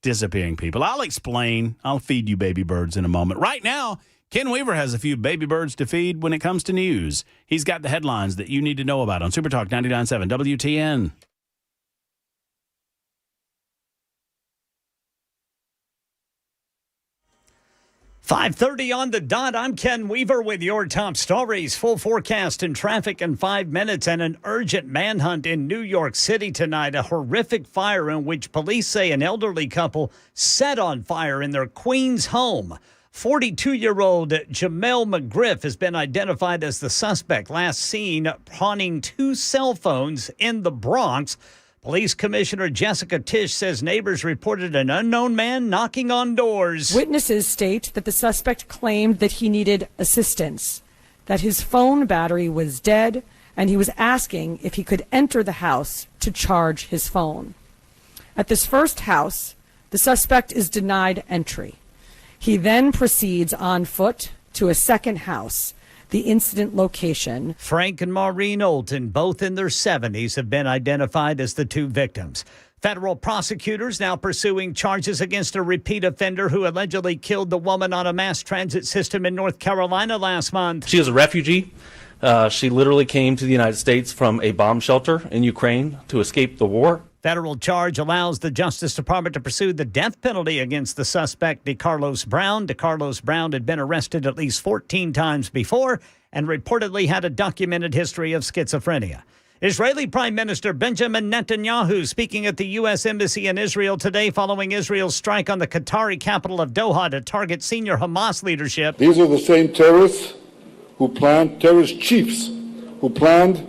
Speaker 2: Disappearing people. I'll explain. I'll feed you baby birds in a moment. Right now, Ken Weaver has a few baby birds to feed when it comes to news. He's got the headlines that you need to know about on Super Talk 99.7 WTN.
Speaker 1: .5:30 on the dot. I'm Ken Weaver with your top stories. Full forecast and traffic in 5 minutes, and an urgent manhunt in New York City tonight. A horrific fire in which police say an elderly couple set on fire in their Queens home. 42-year-old Jamel McGriff has been identified as the suspect, last seen pawning 2 cell phones in the Bronx. Police Commissioner Jessica Tisch says neighbors reported an unknown man knocking on doors.
Speaker 5: Witnesses state that the suspect claimed that he needed assistance, that his phone battery was dead, and he was asking if he could enter the house to charge his phone. At this first house, the suspect is denied entry. He then proceeds on foot to a second house, the incident location.
Speaker 1: Frank and Maureen Olton, both in their 70s, have been identified as the 2 victims. Federal prosecutors now pursuing charges against a repeat offender who allegedly killed the woman on a mass transit system in North Carolina last month.
Speaker 4: She is a refugee. She literally came to the United States from a bomb shelter in Ukraine to escape the war.
Speaker 1: Federal charge allows the Justice Department to pursue the death penalty against the suspect, DeCarlos Brown. DeCarlos Brown had been arrested at least 14 times before and reportedly had a documented history of schizophrenia. Israeli Prime Minister Benjamin Netanyahu speaking at the U.S. Embassy in Israel today following Israel's strike on the Qatari capital of Doha to target senior Hamas leadership.
Speaker 6: These are the same terrorist chiefs who planned,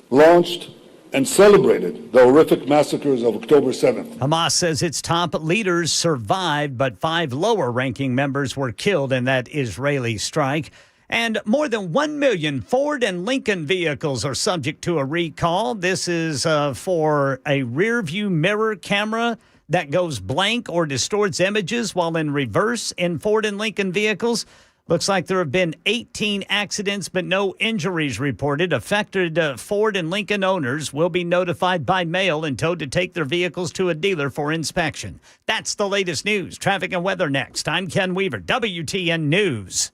Speaker 6: launched, and celebrated the horrific massacres of October 7th.
Speaker 1: Hamas says its top leaders survived, but 5 lower-ranking members were killed in that Israeli strike. And more than 1 million Ford and Lincoln vehicles are subject to a recall. This is for a rear-view mirror camera that goes blank or distorts images while in reverse in Ford and Lincoln vehicles. Looks like there have been 18 accidents, but no injuries reported. Affected Ford and Lincoln owners will be notified by mail and told to take their vehicles to a dealer for inspection. That's the latest news. Traffic and weather next. I'm Ken Weaver, WTN News.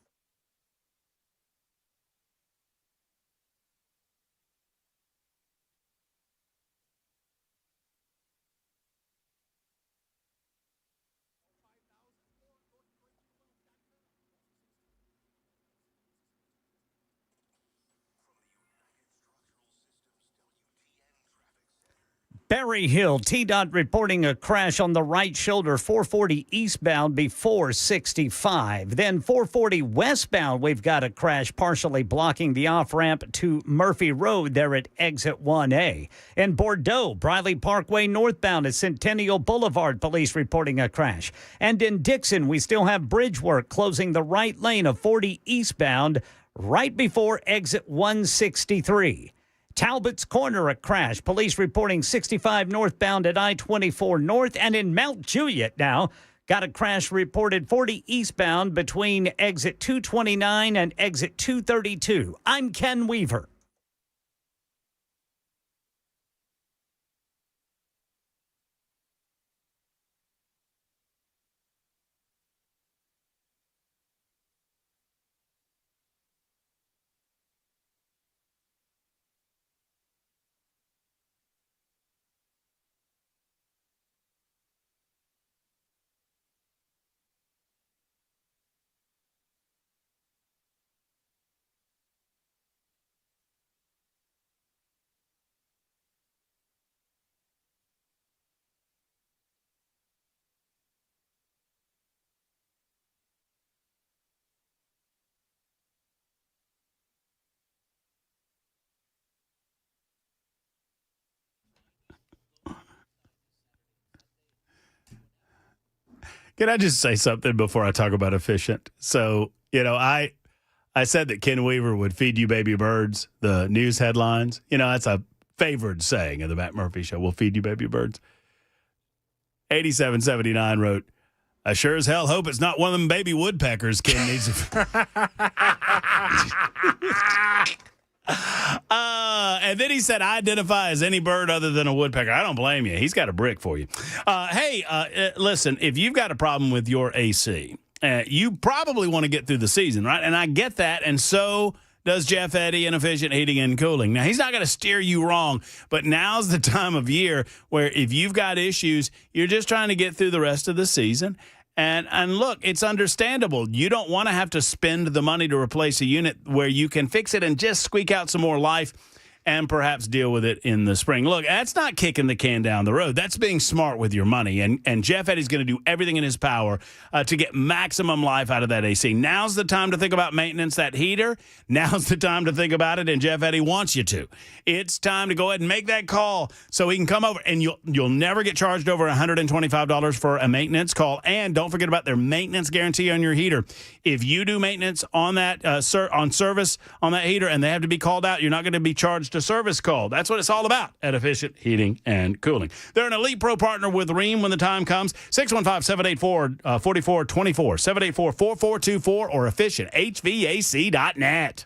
Speaker 1: Berry Hill, TDOT reporting a crash on the right shoulder, 440 eastbound before 65. Then 440 westbound, we've got a crash partially blocking the off-ramp to Murphy Road there at exit 1A. In Bordeaux, Briley Parkway northbound at Centennial Boulevard, police reporting a crash. And in Dixon, we still have bridge work closing the right lane of 40 eastbound right before exit 163. Talbot's Corner, a crash. Police reporting 65 northbound at I-24 North. And in Mount Juliet now, got a crash reported 40 eastbound between exit 229 and exit 232. I'm Ken Weaver.
Speaker 2: Can I just say something before I talk about efficient? So, I said that Ken Weaver would feed you baby birds, the news headlines. That's a favored saying of the Matt Murphy Show. We'll feed you baby birds. 8779 wrote, I sure as hell hope it's not one of them baby woodpeckers Ken needs. And then he said, I identify as any bird other than a woodpecker. I don't blame you. He's got a brick for you. Listen, if you've got a problem with your AC, you probably want to get through the season, right? And I get that. And so does Jeff Eddy in Efficient Heating and Cooling. Now, he's not going to steer you wrong, but now's the time of year where if you've got issues, you're just trying to get through the rest of the season. And look, it's understandable. You don't want to have to spend the money to replace a unit where you can fix it and just squeak out some more life and perhaps deal with it in the spring. Look, that's not kicking the can down the road. That's being smart with your money. And Jeff Eddy's going to do everything in his power to get maximum life out of that AC. Now's the time to think about maintenance. That heater, now's the time to think about it, and Jeff Eddy wants you to. It's time to go ahead and make that call so he can come over, and you'll never get charged over $125 for a maintenance call. And don't forget about their maintenance guarantee on your heater. If you do maintenance on that on service on that heater and they have to be called out, you're not going to be charged a service call. That's what it's all about at Efficient Heating and Cooling. They're an Elite Pro partner with Rheem when the time comes. 615-784-4424, 784-4424, or efficienthvac.net.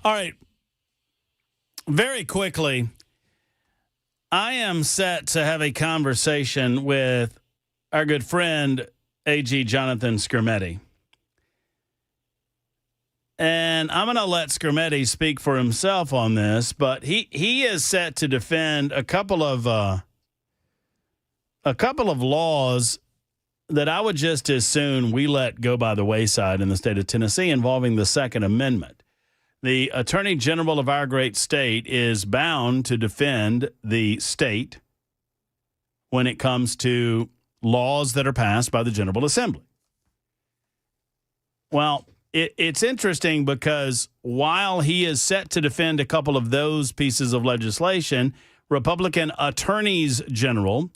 Speaker 2: All right. Very quickly, I am set to have a conversation with our good friend, AG Jonathan Skrmetti. And I'm going to let Skrmetti speak for himself on this, but he is set to defend a couple of laws that I would just as soon we let go by the wayside in the state of Tennessee involving the Second Amendment. The Attorney General of our great state is bound to defend the state when it comes to laws that are passed by the General Assembly. Well, it's interesting because while he is set to defend a couple of those pieces of legislation, Republican attorneys general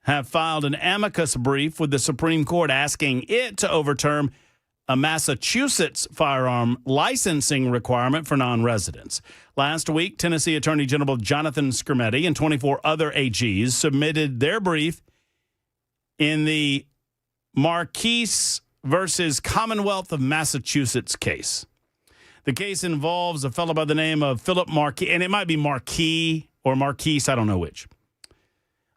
Speaker 2: have filed an amicus brief with the Supreme Court asking it to overturn a Massachusetts firearm licensing requirement for non-residents. Last week, Tennessee Attorney General Jonathan Skrmetti and 24 other AGs submitted their brief in the Marquise versus Commonwealth of Massachusetts case. The case involves a fellow by the name of Philip Marquis, and it might be Marquis or Marquise, I don't know which.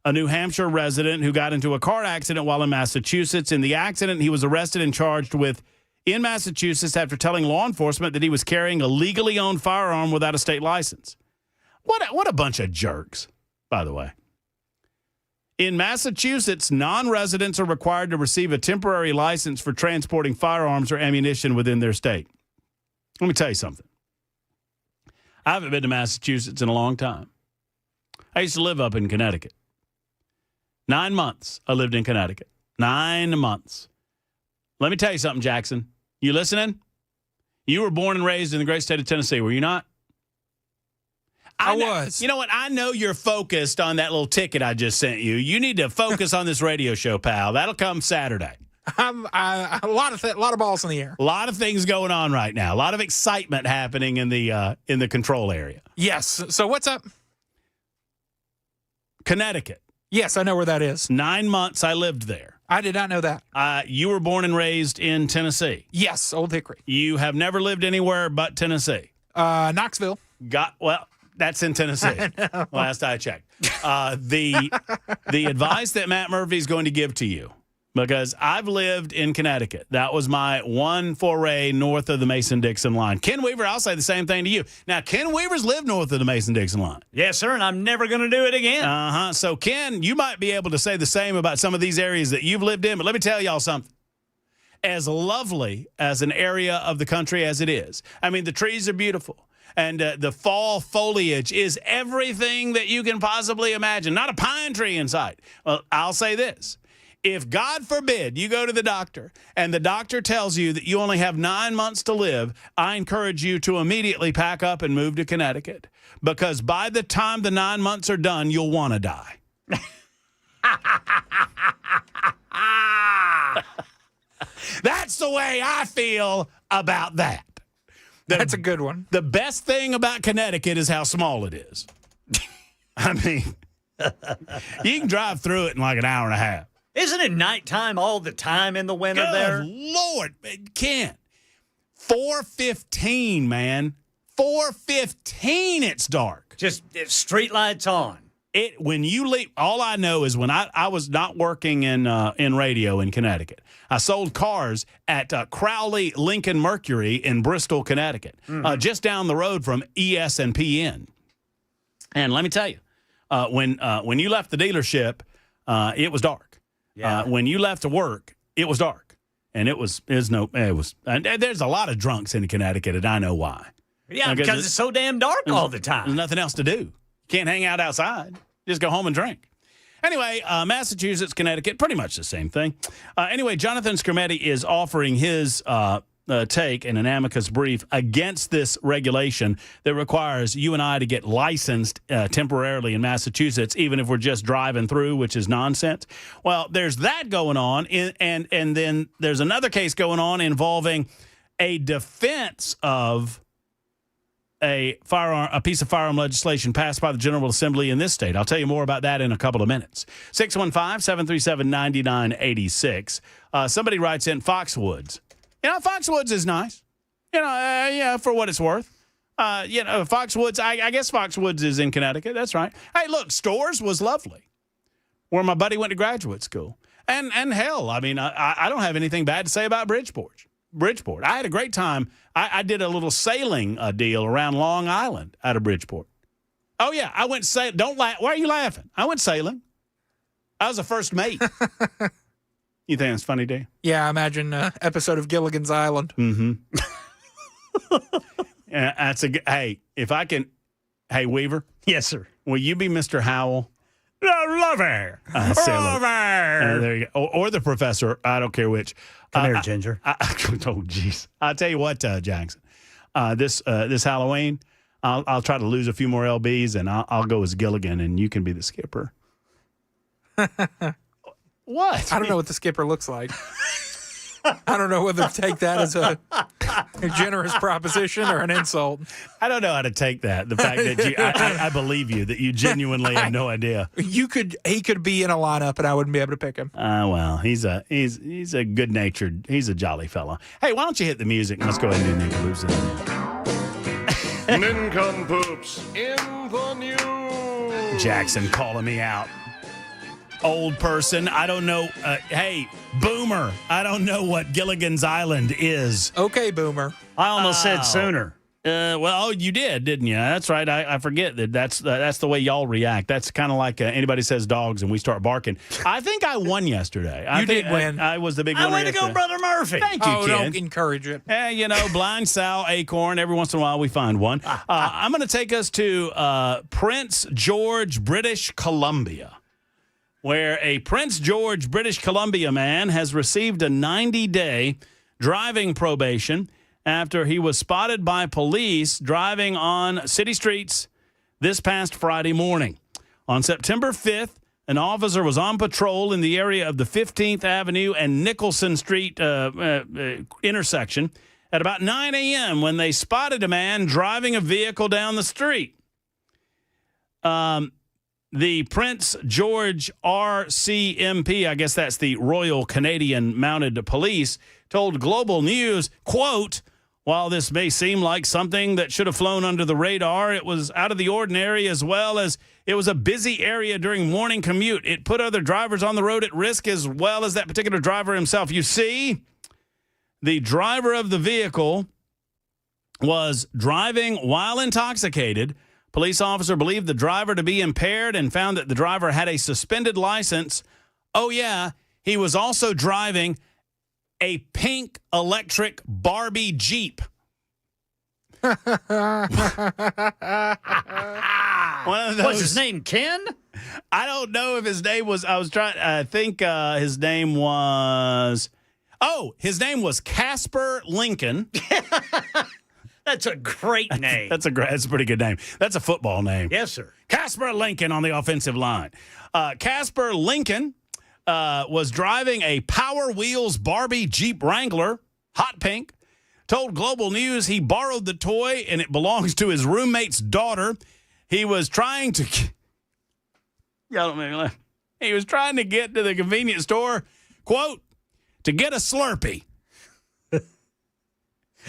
Speaker 2: A New Hampshire resident who got into a car accident while in Massachusetts. In the accident, he was arrested and charged with in Massachusetts after telling law enforcement that he was carrying a legally owned firearm without a state license. What a bunch of jerks, by the way. In Massachusetts, non-residents are required to receive a temporary license for transporting firearms or ammunition within their state. Let me tell you something. I haven't been to Massachusetts in a long time. I used to live up in Connecticut. 9 months I lived in Connecticut. 9 months. Let me tell you something, Jackson. You listening? You were born and raised in the great state of Tennessee, were you not?
Speaker 3: I was.
Speaker 2: You know what? I know you're focused on that little ticket I just sent you. You need to focus on this radio show, pal. That'll come Saturday.
Speaker 3: A lot of balls in the air.
Speaker 2: A lot of things going on right now. A lot of excitement happening in the control area.
Speaker 3: Yes. So what's up?
Speaker 2: Connecticut.
Speaker 3: Yes, I know where that is.
Speaker 2: 9 months I lived there.
Speaker 3: I did not know that.
Speaker 2: You were born and raised in Tennessee.
Speaker 3: Yes, Old Hickory.
Speaker 2: You have never lived anywhere but Tennessee.
Speaker 3: Knoxville.
Speaker 2: That's in Tennessee. Last I checked. The advice that Matt Murphy is going to give to you, because I've lived in Connecticut. That was my one foray north of the Mason-Dixon line. Ken Weaver, I'll say the same thing to you. Now, Ken Weaver's lived north of the Mason-Dixon line.
Speaker 1: Yes, sir, and I'm never going to do it again.
Speaker 2: Uh-huh. So, Ken, you might be able to say the same about some of these areas that you've lived in, but let me tell y'all something. As lovely as an area of the country as it is, I mean, the trees are beautiful. And the fall foliage is everything that you can possibly imagine. Not a pine tree in sight. Well, I'll say this. If, God forbid, you go to the doctor and the doctor tells you that you only have 9 months to live, I encourage you to immediately pack up and move to Connecticut. Because by the time the 9 months are done, you'll want to die. That's the way I feel about that.
Speaker 3: That's a good one.
Speaker 2: The best thing about Connecticut is how small it is. I mean, you can drive through it in like an hour and a half.
Speaker 1: Isn't it nighttime all the time in the winter there?
Speaker 2: Good Lord, Ken. 4:15, man. 4:15, it's dark.
Speaker 1: Just street lights on.
Speaker 2: When you leave, all I know is when I was not working in radio in Connecticut, I sold cars at Crowley Lincoln Mercury in Bristol, Connecticut, just down the road from ES&PN. And let me tell you, when you left the dealership, it was dark. Yeah. When you left to work, it was dark, and and there's a lot of drunks in Connecticut, and I know why.
Speaker 1: Yeah, because it's so damn dark all the time.
Speaker 2: There's nothing else to do. Can't hang out outside. Just go home and drink. Anyway, Massachusetts, Connecticut, pretty much the same thing. Anyway, Jonathan Skrmetti is offering his take in an amicus brief against this regulation that requires you and I to get licensed temporarily in Massachusetts, even if we're just driving through, which is nonsense. Well, there's that going on, and then there's another case going on involving a defense of a piece of firearm legislation passed by the General Assembly in this state. I'll tell you more about that in a couple of minutes. 615-737-9986. Somebody writes in Foxwoods. You know, Foxwoods is nice. For what it's worth. Foxwoods, I guess Foxwoods is in Connecticut. That's right. Hey, look, Storrs was lovely, where my buddy went to graduate school. And hell, I mean, I don't have anything bad to say about Bridgeport. I had a great time. I did a little sailing deal around Long Island out of Bridgeport. Oh, yeah, I went sailing. Don't laugh. Why are you laughing? I went sailing. I was a first mate. You think that's funny, Dave?
Speaker 3: Yeah, I imagine an episode of Gilligan's Island.
Speaker 2: Mm-hmm. Hey, if I can, hey, Weaver.
Speaker 1: Yes, sir.
Speaker 2: Will you be Mr. Howell?
Speaker 1: Lover. Lover.
Speaker 2: There you go. Or the professor. I don't care which.
Speaker 1: Come here, Ginger.
Speaker 2: Oh, jeez. I'll tell you what, Jackson. This Halloween, I'll try to lose a few more LBs, and I'll go as Gilligan, and you can be the skipper. What?
Speaker 3: I don't know what the skipper looks like. I don't know whether to take that as a generous proposition or an insult.
Speaker 2: I don't know how to take that. The fact that I believe you, that you genuinely have no idea.
Speaker 3: He could be in a lineup and I wouldn't be able to pick him.
Speaker 2: Well, he's a good-natured, he's a jolly fella. Hey, why don't you hit the music and let's go ahead and do Nincompoops in the
Speaker 7: Nincompoops in the news.
Speaker 2: Jackson calling me out. Old person, I don't know. Hey, Boomer, I don't know what Gilligan's Island is.
Speaker 3: Okay, Boomer.
Speaker 1: I almost said sooner.
Speaker 2: You did, didn't you? That's right. I forget that's the way y'all react. That's kind of like anybody says dogs and we start barking. I think I won yesterday.
Speaker 3: You did win.
Speaker 2: I was the big winner.
Speaker 1: Way to go, Brother Murphy.
Speaker 2: Thank you, Ken.
Speaker 3: Don't encourage it.
Speaker 2: Blind sow, acorn. Every once in a while we find one. I'm going to take us to Prince George, British Columbia, where a Prince George, British Columbia man has received a 90-day driving probation after he was spotted by police driving on city streets this past Friday morning. On September 5th, an officer was on patrol in the area of the 15th Avenue and Nicholson Street intersection at about 9 a.m. when they spotted a man driving a vehicle down the street. The Prince George RCMP, I guess that's the Royal Canadian Mounted Police, told Global News, quote, "While this may seem like something that should have flown under the radar, it was out of the ordinary as well as it was a busy area during morning commute. It put other drivers on the road at risk as well as that particular driver himself. You see, the driver of the vehicle was driving while intoxicated. Police officer believed the driver to be impaired and found that the driver had a suspended license. Oh, yeah, he was also driving a pink electric Barbie Jeep."
Speaker 1: One of those. What's his name, Ken?
Speaker 2: I don't know if his name was, I think his name was, his name was Casper Lincoln.
Speaker 1: That's a great name.
Speaker 2: That's a pretty good name. That's a football name.
Speaker 1: Yes, sir.
Speaker 2: Casper Lincoln on the offensive line. Casper Lincoln was driving a Power Wheels Barbie Jeep Wrangler, hot pink. Told Global News he borrowed the toy and it belongs to his roommate's daughter. He was trying to... Y'all don't make me laugh. He was trying to get to the convenience store, quote, to get a Slurpee.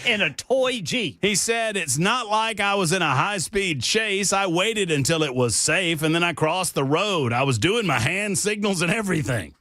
Speaker 1: In a toy Jeep.
Speaker 2: He said, "It's not like I was in a high-speed chase. I waited until it was safe, and then I crossed the road. I was doing my hand signals and everything."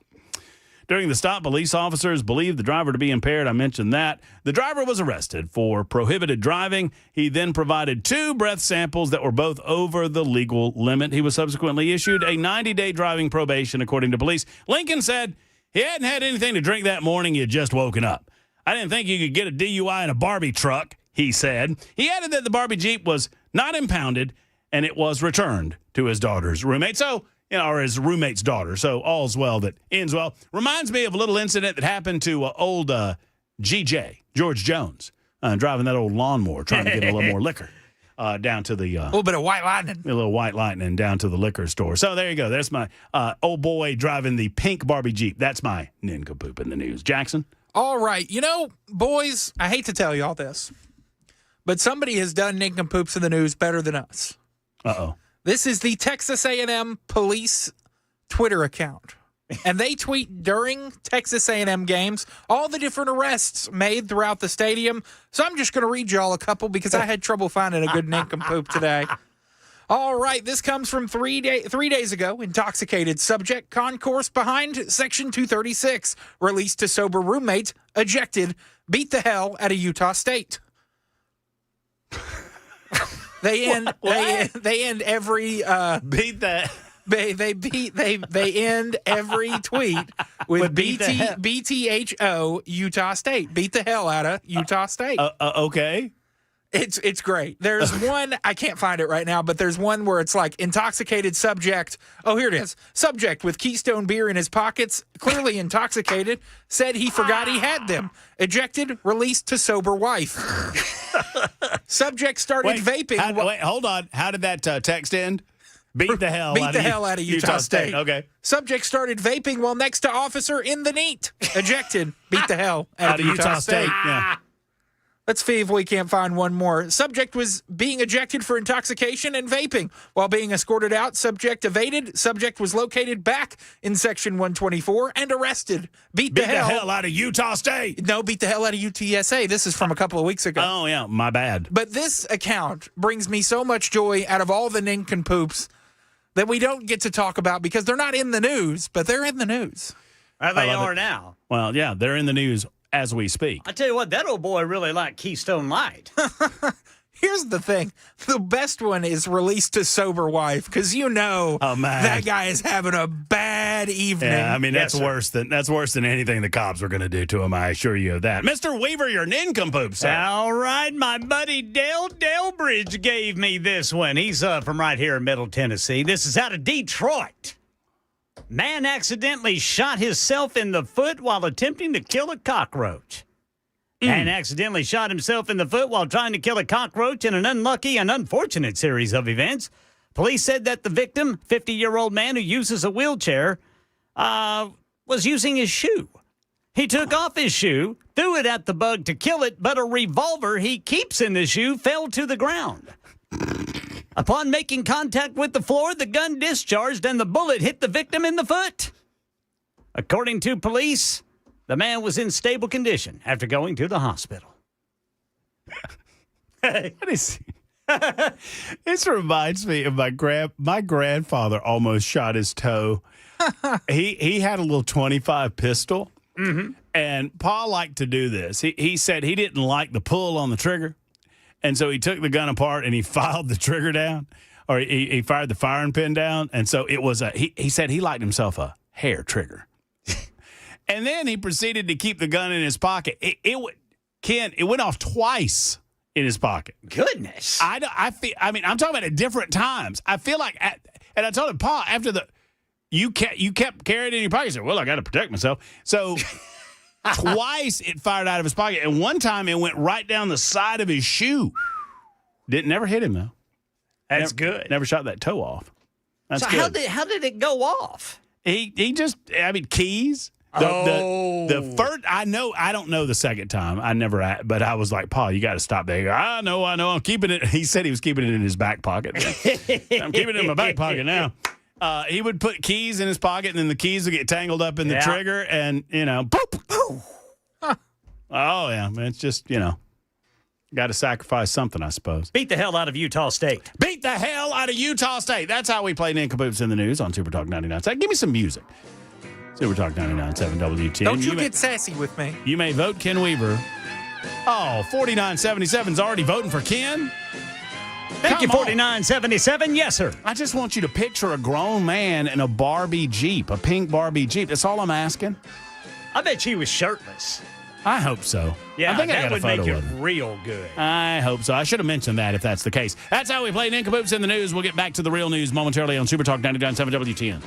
Speaker 2: During the stop, police officers believed the driver to be impaired. I mentioned that. The driver was arrested for prohibited driving. He then provided 2 breath samples that were both over the legal limit. He was subsequently issued a 90-day driving probation, according to police. Lincoln said he hadn't had anything to drink that morning. He had just woken up. "I didn't think you could get a DUI in a Barbie truck," he said. He added that the Barbie Jeep was not impounded and it was returned to his daughter's roommate. So, or his roommate's daughter. So all's well that ends well. Reminds me of a little incident that happened to old GJ, George Jones, driving that old lawnmower, trying to get a little more liquor down to the...
Speaker 3: a little bit of white lightning.
Speaker 2: A little white lightning down to the liquor store. So there you go. There's my old boy driving the pink Barbie Jeep. That's my Nincompoops in the news. Jackson?
Speaker 3: All right. Boys, I hate to tell y'all this, but somebody has done Nincompoops in the news better than us.
Speaker 2: Uh-oh.
Speaker 3: This is the Texas A&M police Twitter account. and they tweet during Texas A&M games all the different arrests made throughout the stadium. So I'm just going to read y'all a couple because I had trouble finding a good nincompoop today. All right, this comes from 3 days ago. Intoxicated subject, concourse behind Section 236. Released to sober roommate, ejected, beat the hell out of Utah State. They end every
Speaker 2: beat that.
Speaker 3: They end every tweet with BTHO Utah State. Beat the hell out of Utah State.
Speaker 2: Okay.
Speaker 3: It's great. There's one, I can't find it right now, but there's one where it's like intoxicated subject. Oh, here it is. Subject with Keystone beer in his pockets, clearly intoxicated, said he forgot he had them. Ejected, released to sober wife. Subject started vaping.
Speaker 2: Hold on. How did that text end? Beat the hell
Speaker 3: out of Utah State.
Speaker 2: Okay.
Speaker 3: Subject started vaping while next to officer in the NEAT. Ejected. Beat the hell out of Utah State.
Speaker 2: Yeah.
Speaker 3: Let's see if we can't find one more. Subject was being ejected for intoxication and vaping. While being escorted out, subject evaded. Subject was located back in Section 124 and arrested. Beat the hell
Speaker 2: out of Utah State.
Speaker 3: No, beat the hell out of UTSA. This is from a couple of weeks ago.
Speaker 2: Oh, yeah. My bad.
Speaker 3: But this account brings me so much joy out of all the nincompoops that we don't get to talk about because they're not in the news, but they're in the news.
Speaker 1: They are now.
Speaker 2: Well, yeah, they're in the news as we speak.
Speaker 1: I tell you what, that old boy really liked Keystone Light.
Speaker 3: Here's the thing. The best one is released to sober wife because that guy is having a bad evening.
Speaker 2: Yeah, I mean, that's worse than anything the cops were going to do to him, I assure you of that. Mr. Weaver, you're an nincompoop, sir.
Speaker 1: All right, my buddy Dale Delbridge gave me this one. He's from right here in Middle Tennessee. This is out of Detroit. Man accidentally shot himself in the foot while attempting to kill a cockroach. Man accidentally shot himself in the foot while trying to kill a cockroach in an unlucky and unfortunate series of events. Police said that the victim, 50-year-old man who uses a wheelchair, was using his shoe. He took off his shoe, threw it at the bug to kill it, but a revolver he keeps in the shoe fell to the ground. Upon making contact with the floor, the gun discharged and the bullet hit the victim in the foot. According to police, the man was in stable condition after going to the hospital.
Speaker 2: This reminds me of my grandfather almost shot his toe. He had a little .25 pistol, and Pa liked to do this. He said he didn't like the pull on the trigger. And so he took the gun apart and he filed the trigger down, or he fired the firing pin down. And so it was he said he liked himself a hair trigger. And then he proceeded to keep the gun in his pocket. It went off twice in his pocket.
Speaker 1: Goodness.
Speaker 2: I'm talking about at different times. I feel like, and I told him, Pa, after you kept carrying it in your pocket. He said, well, I got to protect myself. So twice it fired out of his pocket, and one time it went right down the side of his shoe. Never hit him though.
Speaker 1: That's good.
Speaker 2: Never shot that toe off. That's
Speaker 1: so
Speaker 2: good.
Speaker 1: how did it go off?
Speaker 2: He just keys. The first, I don't know the second time. I never, but I was like, Pa, you got to stop there. He goes, I know. I'm keeping it. He said he was keeping it in his back pocket. I'm keeping it in my back pocket now. He would put keys in his pocket, and then the keys would get tangled up in the trigger, and, boop. Oh, yeah. It's just, got to sacrifice something, I suppose.
Speaker 1: Beat the hell out of Utah State.
Speaker 2: Beat the hell out of Utah State. That's how we play Nincompoops in the News on Super Talk 99.7. Give me some music. Super Talk 99.7 WT.
Speaker 3: Don't you get sassy with me.
Speaker 2: You may vote Ken Weaver. Oh, 4977's already voting for Ken?
Speaker 1: Thank you, 4977. Yes, sir.
Speaker 2: I just want you to picture a grown man in a Barbie Jeep, a pink Barbie Jeep. That's all I'm asking.
Speaker 1: I bet she was shirtless.
Speaker 2: I hope so.
Speaker 1: Yeah,
Speaker 2: I think
Speaker 1: that
Speaker 2: I got
Speaker 1: would
Speaker 2: a photo
Speaker 1: make it
Speaker 2: of him.
Speaker 1: real good.
Speaker 2: I hope so. I should have mentioned that if that's the case. That's how we play Nincompoops in the News. We'll get back to the real news momentarily on Super Talk 99.7 WTN.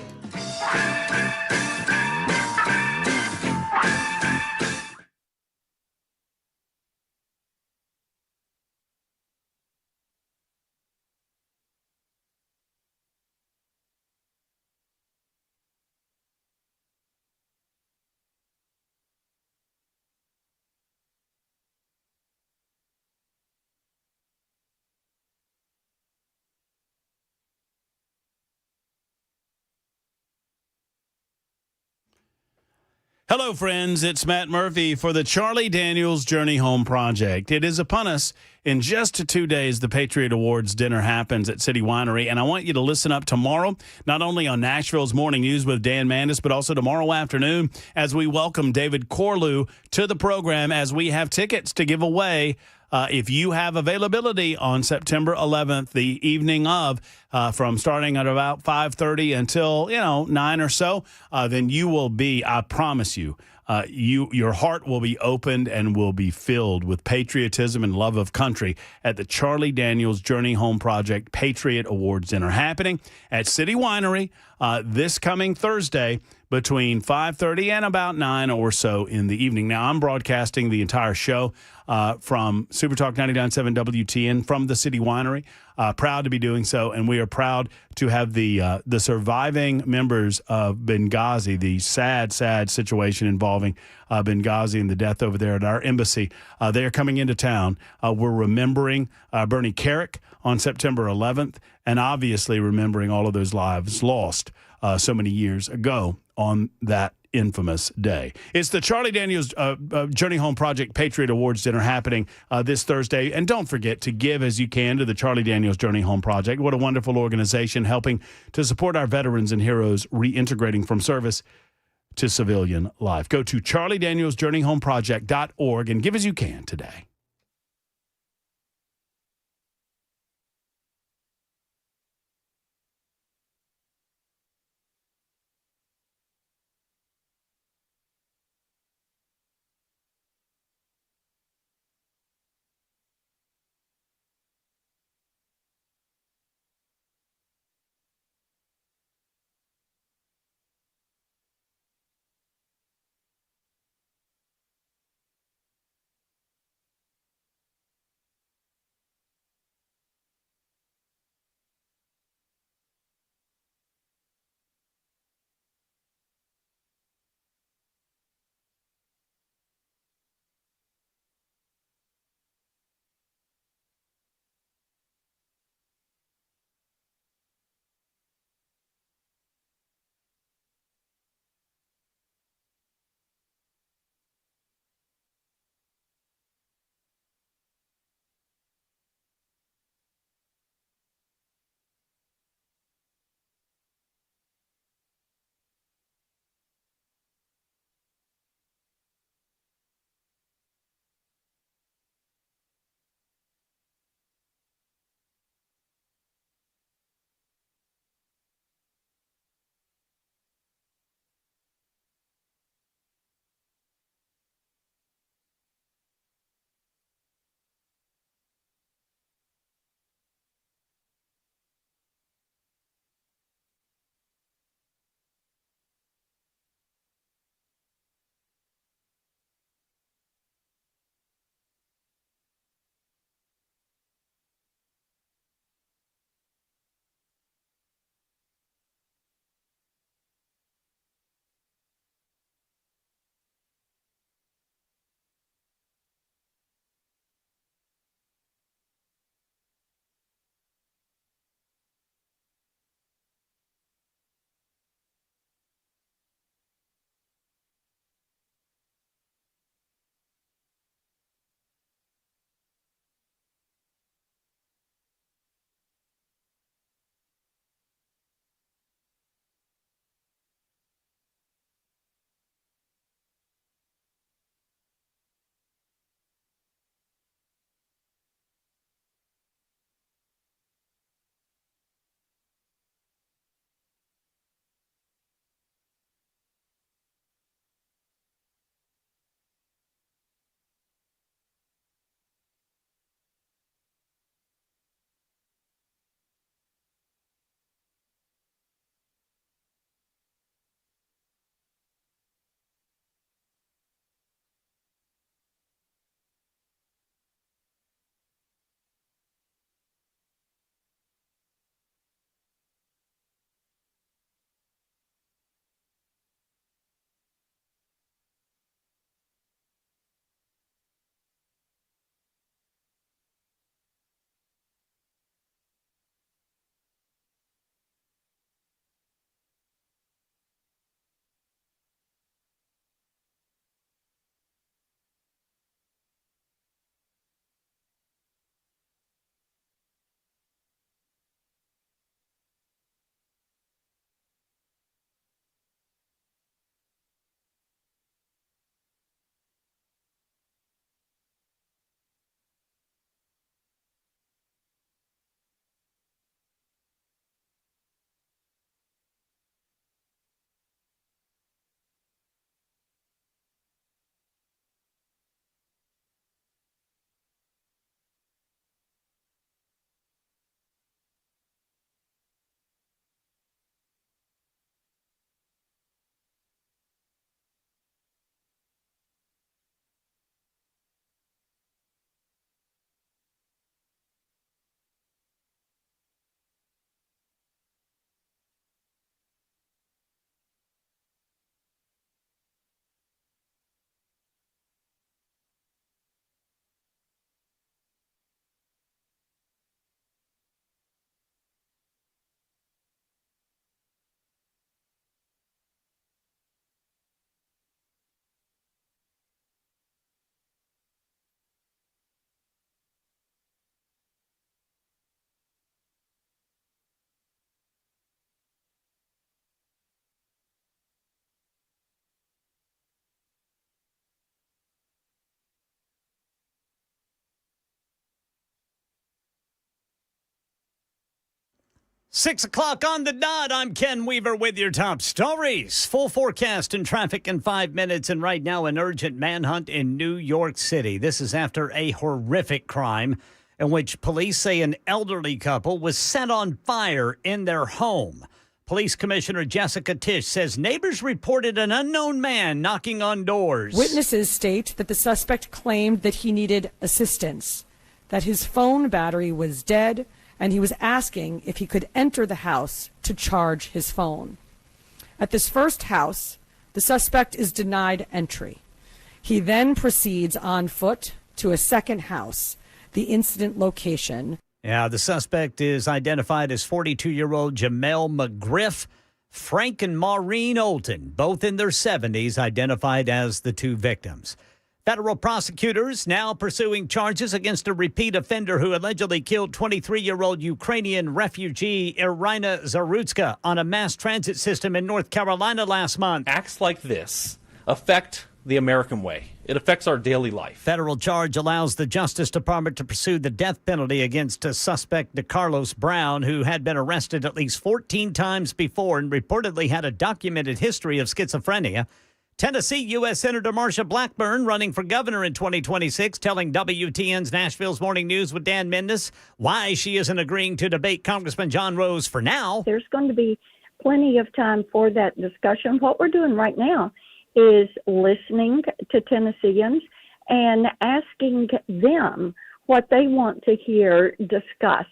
Speaker 2: Hello, friends. It's Matt Murphy for the Charlie Daniels Journey Home Project. It is upon us. In just 2 days, the Patriot Awards dinner happens at City Winery, and I want you to listen up tomorrow, not only on Nashville's Morning News with Dan Mandis, but also tomorrow afternoon as we welcome David Corlew to the program as we have tickets to give away. If you have availability on September 11th, the evening of, from starting at about 5:30 until 9 or so, then you will be. I promise you. Your heart will be opened and will be filled with patriotism and love of country at the Charlie Daniels Journey Home Project Patriot Awards Dinner happening at City Winery this coming Thursday between 5:30 and about 9 or so in the evening. Now, I'm broadcasting the entire show from Supertalk 99.7 WTN from the City Winery. Proud to be doing so, and we are proud to have the surviving members of Benghazi, the sad situation involving Benghazi and the death over there at our embassy. They are coming into town. We're remembering Bernie Carrick on September 11th, and obviously remembering all of those lives lost so many years ago on that infamous day. It's the Charlie Daniels Journey Home Project Patriot Awards dinner happening this Thursday. And don't forget to give as you can to the Charlie Daniels Journey Home Project. What a wonderful organization helping to support our veterans and heroes reintegrating from service to civilian life. Go to charliedanielsjourneyhomeproject.org and give as you can today.
Speaker 1: 6 o'clock on the dot. I'm Ken Weaver with your top stories. Full forecast and traffic in 5 minutes. And right now, an urgent manhunt in New York City. This is after a horrific crime in which police say an elderly couple was set on fire in their home. Police Commissioner Jessica Tisch says neighbors reported an unknown man knocking on doors.
Speaker 5: Witnesses state that the suspect claimed that he needed assistance, that his phone battery was dead, and he was asking if he could enter the house to charge his phone. At this first house, the suspect is denied entry. He then proceeds on foot to a second house, the incident location.
Speaker 1: Yeah, the suspect is identified as 42-year-old Jamel McGriff. Frank and Maureen Olton, both in their 70s, identified as the two victims. Federal prosecutors now pursuing charges against a repeat offender who allegedly killed 23-year-old Ukrainian refugee Irina Zarutska on a mass transit system in North Carolina last month.
Speaker 4: Acts like this affect the American way. It affects our daily life.
Speaker 1: Federal charge allows the Justice Department to pursue the death penalty against a suspect, DeCarlos Brown, who had been arrested at least 14 times before and reportedly had a documented history of schizophrenia. Tennessee U.S. Senator Marsha Blackburn running for governor in 2026, telling WTN's Nashville's Morning News with Dan Mendes why she isn't agreeing to debate Congressman John Rose for now.
Speaker 8: There's going to be plenty of time for that discussion. What we're doing right now is listening to Tennesseans and asking them what they want to hear discussed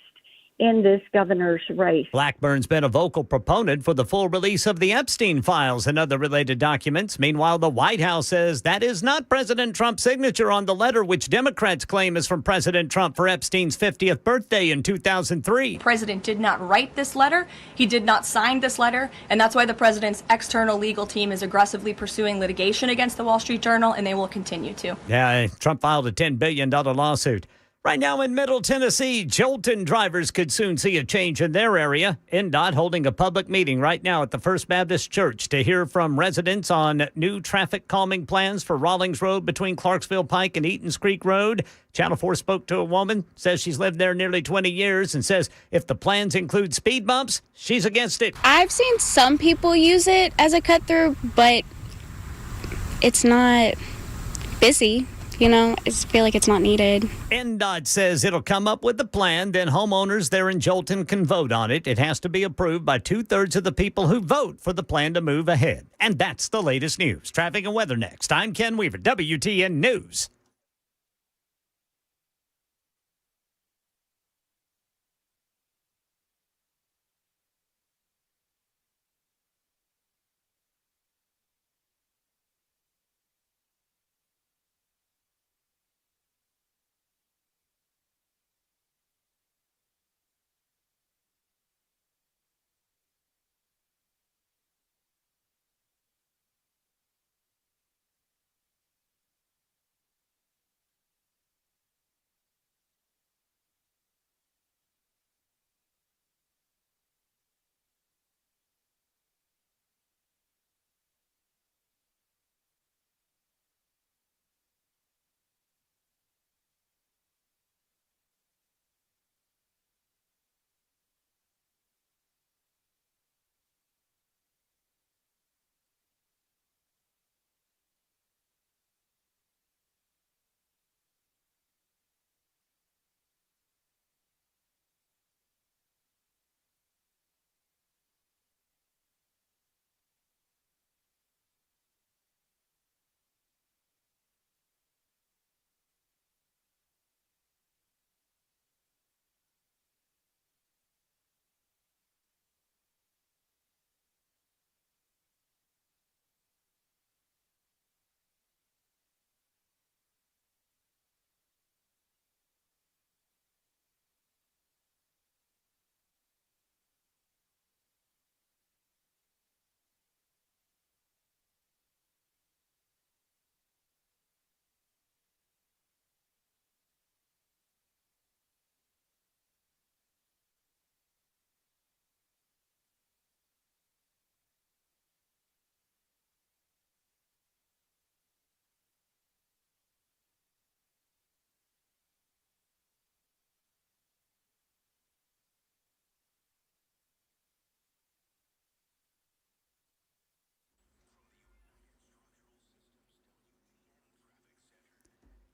Speaker 8: in this governor's race.
Speaker 1: Blackburn's been a vocal proponent for the full release of the Epstein files and other related documents. Meanwhile, the White House says that is not President Trump's signature on the letter, which Democrats claim is from President Trump for Epstein's 50th birthday in 2003.
Speaker 9: The president did not write this letter. He did not sign this letter. And that's why the president's external legal team is aggressively pursuing litigation against the Wall Street Journal, and they will continue to.
Speaker 1: Yeah, Trump filed a $10 billion lawsuit. Right now in Middle Tennessee, Jolton drivers could soon see a change in their area. NDOT holding a public meeting right now at the First Baptist Church to hear from residents on new traffic calming plans for Rawlings Road between Clarksville Pike and Eatons Creek Road. Channel 4 spoke to a woman, says she's lived there nearly 20 years, and says if the plans include speed bumps, she's against it.
Speaker 10: I've seen some people use it as a cut through, but it's not busy. You know, I just feel like it's not needed.
Speaker 1: NDOT says it'll come up with a plan, then homeowners there in Jolton can vote on it. It has to be approved by 2/3 of the people who vote for the plan to move ahead. And that's the latest news. Traffic and weather next. I'm Ken Weaver, WTN News.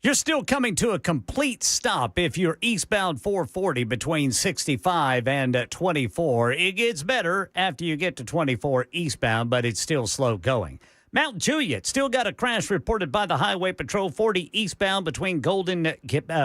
Speaker 1: You're still coming to a complete stop if you're eastbound 440 between 65 and 24. It gets better after you get to 24 eastbound, but it's still slow going. Mount Juliet still got a crash reported by the Highway Patrol 40 eastbound between Golden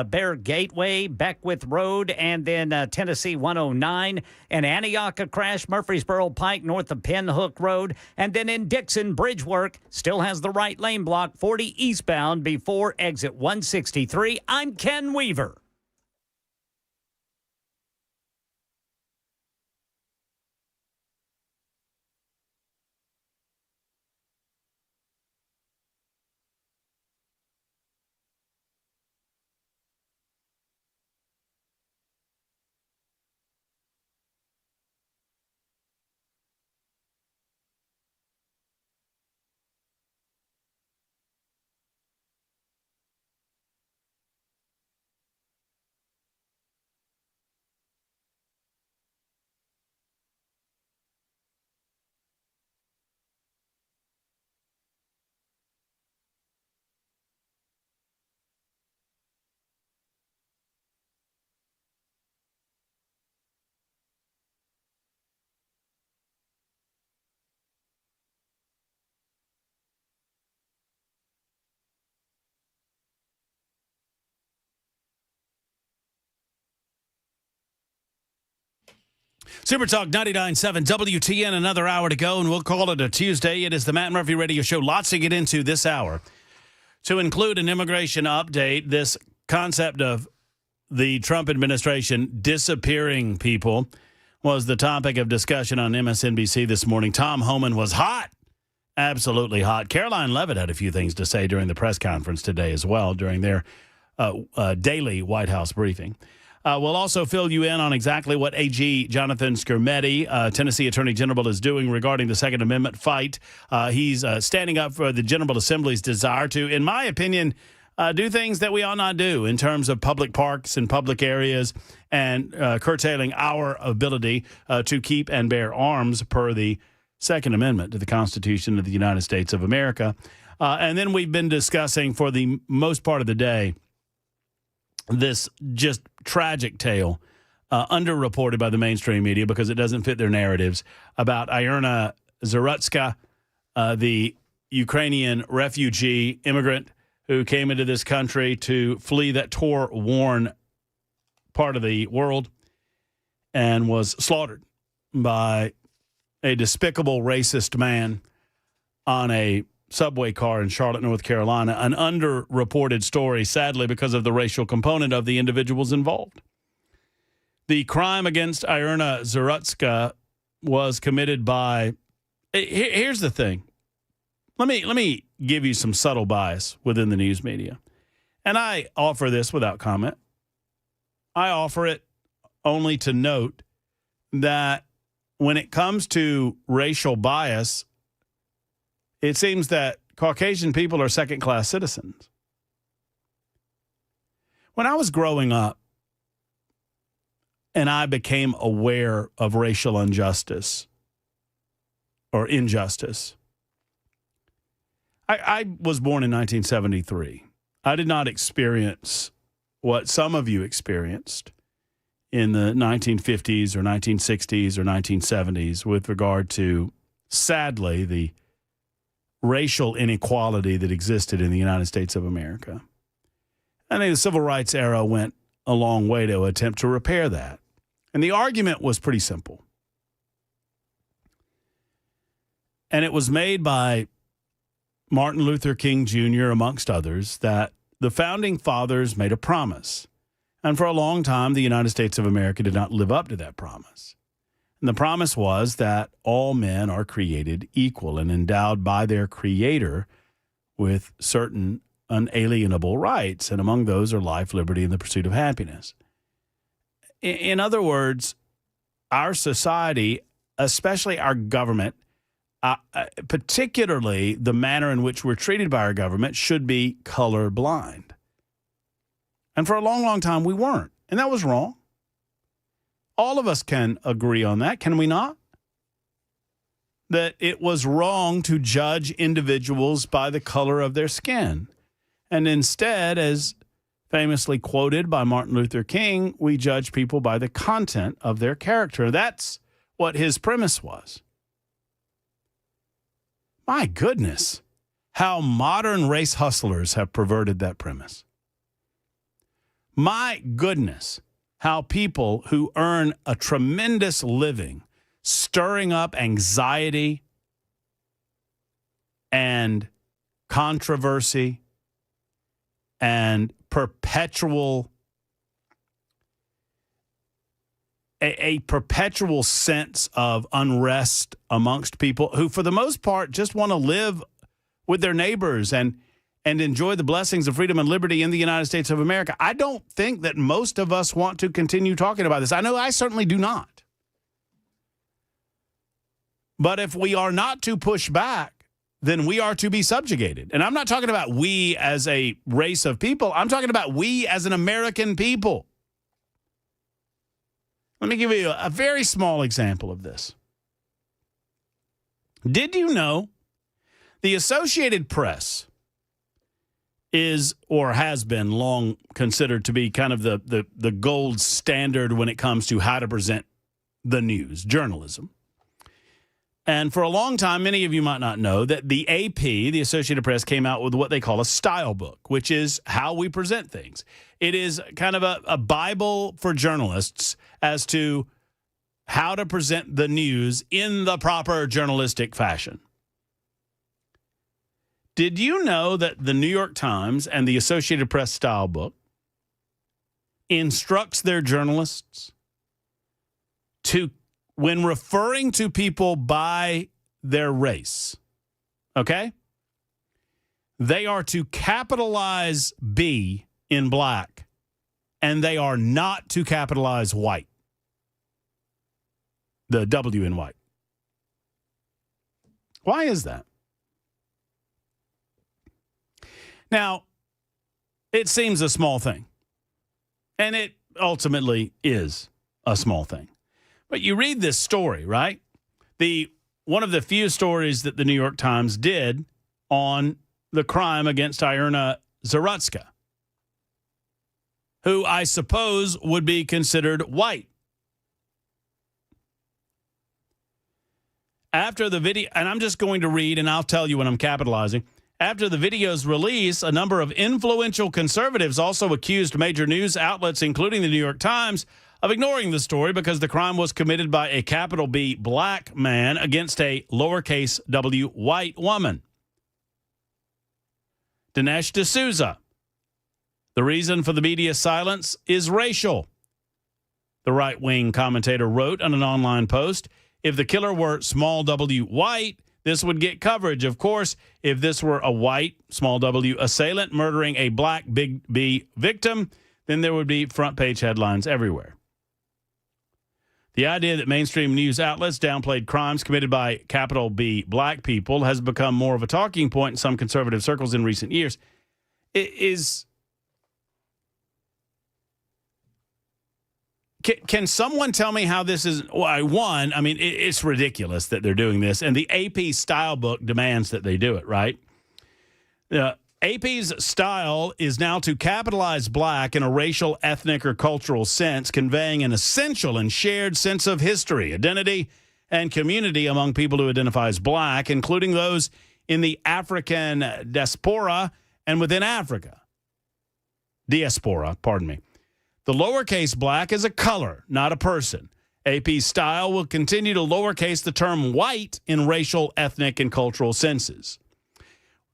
Speaker 1: Bear Gateway, Beckwith Road, and then Tennessee 109. And Antioch, a crash, Murfreesboro Pike north of Pinhook Road. And then in Dixon, bridge work still has the right lane blocked 40 eastbound before exit 163. I'm Ken Weaver.
Speaker 2: Super Talk 99.7 WTN, another hour to go, and we'll call it a Tuesday. It is the Matt Murphy Radio Show. Lots to get into this hour. To include an immigration update, this concept of the Trump administration disappearing people was the topic of discussion on MSNBC this morning. Tom Homan was hot, absolutely hot. Caroline Leavitt had a few things to say during the press conference today as well, during their daily White House briefing. We'll also fill you in on exactly what AG Jonathan Skrmetti, Tennessee Attorney General, is doing regarding the Second Amendment fight. He's standing up for the General Assembly's desire to, in my opinion, do things that we ought not do in terms of public parks and public areas and curtailing our ability to keep and bear arms per the Second Amendment to the Constitution of the United States of America. And then we've been discussing for the most part of the day this just tragic tale, underreported by the mainstream media because it doesn't fit their narratives, about Irina Zarutska, the Ukrainian refugee immigrant who came into this country to flee that war-worn part of the world and was slaughtered by a despicable racist man on a subway car in Charlotte, North Carolina, an underreported story, sadly, because of the racial component of the individuals involved. The crime against Irina Zarutska was committed by... Here's the thing. Let me give you some subtle bias within the news media. And I offer this without comment. I offer it only to note that when it comes to racial bias, it seems that Caucasian people are second-class citizens. When I was growing up and I became aware of racial injustice or injustice, I was born in 1973. I did not experience what some of you experienced in the 1950s or 1960s or 1970s with regard to, sadly, the racial inequality that existed in the United States of America. I think the civil rights era went a long way to attempt to repair that. And the argument was pretty simple. And it was made by Martin Luther King Jr., amongst others, that the Founding Fathers made a promise. And for a long time, the United States of America did not live up to that promise. And the promise was that all men are created equal and endowed by their Creator with certain unalienable rights, and among those are life, liberty, and the pursuit of happiness. In other words, our society, especially our government, particularly the manner in which we're treated by our government, should be colorblind. And for a long, long time, we weren't. And that was wrong. All of us can agree on that, can we not? That it was wrong to judge individuals by the color of their skin. And instead, as famously quoted by Martin Luther King, we judge people by the content of their character. That's what his premise was. My goodness, how modern race hustlers have perverted that premise. My goodness, how people who earn a tremendous living stirring up anxiety and controversy and perpetual a perpetual sense of unrest amongst people who, for the most part, just want to live with their neighbors and enjoy the blessings of freedom and liberty in the United States of America. I don't think that most of us want to continue talking about this. I know I certainly do not. But if we are not to push back, then we are to be subjugated. And I'm not talking about we as a race of people. I'm talking about we as an American people. Let me give you a very small example of this. Did you know the Associated Press is or has been long considered to be kind of the gold standard when it comes to how to present the news, journalism? And for a long time, many of you might not know that the AP, the Associated Press, came out with what they call a style book, which is how we present things. It is kind of a Bible for journalists as to how to present the news in the proper journalistic fashion. Did you know that the New York Times and the Associated Press style book instructs their journalists to, when referring to people by their race, okay, they are to capitalize B in black, and they are not to capitalize white, the W in white. Why is that? Now, it seems a small thing, and it ultimately is a small thing. But you read this story, right? One of the few stories that the New York Times did on the crime against Irina Zarutska, who I suppose would be considered white. After the video, and I'm just going to read, and I'll tell you when I'm capitalizing. After the video's release, a number of influential conservatives also accused major news outlets, including the New York Times, of ignoring the story because the crime was committed by a capital B black man against a lowercase w white woman. Dinesh D'Souza. The reason for the media's silence is racial. The right-wing commentator wrote on an online post, if the killer were small w white, this would get coverage. Of course, if this were a white, small w assailant murdering a black, big B victim, then there would be front-page headlines everywhere. The idea that mainstream news outlets downplayed crimes committed by capital B black people has become more of a talking point in some conservative circles in recent years. Can someone tell me how this is? One, I mean, it's ridiculous that they're doing this, and the AP style book demands that they do it, right? AP's style is now to capitalize black in a racial, ethnic, or cultural sense, conveying an essential and shared sense of history, identity, and community among people who identify as black, including those in the African diaspora and within Africa. Diaspora, pardon me. The lowercase black is a color, not a person. AP's style will continue to lowercase the term white in racial, ethnic, and cultural senses.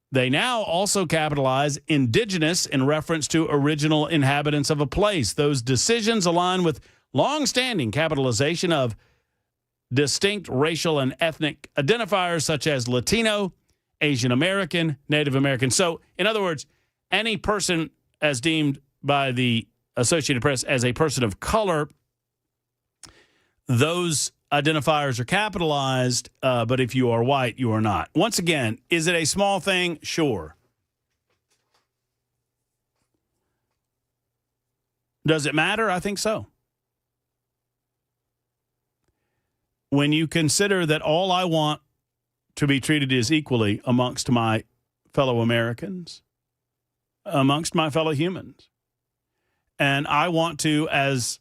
Speaker 2: They now also capitalize indigenous in reference to original inhabitants of a place. Those decisions align with long-standing capitalization of distinct racial and ethnic identifiers such as Latino, Asian American, Native American. So, in other words, any person as deemed by the Associated Press as a person of color, those identifiers are capitalized, but if you are white, you are not. Once again, is it a small thing? Sure. Does it matter? I think so. When you consider that all I want to be treated as equally amongst my fellow Americans, amongst my fellow humans. And I want to, as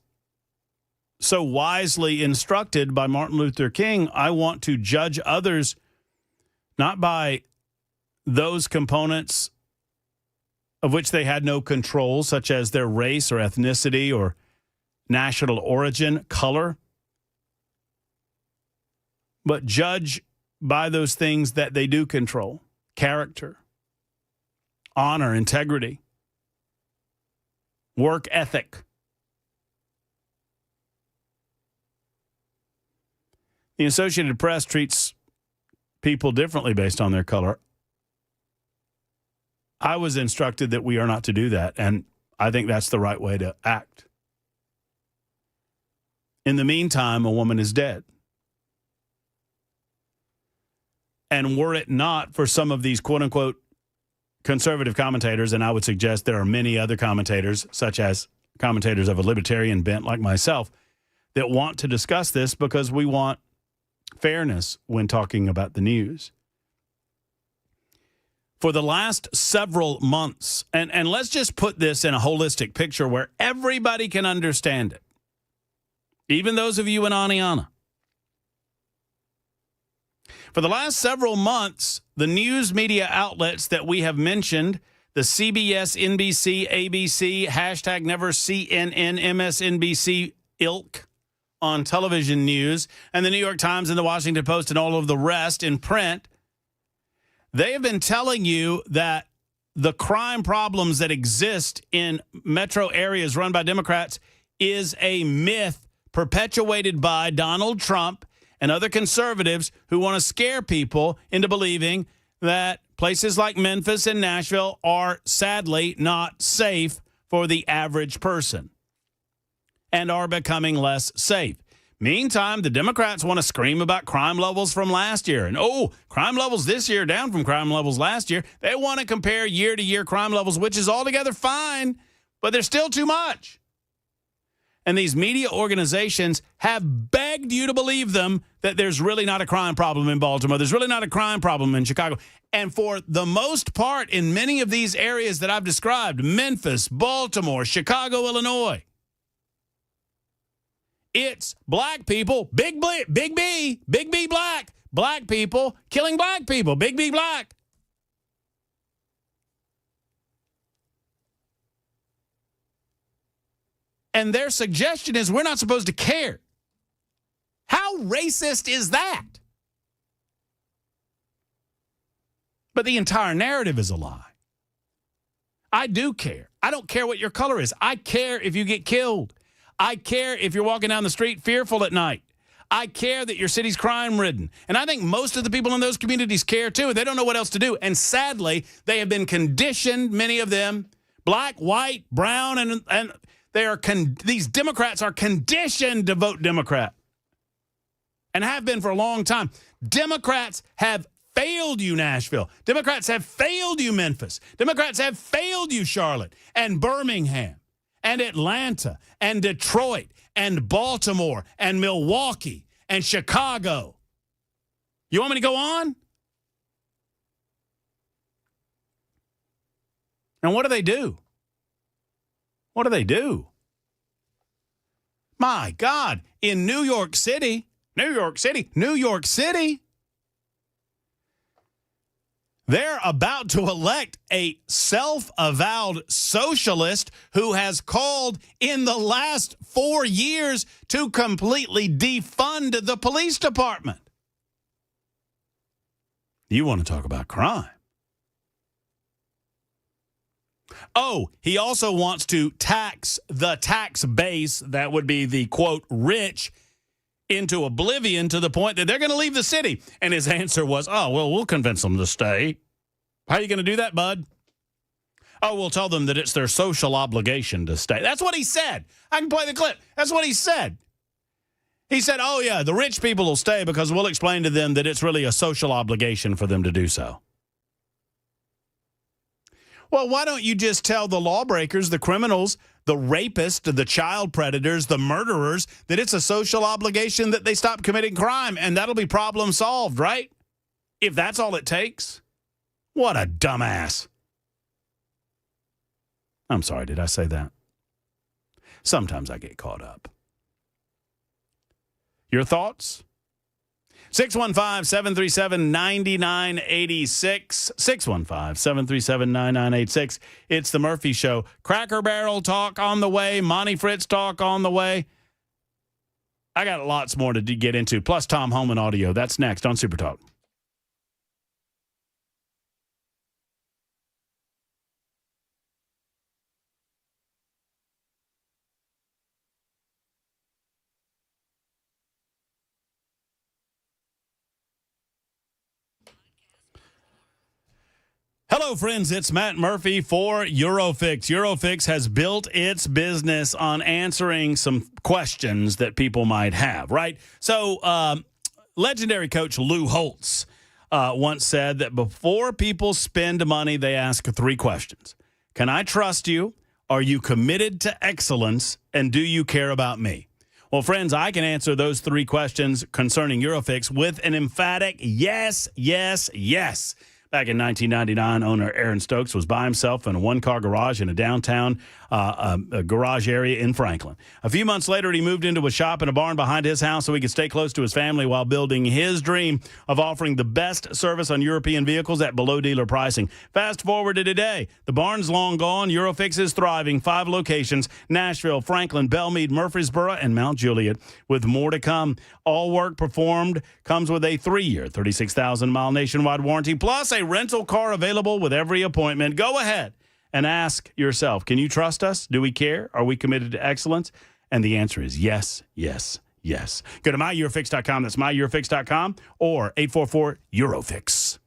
Speaker 2: so wisely instructed by Martin Luther King, I want to judge others not by those components of which they had no control, such as their race or ethnicity or national origin, color, but judge by those things that they do control: character, honor, integrity, work ethic. The Associated Press treats people differently based on their color. I was instructed that we are not to do that, and I think that's the right way to act. In the meantime, a woman is dead. And were it not for some of these quote-unquote conservative commentators, and I would suggest there are many other commentators, such as commentators of a libertarian bent like myself, that want to discuss this because we want fairness when talking about the news. For the last several months, and let's just put this in a holistic picture where everybody can understand it, even those of you in Aniana. For the last several months, the news media outlets that we have mentioned, the CBS, NBC, ABC, hashtag never CNN, MSNBC ilk on television news, and the New York Times and the Washington Post and all of the rest in print, they have been telling you that the crime problems that exist in metro areas run by Democrats is a myth perpetuated by Donald Trump and other conservatives who want to scare people into believing that places like Memphis and Nashville are sadly not safe for the average person and are becoming less safe. Meantime, the Democrats want to scream about crime levels from last year. And, crime levels this year down from crime levels last year. They want to compare year-to-year crime levels, which is altogether fine, but they're still too much. And these media organizations have begged you to believe them that there's really not a crime problem in Baltimore. There's really not a crime problem in Chicago. And for the most part, in many of these areas that I've described, Memphis, Baltimore, Chicago, Illinois, it's black people, big B, black people killing black people, big B, black. And their suggestion is we're not supposed to care. How racist is that? But the entire narrative is a lie. I do care. I don't care what your color is. I care if you get killed. I care if you're walking down the street fearful at night. I care that your city's crime-ridden. And I think most of the people in those communities care, too. They don't know what else to do. And sadly, they have been conditioned, many of them, black, white, brown, and they are these Democrats are conditioned to vote Democrat and have been for a long time. Democrats have failed you, Nashville. Democrats have failed you, Memphis. Democrats have failed you, Charlotte and Birmingham and Atlanta and Detroit and Baltimore and Milwaukee and Chicago. You want me to go on? And what do they do? What do they do? My God, in New York City, they're about to elect a self-avowed socialist who has called in the last 4 years to completely defund the police department. You want to talk about crime? Oh, he also wants to tax the tax base, that would be the, quote, rich, into oblivion to the point that they're going to leave the city. And his answer was, we'll convince them to stay. How are you going to do that, bud? We'll tell them that it's their social obligation to stay. That's what he said. I can play the clip. That's what he said. He said, the rich people will stay because we'll explain to them that it's really a social obligation for them to do so. Well, why don't you just tell the lawbreakers, the criminals, the rapists, the child predators, the murderers, that it's a social obligation that they stop committing crime, and that'll be problem solved, right? If that's all it takes. What a dumbass. I'm sorry, did I say that? Sometimes I get caught up. Your thoughts? 615-737-9986. 615-737-9986. It's the Murphy Show. Cracker Barrel talk on the way. Monty Fritz talk on the way. I got lots more to get into, plus Tom Homan audio. That's next on Super Talk. Hello, friends. It's Matt Murphy for Eurofix. Eurofix has built its business on answering some questions that people might have, right? So, legendary coach Lou Holtz once said that before people spend money, they ask 3 questions. Can I trust you? Are you committed to excellence? And do you care about me? Well, friends, I can answer those 3 questions concerning Eurofix with an emphatic yes, yes, yes. Back in 1999, owner Aaron Stokes was by himself in a one-car garage in a downtown a garage area in Franklin. A few months later, he moved into a shop in a barn behind his house so he could stay close to his family while building his dream of offering the best service on European vehicles at below-dealer pricing. Fast forward to today. The barn's long gone. Eurofix is thriving. 5 locations: Nashville, Franklin, Belmead, Murfreesboro, and Mount Juliet, with more to come. All work performed comes with a 3-year, 36,000-mile nationwide warranty, plus a rental car available with every appointment. Go ahead and ask yourself, can you trust us? Do we care? Are we committed to excellence? And the answer is yes, yes, yes. Go to myEurofix.com. That's myEurofix.com or 844-EUROFIX.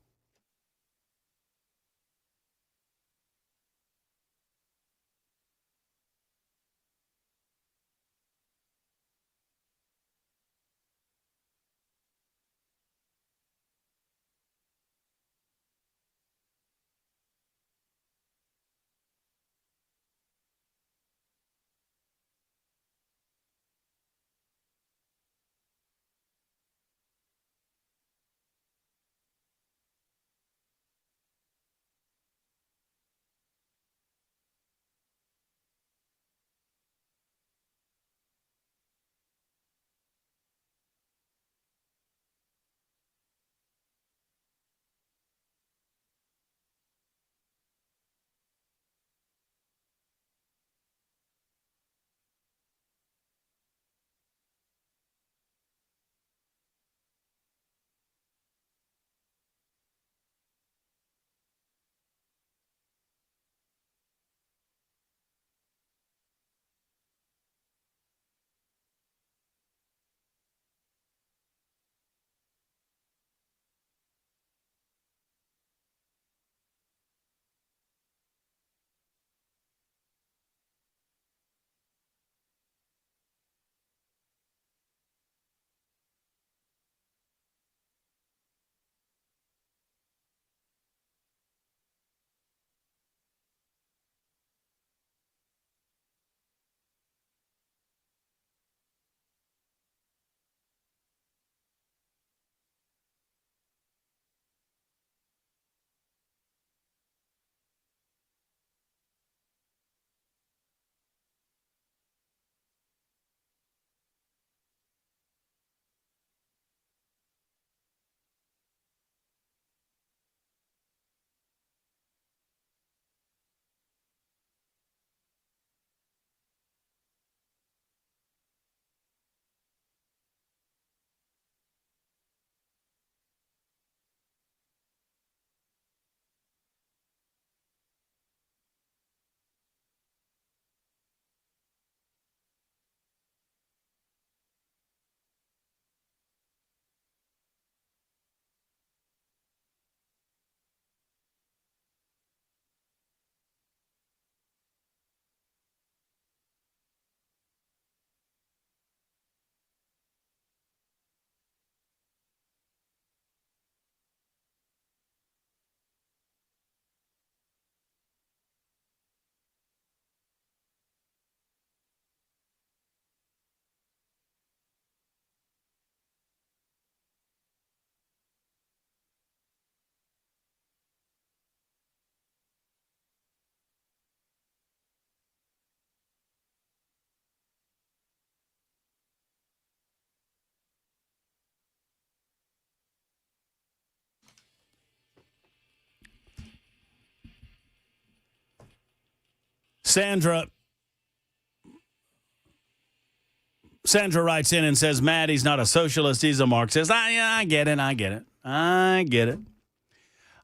Speaker 2: Sandra writes in and says, Matt, he's not a socialist, he's a Marxist. I get it.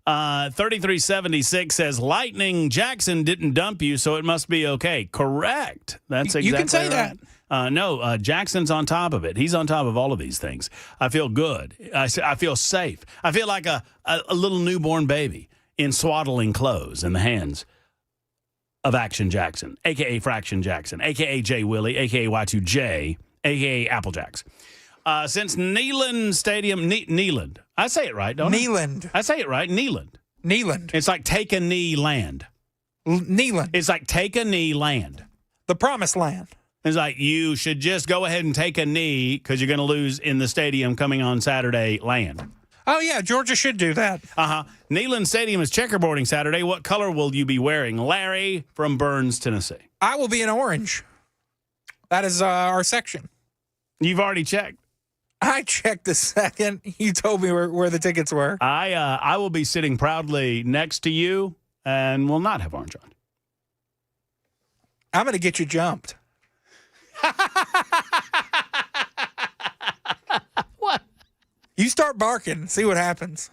Speaker 2: 3376 says, Lightning Jackson didn't dump you, so it must be okay. Correct. That's exactly
Speaker 3: You can say
Speaker 2: right.
Speaker 3: that.
Speaker 2: No, Jackson's on top of it. He's on top of all of these things. I feel good. I feel safe. I feel like a little newborn baby in swaddling clothes in the hands of Action Jackson, a.k.a. Fraction Jackson, a.k.a. J. Willie, a.k.a. Y2J, a.k.a. Applejacks. Since Neyland Stadium, Neyland. I say it right, don't I?
Speaker 3: Neyland.
Speaker 2: I say it right, Neyland.
Speaker 3: Neyland.
Speaker 2: It's like take a knee land.
Speaker 3: Neyland.
Speaker 2: It's like take a knee land.
Speaker 3: The promised land.
Speaker 2: It's like you should just go ahead and take a knee because you're going to lose in the stadium coming on Saturday land.
Speaker 3: Oh, yeah, Georgia should do that.
Speaker 2: Neyland Stadium is checkerboarding Saturday. What color will you be wearing? Larry from Burns, Tennessee.
Speaker 3: I will be in orange. That is our section.
Speaker 2: You've already checked.
Speaker 3: I checked the second you told me where the tickets were.
Speaker 2: I will be sitting proudly next to you and will not have orange on.
Speaker 3: I'm going to get you jumped.
Speaker 2: What?
Speaker 3: You start barking. See what happens.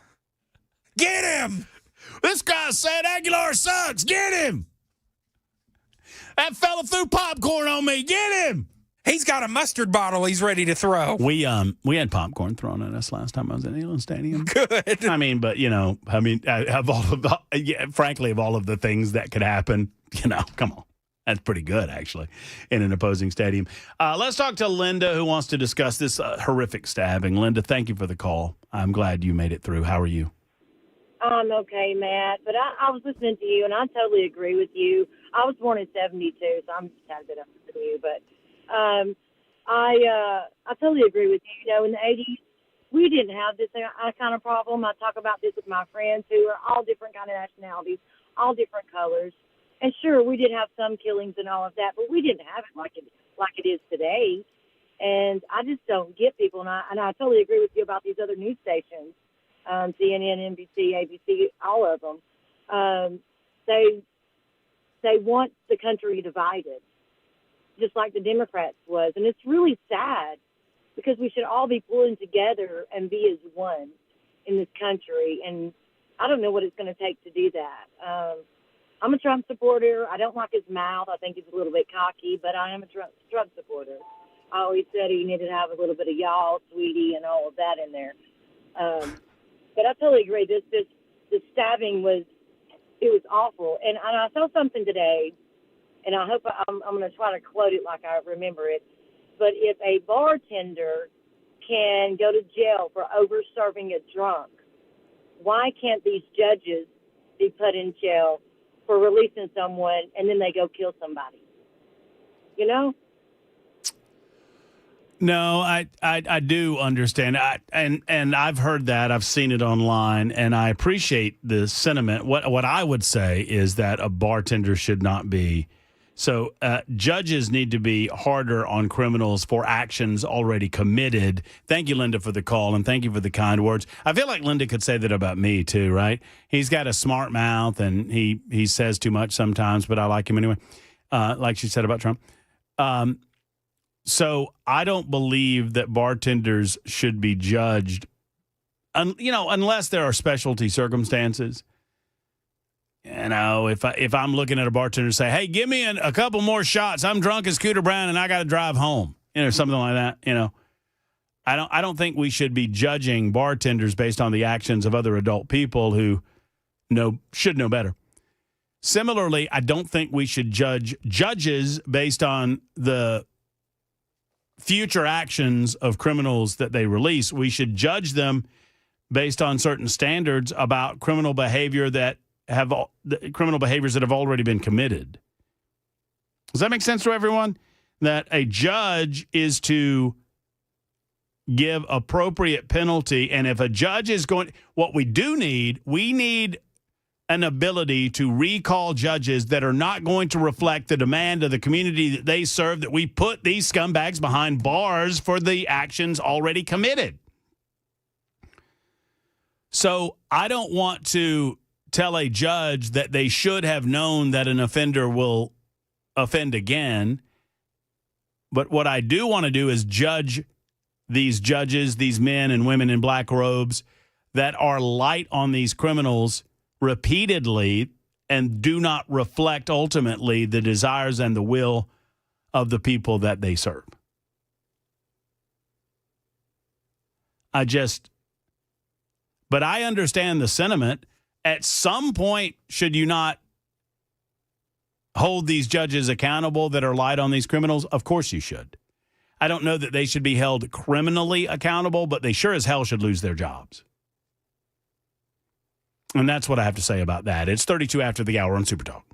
Speaker 3: Get him!
Speaker 2: This guy said Aguilar sucks. Get him! That fella threw popcorn on me. Get him!
Speaker 3: He's got a mustard bottle he's ready to throw.
Speaker 2: We had popcorn thrown at us last time I was at Neyland Stadium.
Speaker 3: Good.
Speaker 2: I mean, but of all of frankly, of all of the things that could happen, come on. That's pretty good, actually, in an opposing stadium. Let's talk to Linda, who wants to discuss this horrific stabbing. Linda, thank you for the call. I'm glad you made it through. How are you?
Speaker 11: I'm okay, Matt, but I was listening to you, and I totally agree with you. I was born in 72, so I'm just a tad bit up from you, but I totally agree with you. In the 80s, we didn't have this kind of problem. I talk about this with my friends who are all different kind of nationalities, all different colors. And sure, we did have some killings and all of that, but we didn't have it like it is today. And I just don't get people, and I totally agree with you about these other news stations, CNN, NBC, ABC, all of them. They want the country divided, just like the Democrats was. And it's really sad because we should all be pulling together and be as one in this country. And I don't know what it's going to take to do that. I'm a Trump supporter. I don't like his mouth. I think he's a little bit cocky, but I am a Trump supporter. I always said he needed to have a little bit of y'all, sweetie, and all of that in there. But I totally agree. The stabbing was awful. And I saw something today, and I hope I'm going to try to quote it like I remember it. But if a bartender can go to jail for over-serving a drunk, why can't these judges be put in jail for releasing someone and then they go kill somebody?
Speaker 2: No, I do understand. And I've heard that. I've seen it online, and I appreciate the sentiment. What I would say is that a bartender should not be. So judges need to be harder on criminals for actions already committed. Thank you, Linda, for the call, and thank you for the kind words. I feel like Linda could say that about me, too, right? He's got a smart mouth, and he says too much sometimes, but I like him anyway, like she said about Trump. So I don't believe that bartenders should be judged, unless there are specialty circumstances. If I'm looking at a bartender and say, hey, give me a couple more shots. I'm drunk as Cooter Brown and I got to drive home, something like that. I don't think we should be judging bartenders based on the actions of other adult people who should know better. Similarly, I don't think we should judge judges based on the future actions of criminals that they release. We should judge them based on certain standards about criminal behaviors that have already been committed. Does that make sense to everyone? That a judge is to give appropriate penalty, and if a judge is what we need an ability to recall judges that are not going to reflect the demand of the community that they serve, that we put these scumbags behind bars for the actions already committed. So I don't want to tell a judge that they should have known that an offender will offend again. But what I do want to do is judge these judges, these men and women in black robes that are light on these criminals repeatedly and do not reflect ultimately the desires and the will of the people that they serve. But I understand the sentiment. At some point, should you not hold these judges accountable that are light on these criminals? Of course you should. I don't know that they should be held criminally accountable, but they sure as hell should lose their jobs. And that's what I have to say about that. It's 32 after the hour on Super Talk.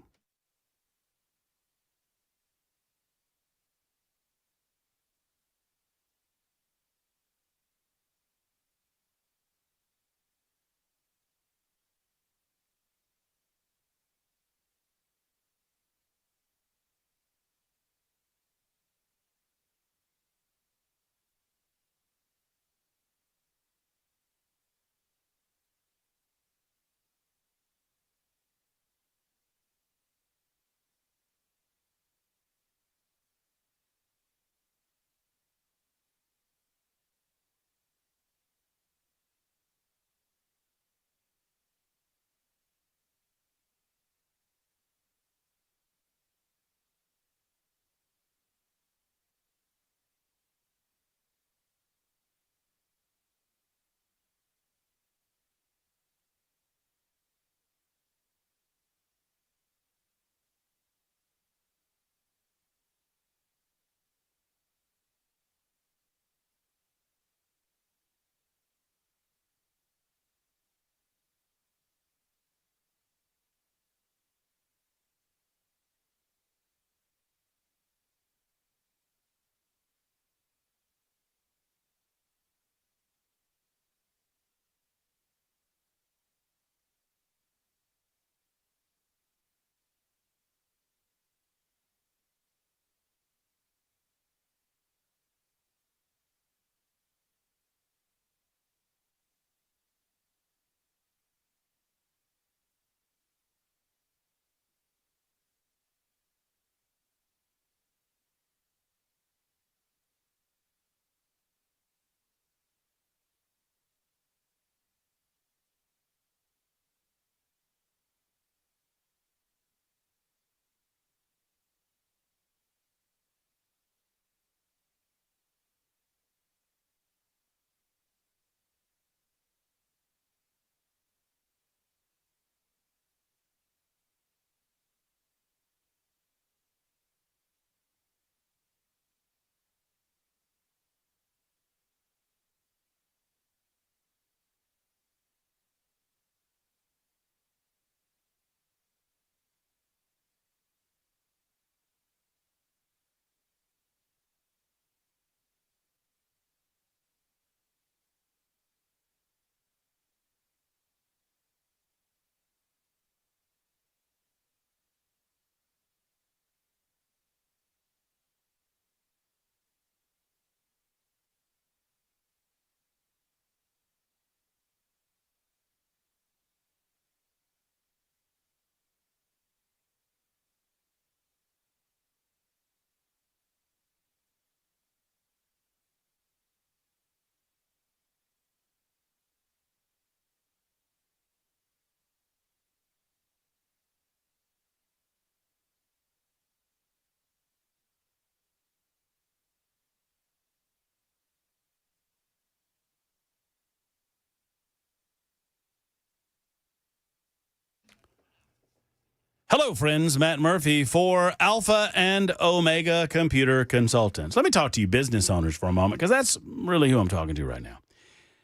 Speaker 2: Hello, friends. Matt Murphy for Alpha and Omega Computer Consultants. Let me talk to you business owners for a moment, because that's really who I'm talking to right now.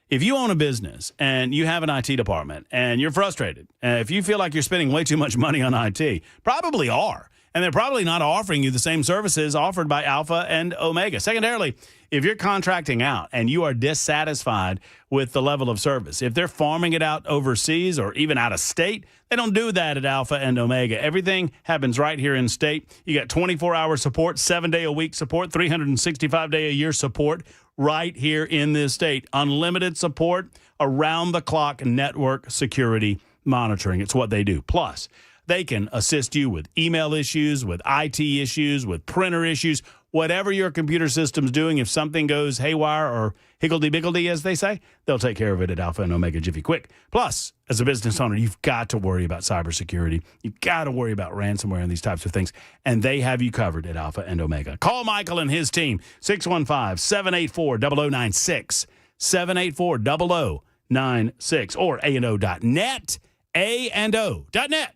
Speaker 2: If you own a business and you have an IT department and you're frustrated, if you feel like you're spending way too much money on IT, probably are. And they're probably not offering you the same services offered by Alpha and Omega. Secondarily, if you're contracting out and you are dissatisfied with the level of service, if they're farming it out overseas or even out of state, they don't do that at Alpha and Omega. Everything happens right here in state. You got 24-hour support, 7-day-a-week support, 365-day-a-year support right here in this state. Unlimited support, around-the-clock network security monitoring. It's what they do. Plus, They can assist you with email issues, with IT issues, with printer issues, whatever your computer system's doing. If something goes haywire or higgledy-biggledy, as they say, they'll take care of it at Alpha and Omega Jiffy Quick. Plus, as a business owner, you've got to worry about cybersecurity. You've got to worry about ransomware and these types of things, and they have you covered at Alpha and Omega. Call Michael and his team, 615-784-0096, 784-0096, or ANO.net, A&O.net.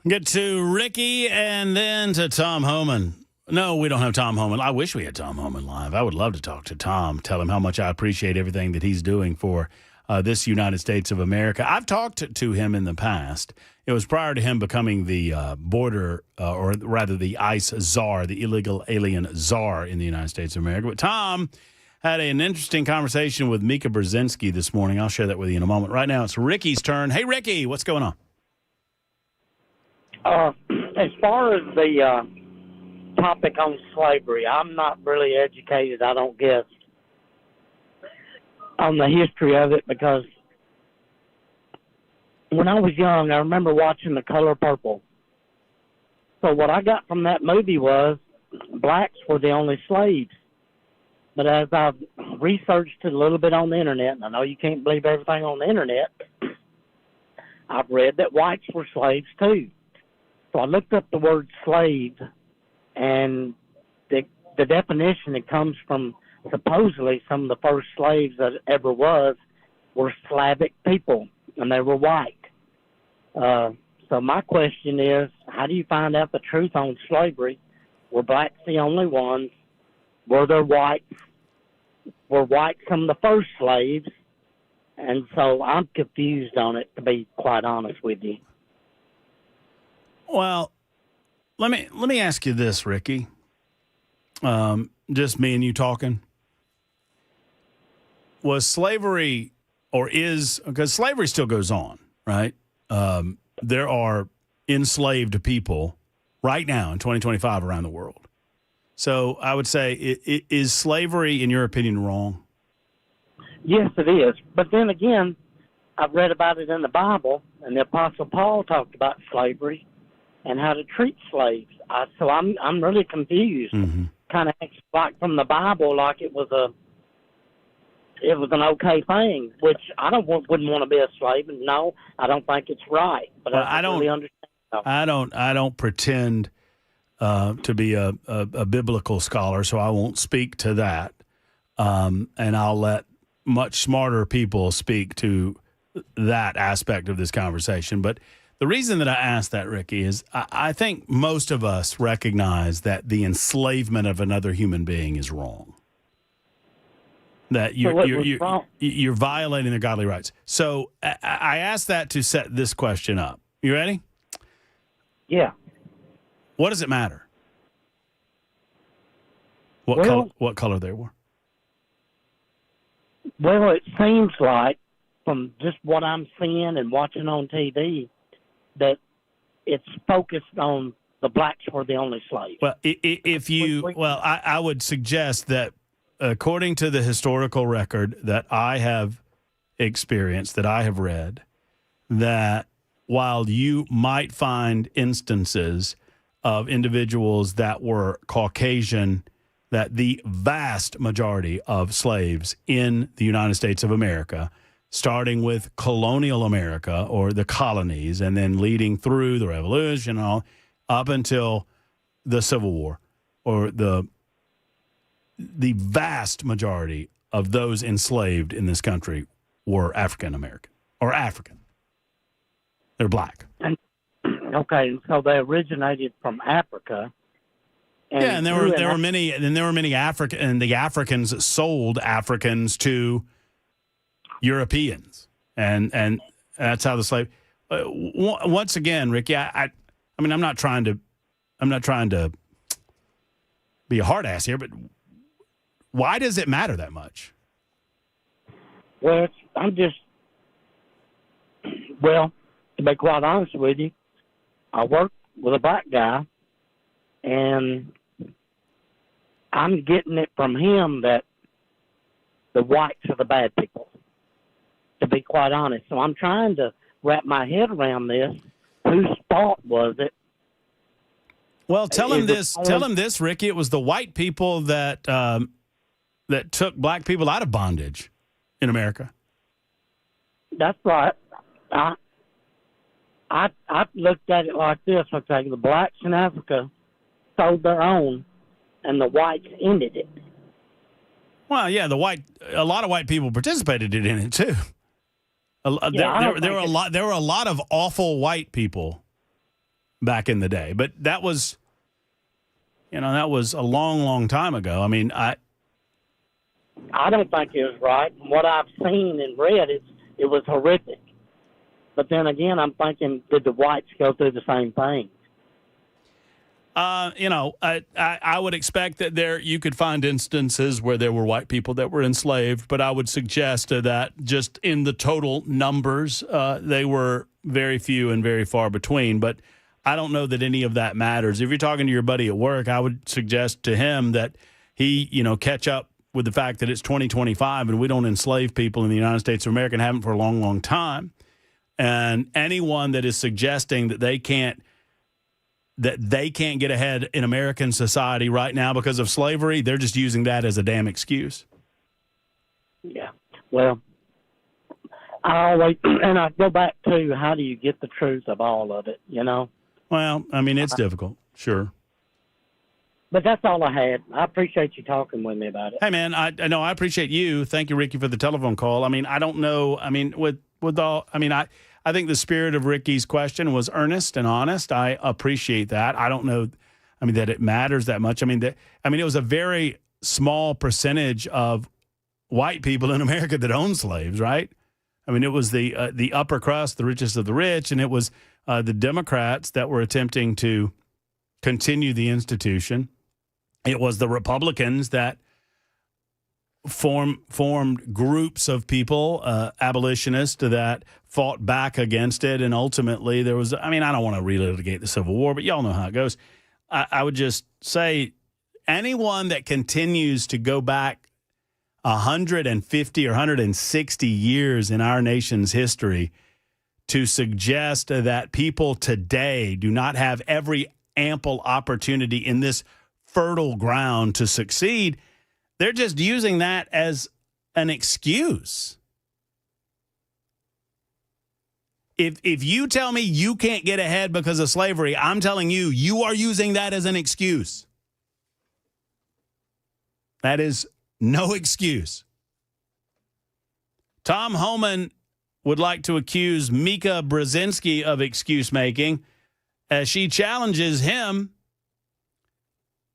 Speaker 2: Get to Ricky and then to Tom Homan. No, we don't have Tom Homan. I wish we had Tom Homan live. I would love to talk to Tom, tell him how much I appreciate everything that he's doing for this United States of America. I've talked to him in the past. It was prior to him becoming the border, or rather the ICE czar, the illegal alien czar in the United States of America. But Tom had an interesting conversation with Mika Brzezinski this morning. I'll share that with you in a moment. Right now, it's Ricky's turn. Hey, Ricky, what's going on?
Speaker 12: As far as the topic on slavery, I'm not really educated, I don't guess, on the history of it, because when I was young, I remember watching The Color Purple. So what I got from that movie was blacks were the only slaves. But as I've researched it a little bit on the internet, and I know you can't believe everything on the internet, I've read that whites were slaves too. So I looked up the word slave, and the definition that comes from supposedly some of the first slaves that ever was were Slavic people, and they were white. So my question is, how do you find out the truth on slavery? Were blacks the only ones? Were there whites? Were whites some of the first slaves? And so I'm confused on it, to be quite honest with you.
Speaker 2: Well, let me ask you this, Ricky. Just me and you talking. Was slavery, or is, because slavery still goes on, right? There are enslaved people right now in 2025 around the world. So I would say, is slavery, in your opinion, wrong?
Speaker 12: Yes, it is. But then again, I've read about it in the Bible, and the Apostle Paul talked about slavery and how to treat slaves. So I'm really confused.
Speaker 2: Mm-hmm.
Speaker 12: Kind of like from the Bible, like it was an okay thing, which wouldn't want to be a slave. And no, I don't think it's right. But
Speaker 2: Well,
Speaker 12: I don't really understand.
Speaker 2: I don't pretend to be a biblical scholar, so I won't speak to that. And I'll let much smarter people speak to that aspect of this conversation. But the reason that I asked that, Ricky, is I think most of us recognize that the enslavement of another human being is wrong. That you're violating their godly rights. So I asked that to set this question up. You ready?
Speaker 12: Yeah.
Speaker 2: What does it matter? What color they were?
Speaker 12: Well, it seems like, from just what I'm seeing and watching on TV, that it's focused on the blacks were the only slaves.
Speaker 2: Well, I would suggest that according to the historical record that I have experienced, that I have read, that while you might find instances of individuals that were Caucasian, that the vast majority of slaves in the United States of America, starting with colonial America or the colonies and then leading through the Revolution and all, up until the Civil War, or the vast majority of those enslaved in this country were African American or African. They're black.
Speaker 12: Okay, so they originated from Africa.
Speaker 2: And there were many African, and the Africans sold Africans to Europeans, and that's how the slave. Once again, Ricky, I mean, I'm not trying to be a hard ass here, but why does it matter that much?
Speaker 12: Well, to be quite honest with you, I work with a black guy, and I'm getting it from him that the whites are the bad people, to be quite honest. So I'm trying to wrap my head around this. Whose fault was it?
Speaker 2: Well, tell him this, Ricky. It was the white people that took black people out of bondage in America.
Speaker 12: That's right. I looked at it like this. Okay, the blacks in Africa sold their own, and the whites ended it.
Speaker 2: Well, yeah, a lot of white people participated in it too. There were a lot of awful white people back in the day, but that was a long, long time ago. I mean, I
Speaker 12: don't think it was right. From what I've seen and read, it was horrific. But then again, I'm thinking, did the whites go through the same thing?
Speaker 2: I would expect that you could find instances where there were white people that were enslaved, but I would suggest that just in the total numbers, they were very few and very far between. But I don't know that any of that matters. If you're talking to your buddy at work, I would suggest to him that he, catch up with the fact that it's 2025 and we don't enslave people in the United States of America and haven't for a long, long time. And anyone that is suggesting that they can't get ahead in American society right now because of slavery, they're just using that as a damn excuse.
Speaker 12: Yeah. Well, I go back to, how do you get the truth of all of it,
Speaker 2: Well, I mean, it's difficult, sure.
Speaker 12: But that's all I had. I appreciate you talking with me about it.
Speaker 2: Hey, man, I know I appreciate you. Thank you, Ricky, for the telephone call. I mean, I don't know. I mean, I think the spirit of Ricky's question was earnest and honest. I appreciate that. I don't know, that it matters that much. It was a very small percentage of white people in America that owned slaves, right? It was the upper crust, the richest of the rich, and it was the Democrats that were attempting to continue the institution. It was the Republicans that formed groups of people, abolitionists, that fought back against it. And ultimately there was, I don't want to relitigate the Civil War, but y'all know how it goes. I would just say anyone that continues to go back 150 or 160 years in our nation's history to suggest that people today do not have every ample opportunity in this fertile ground to succeed, they're just using that as an excuse. If you tell me you can't get ahead because of slavery, I'm telling you, you are using that as an excuse. That is no excuse. Tom Homan would like to accuse Mika Brzezinski of excuse making as she challenges him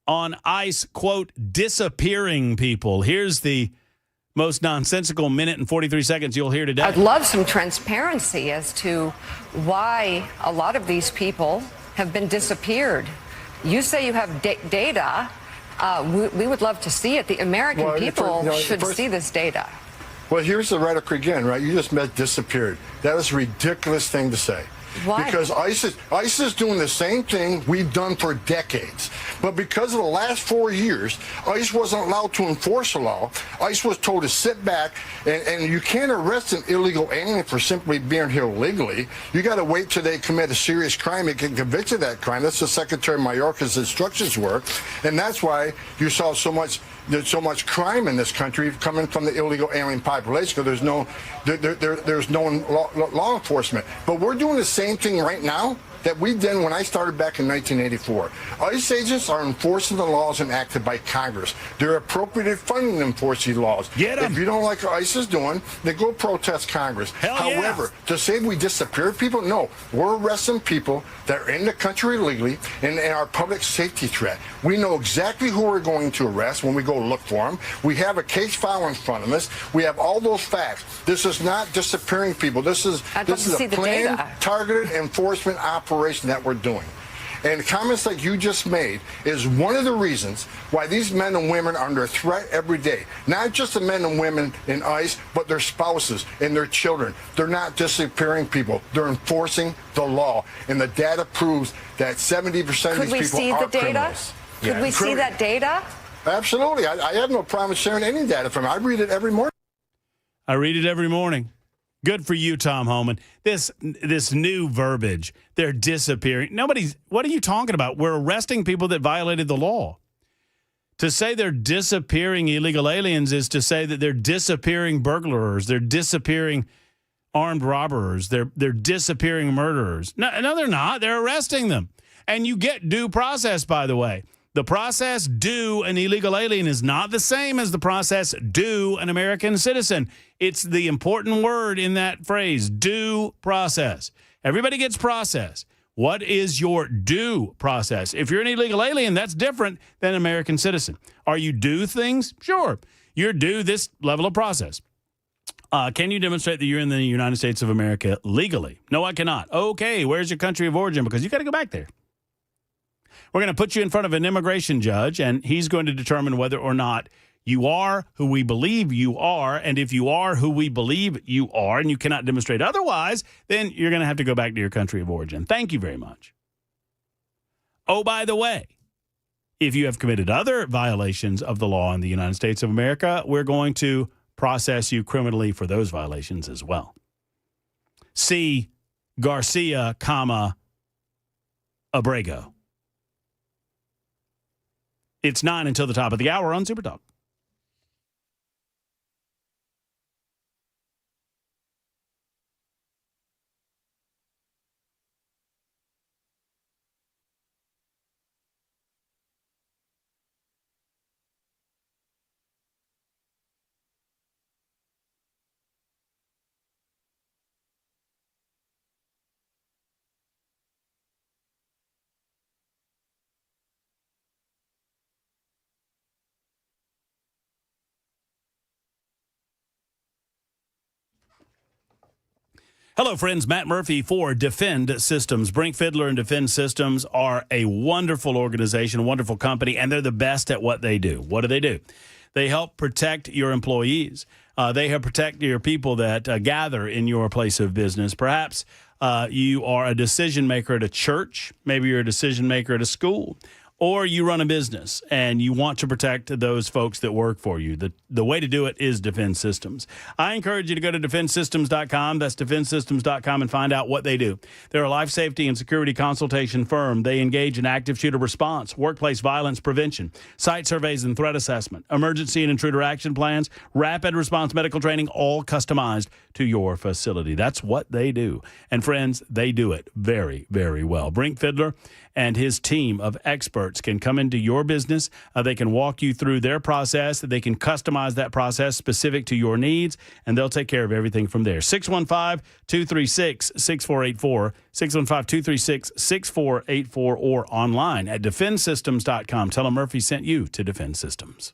Speaker 2: on ICE, quote, disappearing people. Here's the most nonsensical minute and 43 seconds you'll hear today.
Speaker 13: I'd love some transparency as to why a lot of these people have been disappeared. You say you have data. We would love to see it. The American people should see this data.
Speaker 15: Well, here's the rhetoric again, right? You just meant disappeared. That is a ridiculous thing to say.
Speaker 13: Why?
Speaker 15: Because ICE is doing the same thing we've done for decades. But because of the last 4 years, ICE wasn't allowed to enforce the law. ICE was told to sit back, and you can't arrest an illegal alien for simply being here legally. You got to wait till they commit a serious crime and get convicted of that crime. That's what Secretary Mayorkas' instructions were. And that's why you saw there's so much crime in this country coming from the illegal alien population, because there's no law enforcement. But we're doing the same thing right now that we did when I started back in 1984. ICE agents are enforcing the laws enacted by Congress. They're appropriated funding to enforce these laws. If you don't like what ICE is doing, then go protest Congress. However, to say we disappeared people, no. We're arresting people that are in the country illegally and our public safety threat. We know exactly who we're going to arrest when we go look for them. We have a case file in front of us. We have all those facts. This is not disappearing people. This is a planned, targeted enforcement operation that we're doing. And comments like you just made is one of the reasons why these men and women are under threat every day. Not just the men and women in ICE, but their spouses and their children. They're not disappearing people. They're enforcing the law. And the data proves that 70% of these people are criminals.
Speaker 13: Could we see that data?
Speaker 15: Absolutely. I have no problem sharing any data from it. I read it every morning.
Speaker 2: I read it every morning. Good for you, Tom Homan. This new verbiage, they're disappearing. What are you talking about? We're arresting people that violated the law. To say they're disappearing illegal aliens is to say that they're disappearing burglars, they're disappearing armed robbers, they're disappearing murderers. No, they're not. They're arresting them. And you get due process, by the way. The process due an illegal alien is not the same as the process due an American citizen. It's the important word in that phrase, due process. Everybody gets process. What is your due process? If you're an illegal alien, that's different than an American citizen. Are you due things? Sure. You're due this level of process. Can you demonstrate that you're in the United States of America legally? No, I cannot. Okay, where's your country of origin? Because you got to go back there. We're going to put you in front of an immigration judge, and he's going to determine whether or not you are who we believe you are. And if you are who we believe you are and you cannot demonstrate otherwise, then you're going to have to go back to your country of origin. Thank you very much. Oh, by the way, if you have committed other violations of the law in the United States of America, we're going to process you criminally for those violations as well. See Garcia, Abrego. It's 9 until the top of the hour on Super Talk. Hello, friends. Matt Murphy for Defend Systems. Brink Fiddler and Defend Systems are a wonderful organization, a wonderful company, and they're the best at what they do. What do? They help protect your employees. They help protect your people that gather in your place of business. Perhaps you are a decision maker at a church. Maybe you're a decision maker at a school. Or you run a business and you want to protect those folks that work for you. The way to do it is Defense Systems. I encourage you to go to defensesystems.com. That's defensesystems.com and find out what they do. They're a life safety and security consultation firm. They engage in active shooter response, workplace violence prevention, site surveys and threat assessment, emergency and intruder action plans, rapid response medical training, all customized to your facility. That's what they do. And friends, they do it very, very well. Brink Fiddler and his team of experts can come into your business. They can walk you through their process. They can customize that process specific to your needs, and they'll take care of everything from there. 615-236-6484, 615-236-6484, or online at defensesystems.com. Tell them Murphy sent you to Defense Systems.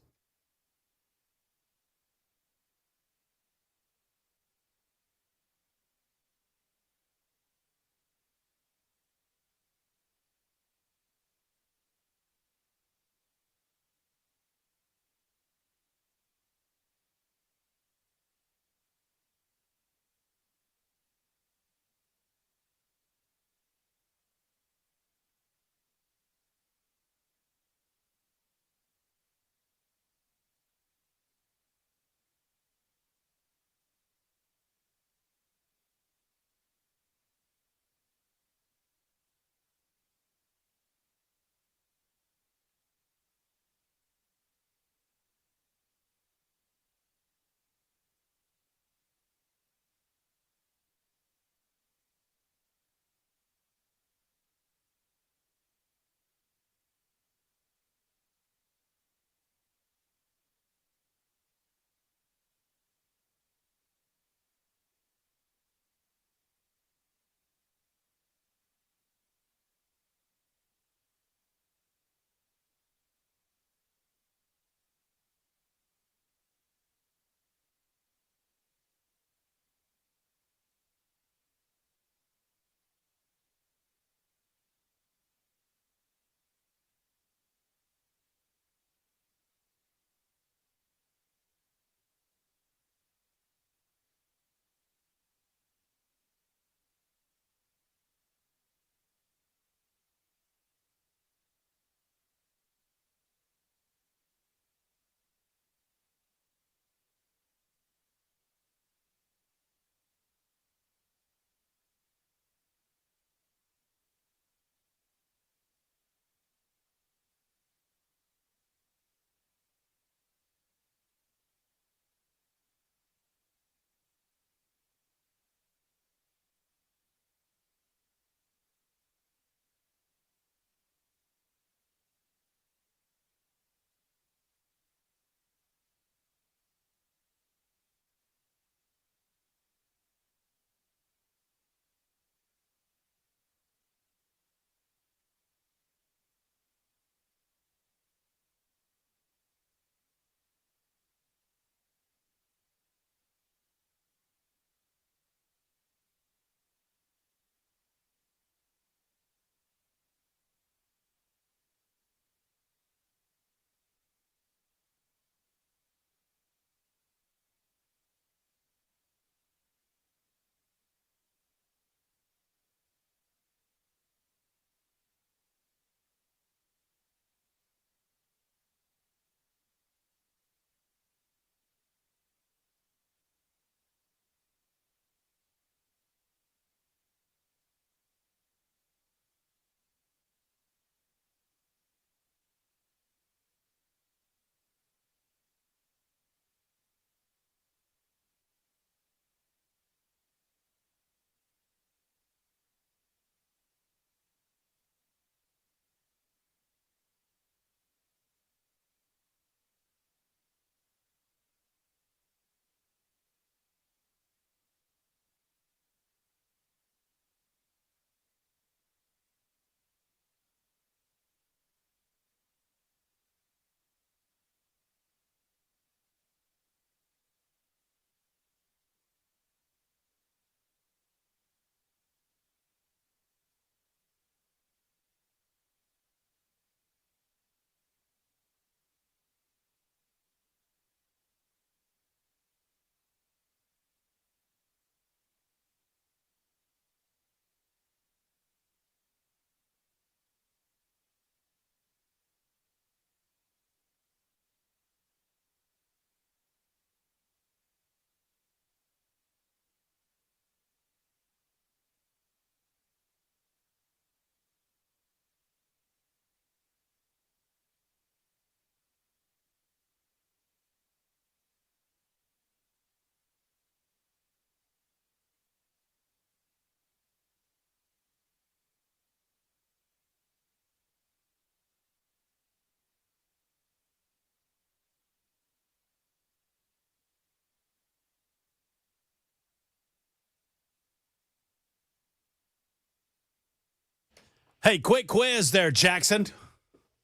Speaker 2: Hey, quick quiz there, Jackson.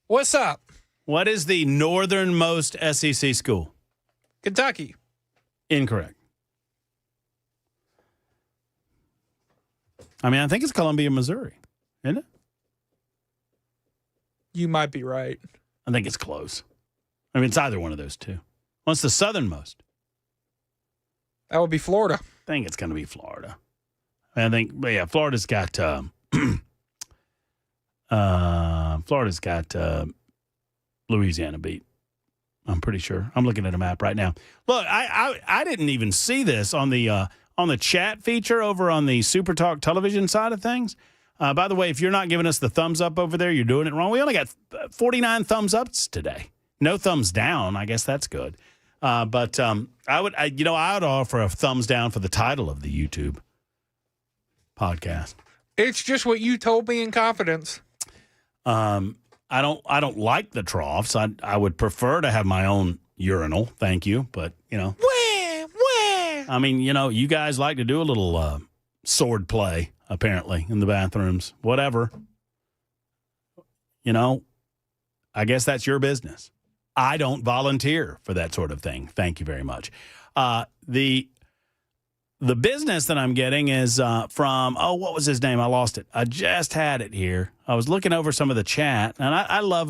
Speaker 3: What's up?
Speaker 2: What is the northernmost SEC school?
Speaker 3: Kentucky.
Speaker 2: Incorrect. I mean, I think it's Columbia, Missouri, isn't it?
Speaker 3: You might be right.
Speaker 2: I think it's close. I mean, it's either one of those two. What's the southernmost?
Speaker 3: That would be Florida.
Speaker 2: I think it's going to be Florida. But yeah, Florida's got Louisiana beat. I'm pretty sure. I'm looking at a map right now. Look, I didn't even see this on the chat feature over on the Super Talk television side of things. By the way, if you're not giving us the thumbs up over there, you're doing it wrong. We only got 49 thumbs ups today. No thumbs down. I guess that's good. But I would offer a thumbs down for the title of the YouTube podcast.
Speaker 3: It's just what you told me in confidence.
Speaker 2: I don't like the troughs. I would prefer to have my own urinal. Thank you. But, I mean, you guys like to do a little sword play, apparently, in the bathrooms. Whatever. I guess that's your business. I don't volunteer for that sort of thing. Thank you very much. The business that I'm getting is from, what was his name? I lost it. I just had it here. I was looking over some of the chat, and I love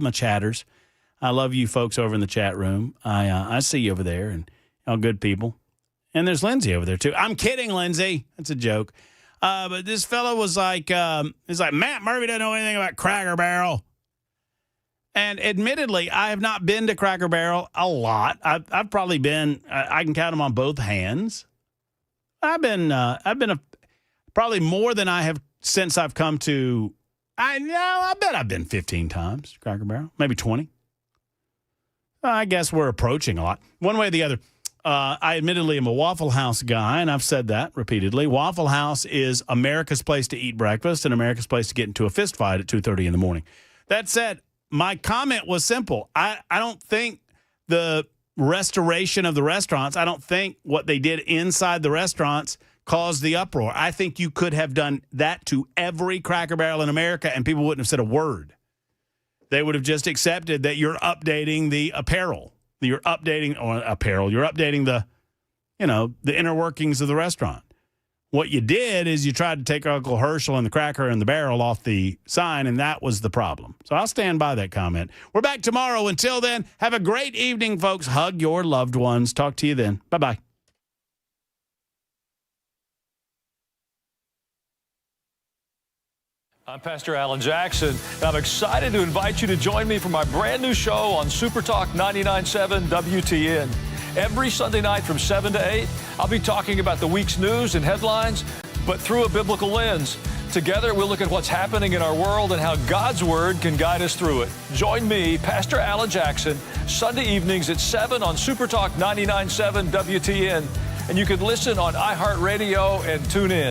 Speaker 2: my chatters. I love you folks over in the chat room. I see you over there, and good people. And there's Lindsay over there, too. I'm kidding, Lindsay. That's a joke. But this fellow was like, Matt Murphy doesn't know anything about Cracker Barrel. And admittedly, I have not been to Cracker Barrel a lot. I've probably been, I can count them on both hands. I've been probably more than I have since I've come to, I bet I've been 15 times, Cracker Barrel, maybe 20. I guess we're approaching a lot. One way or the other, I admittedly am a Waffle House guy, and I've said that repeatedly. Waffle House is America's place to eat breakfast and America's place to get into a fist fight at 2:30 in the morning. That said, my comment was simple. I don't think the restoration of the restaurants, I don't think what they did inside the restaurants caused the uproar. I think you could have done that to every Cracker Barrel in America and people wouldn't have said a word. They would have just accepted that you're updating the apparel. You're updating the, the inner workings of the restaurant. What you did is you tried to take Uncle Herschel and the Cracker and the Barrel off the sign, and that was the problem. So I'll stand by that comment. We're back tomorrow. Until then, have a great evening, folks. Hug your loved ones. Talk to you then. Bye-bye.
Speaker 16: I'm Pastor Alan Jackson, and I'm excited to invite you to join me for my brand new show on Super Talk 99.7 WTN. Every Sunday night from 7 to 8, I'll be talking about the week's news and headlines, but through a biblical lens. Together, we'll look at what's happening in our world and how God's Word can guide us through it. Join me, Pastor Alan Jackson, Sunday evenings at 7 on Super Talk 99.7 WTN. And you can listen on iHeartRadio and tune in.